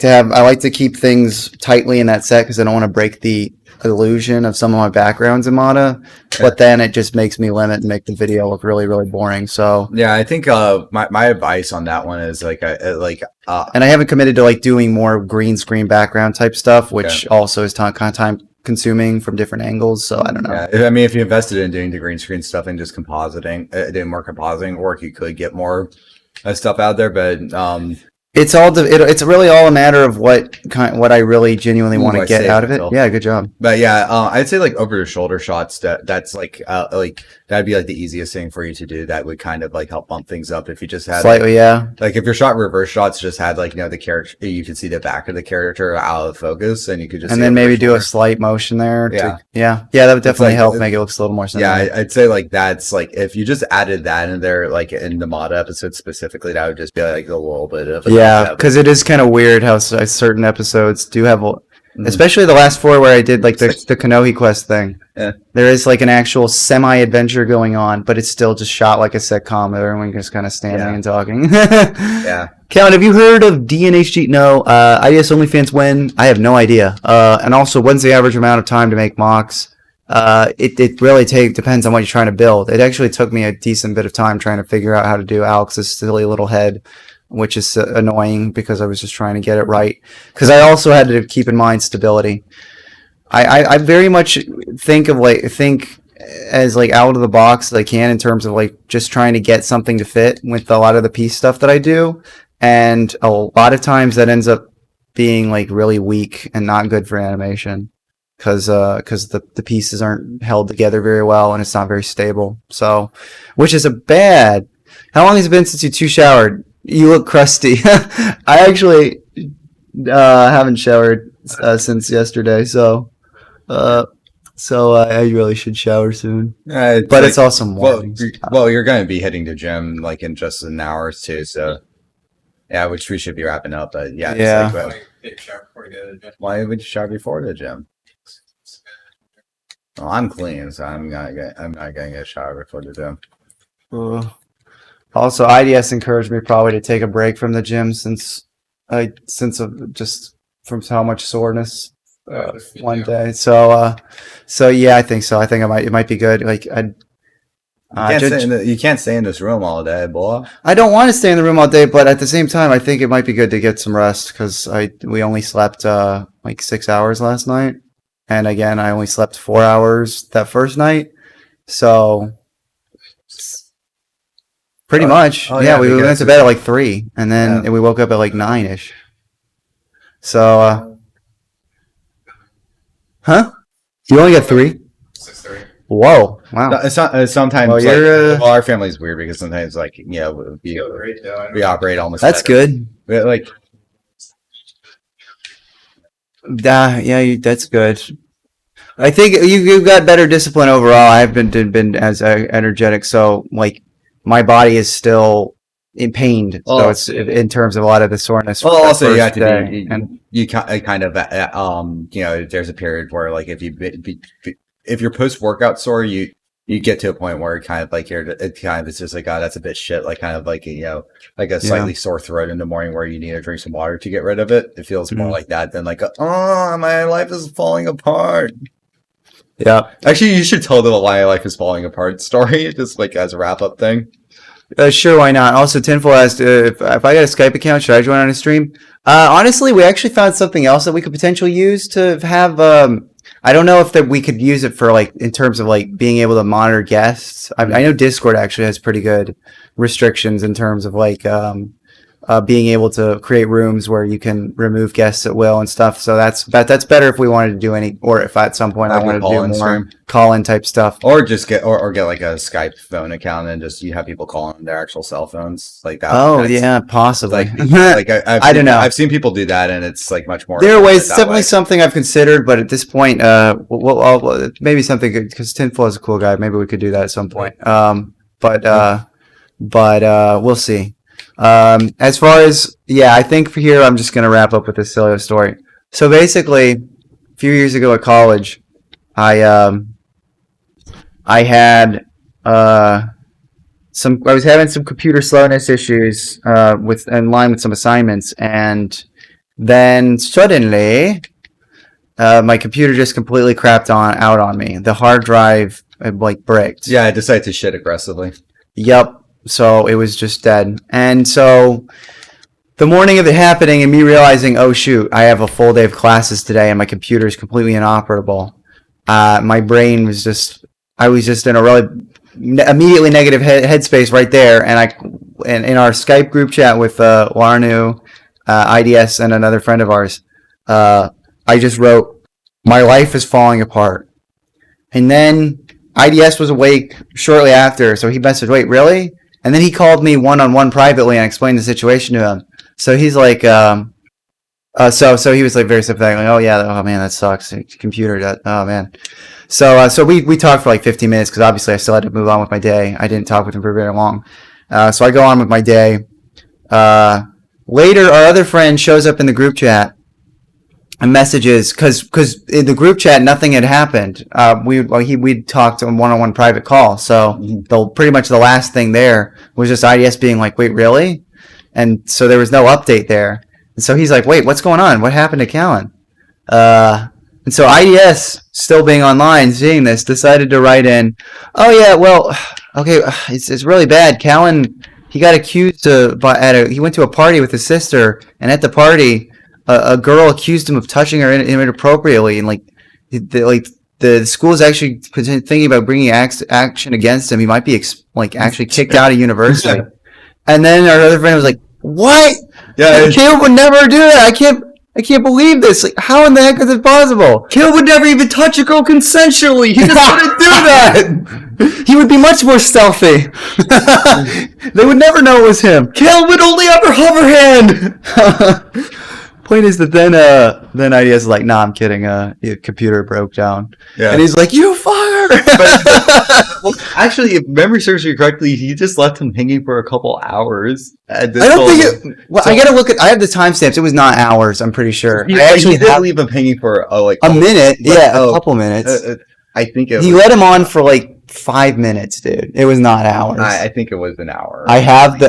to keep things tightly in that set because I don't want to break the illusion of some of my backgrounds in Mata, but then it just makes me limit and make the video look really, really boring. So yeah, I think my advice on that one is and I haven't committed to like doing more green screen background type stuff, which also is kind of time consuming from different angles. So I don't know. Yeah, I mean, if you invested in doing the green screen stuff and just doing more compositing work, you could get more stuff out there, but it's really all a matter of what I really genuinely want to get out of it. Yeah, good job. But yeah, I'd say like over the shoulder shots that's like that'd be like the easiest thing for you to do. That would kind of like help bump things up if you just had slightly, like if your shot reverse shots just had like the character, you could see the back of the character out of focus, and you could just then maybe do a slight motion there. Yeah, that would definitely help make it look a little more simple. Yeah, I'd say like that's like if you just added that in there, like in the Mata episode specifically, that would just be like a little bit of because it is kind of weird how certain episodes do have, especially the last 4 where I did like the Kanohi quest thing. Yeah. There is like an actual semi-adventure going on, but it's still just shot like a sitcom. Everyone just kind of standing and talking. Yeah. Calvin, have you heard of DNHG? No. IDS OnlyFans when? I have no idea. And also, when's the average amount of time to make mocks? It really depends on what you're trying to build. It actually took me a decent bit of time trying to figure out how to do Alex's silly little head, which is annoying because I was just trying to get it right. Because I also had to keep in mind stability. I very much think as like out of the box as I can in terms of like just trying to get something to fit with a lot of the piece stuff that I do, and a lot of times that ends up being like really weak and not good for animation because the pieces aren't held together very well and it's not very stable. So, which is a bad. How long has it been since you 2 showered? You look crusty. I actually haven't showered since yesterday, so So I really should shower soon. But it's also morning. Well, you're going to be hitting the gym like in just an hour or two, so yeah, which we should be wrapping up. But yeah, why would you shower before the gym? Well, I'm clean, so I'm not gonna get a shower before the gym. Also, IDS encouraged me probably to take a break from the gym since of just from how much soreness one day. So yeah, I think so. I think it might be good. Like you can't stay in this room all day, boy. I don't want to stay in the room all day, but at the same time, I think it might be good to get some rest because we only slept like 6 hours last night, and again, I only slept 4 hours that first night. So pretty much, we went to bed at like 3, and then we woke up at like 9ish. So, huh? You only got 3? 6:30. Whoa! Wow. Sometimes our family's weird because sometimes we operate almost. That's good. Like, that's good. I think you've got better discipline overall. I've been as energetic, so like my body is still pained. So it's in terms of a lot of the soreness. Well, also you have to be, and you kind of there's a period where like if you're post-workout sore, you get to a point where it kind of like it's just like, that's a bit shit, like kind of like like a slightly sore throat in the morning where you need to drink some water to get rid of it. It feels more like that than like my life is falling apart. Yeah, actually, you should tell the "My Life is Falling Apart" story, just like as a wrap-up thing. Sure, why not? Also, Tinfoil asked if I got a Skype account, should I join on a stream? Honestly, we actually found something else that we could potentially use to have. I don't know if that we could use it for like in terms of like being able to monitor guests. I know Discord actually has pretty good restrictions in terms of like being able to create rooms where you can remove guests at will and stuff. So that's better if we wanted to do any, or if at some point I wanted to do more call-in type stuff, or just get like a Skype phone account and just you have people call on their actual cell phones like that. Oh yeah, possibly. I don't know. I've seen people do that, and it's like much more. There are ways. It's definitely something I've considered, but at this point, maybe something good because Tinfoil is a cool guy. Maybe we could do that at some point. But we'll see. As far as, I think for here, I'm just going to wrap up with this silly story. So basically, a few years ago at college, I had, I was having some computer slowness issues, in line with some assignments. And then suddenly, my computer just completely crapped out on me. The hard drive, bricked. Yeah, I decided to shit aggressively. Yep. So it was just dead. And so the morning of it happening and me realizing, oh shoot, I have a full day of classes today and my computer is completely inoperable. My brain was I was just in a really immediately negative headspace right there. And in our Skype group chat with Larnu, IDS, and another friend of ours, I just wrote, "My life is falling apart." And then IDS was awake shortly after, so he messaged, "Wait, really?" And then he called me one-on-one privately and explained the situation to him. So he's like, so he was like very sympathetic, like, oh man, that sucks. Computer, oh man. So we talked for like 15 minutes because obviously I still had to move on with my day. I didn't talk with him for very long. So I go on with my day. Later, our other friend shows up in the group chat and messages because in the group chat nothing had happened. We'd talked on one-on-one private call, so pretty much the last thing there was just IDS being like, "Wait, really?" And so there was no update there. And so he's like, "Wait, what's going on? What happened to Callan?" And so IDS, still being online, seeing this, decided to write in, "Oh yeah, well, okay, it's really bad. Callan, he got accused he went to a party with his sister, and at the party, a girl accused him of touching her inappropriately, and the school is actually thinking about bringing action against him. He might be actually kicked out of university." And then our other friend was like, "What? Yeah, Caleb would never do that. I can't believe this. Like, how in the heck is it possible? Caleb would never even touch a girl consensually. He just wouldn't do that. He would be much more stealthy. They would never know it was him. Caleb would only ever hover hand." point is that then IDS is like, nah, I'm kidding. Your computer broke down. Yeah. And he's like, you fucker! Well, actually, if memory serves me correctly, he just left him hanging for a couple hours. I don't think well, I gotta look at. I have the timestamps. It was not hours. I'm pretty sure. He, I actually did leave him hanging for a minute. Yeah, a couple minutes. I think he let him on for like 5 minutes, dude. It was not hours. I think it was an hour. I have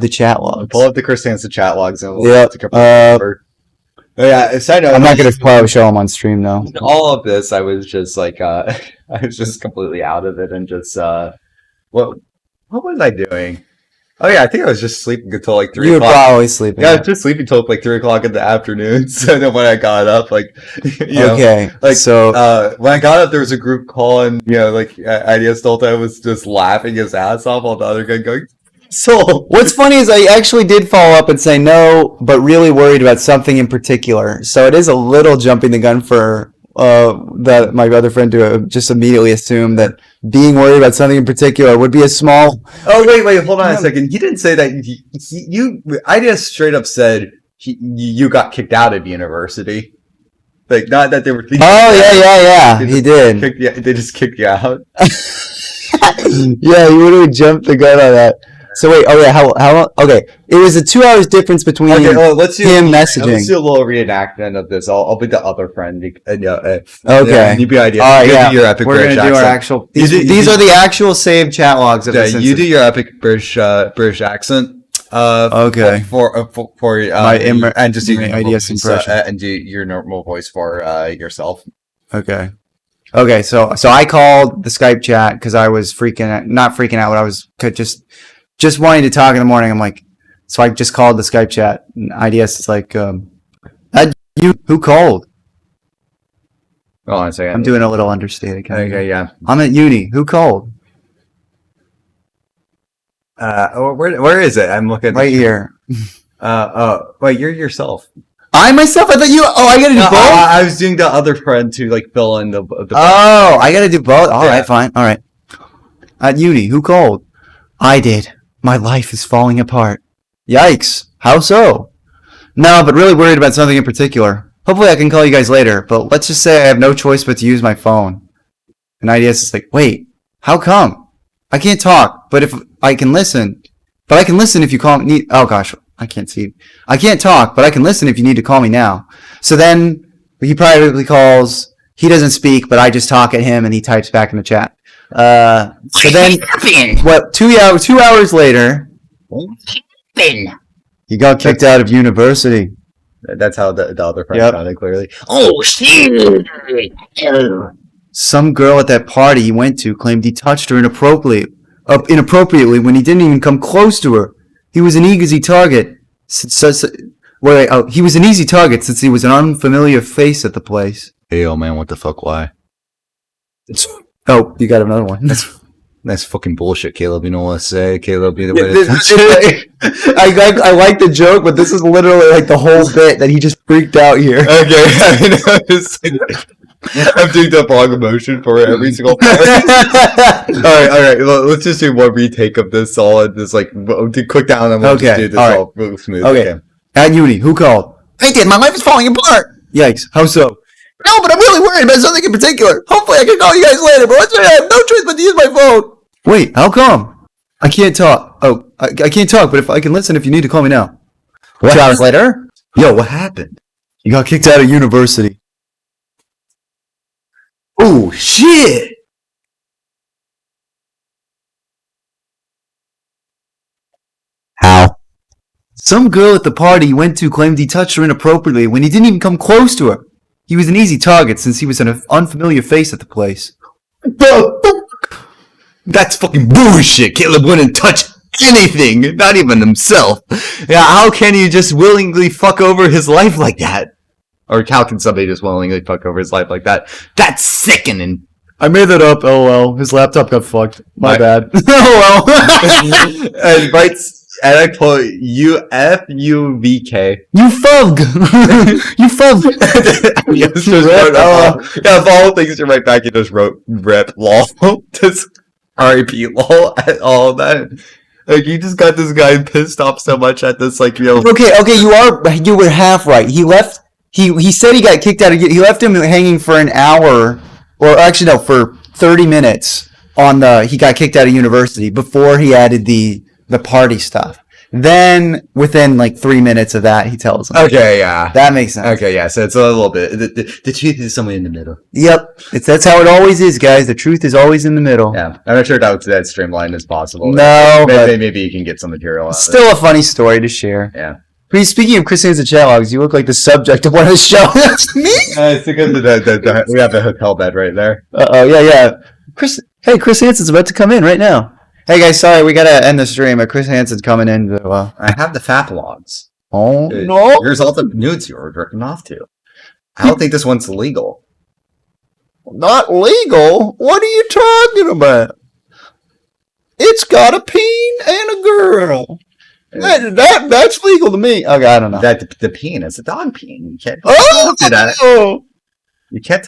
the chat logs. Pull up the Chris Hansen chat logs and we'll yep. Yeah, side note, I'm not gonna probably show them on stream though. All of this, I was just like, I was just completely out of it and just, what was I doing? Oh yeah, I think I was just sleeping until like 3 You were o'clock. probably sleeping. Yeah, I was just sleeping until like 3 o'clock in the afternoon. So then when I got up, like, okay, like so when I got up, there was a group call, and like IDS the whole time was just laughing his ass off, while the other guy going. So what's funny is I actually did follow up and say no, but really worried about something in particular. So it is a little jumping the gun for my other friend to just immediately assume that being worried about something in particular would be a small. Oh wait, hold on a second. He didn't say that. I just straight up said you got kicked out of university. Like not that they were. Yeah. He did. They just kicked you out. Yeah, he would have jumped the gun on that. So wait, how long? Okay, it was a 2 hours difference between let's do him messaging. Let's do a little reenactment of this. I'll be the other friend. Okay. Yeah, you be idea. All right, you do your epic we're British gonna do accent. our actual. These are the actual saved chat logs of this. You do your epic British accent. Okay. For and just do your IDS impression and do your normal voice for yourself. Okay. So I called the Skype chat because I was not freaking out, but I was just wanting to talk in the morning. I'm like, so I just called the Skype chat, and IDS is like, you who called? Hold on a second. I'm doing a little understated. Okay, yeah. I'm at uni. Who called? Where is it? I'm looking right here. Wait, you're yourself. I myself? I thought you. Oh, I gotta do both. I was doing the other friend to like fill in the. Oh, I gotta do both. All right, fine. All right. At uni, who called? I did. My life is falling apart. Yikes. How so? No, but really worried about something in particular. Hopefully I can call you guys later, but let's just say I have no choice but to use my phone. And IDS is like, wait, how come? I can't talk, but if I can listen. But I can listen if you call me. Oh gosh, I can't see. I can't talk, but I can listen if you need to call me now. So then he privately calls. He doesn't speak, but I just talk at him and he types back in the chat. So then, what? 2 hours later, he got kicked out of university. That's how the other friend sounded clearly. Oh shit! Some girl at that party he went to claimed he touched her inappropriately when he didn't even come close to her. He was an easy target. He was an easy target since he was an unfamiliar face at the place. Hey, oh man, what the fuck? Why? Oh, you got another one. That's fucking bullshit, Caleb. You know what I say, Caleb? I like the joke, but this is literally like the whole bit that he just freaked out here. Okay, I'm doing the wrong emotion for every single part. all right. Let's just do one retake of this all. Just like quick down, and we'll just do this all really smooth. Okay. At uni, who called? I did. My life is falling apart. Yikes. How so? No, but I'm really worried about something in particular. Hopefully I can call you guys later, but let's say I have no choice but to use my phone. Wait, how come? I can't talk. Oh, I can't talk, but if I can listen if you need to call me now. 2 hours later? Yo, what happened? You got kicked out of university. Oh, shit! How? Some girl at the party he went to claimed he touched her inappropriately when he didn't even come close to her. He was an easy target since he was an unfamiliar face at the place. That's fucking bullshit. Caleb wouldn't touch anything, not even himself. Yeah, how can you just willingly fuck over his life like that? Or how can somebody just willingly fuck over his life like that? That's sickening. I made that up, lol. His laptop got fucked. My bad. Oh well. And writes, and I put UFUVK. You fug! You fug! Yes, just wrote, yeah, of all things to write back, you just wrote rip lol. Just RIP lol. All of that. Like you just got this guy pissed off so much at this, like Okay, you were half right. He left. He said he got kicked out of. He left him hanging for an hour, or actually no, for 30 minutes on the. He got kicked out of university before he added the party stuff. Then within like 3 minutes of that, he tells him. Okay, yeah, that makes sense. Okay, yeah. So it's a little bit. The truth is somewhere in the middle. Yep, that's how it always is, guys. The truth is always in the middle. Yeah, I'm not sure that was that streamlined as possible. No, maybe you can get some material. Out still a funny story to share. Yeah. Speaking of Chris Hansen chat logs, you look like the subject of one of the shows. That's me. It's because we have the hotel bed right there. Yeah. Chris Hansen's about to come in right now. Hey guys, sorry, we gotta end the stream, but Chris Hansen's coming in. I have the FAP logs. Oh, no. Here's all the nudes you were jerking off to. I don't think this one's legal. Not legal? What are you talking about? It's got a peen and a girl. That's legal to me. Okay, I don't know. The peen is a dog peen. You can't do that. You can't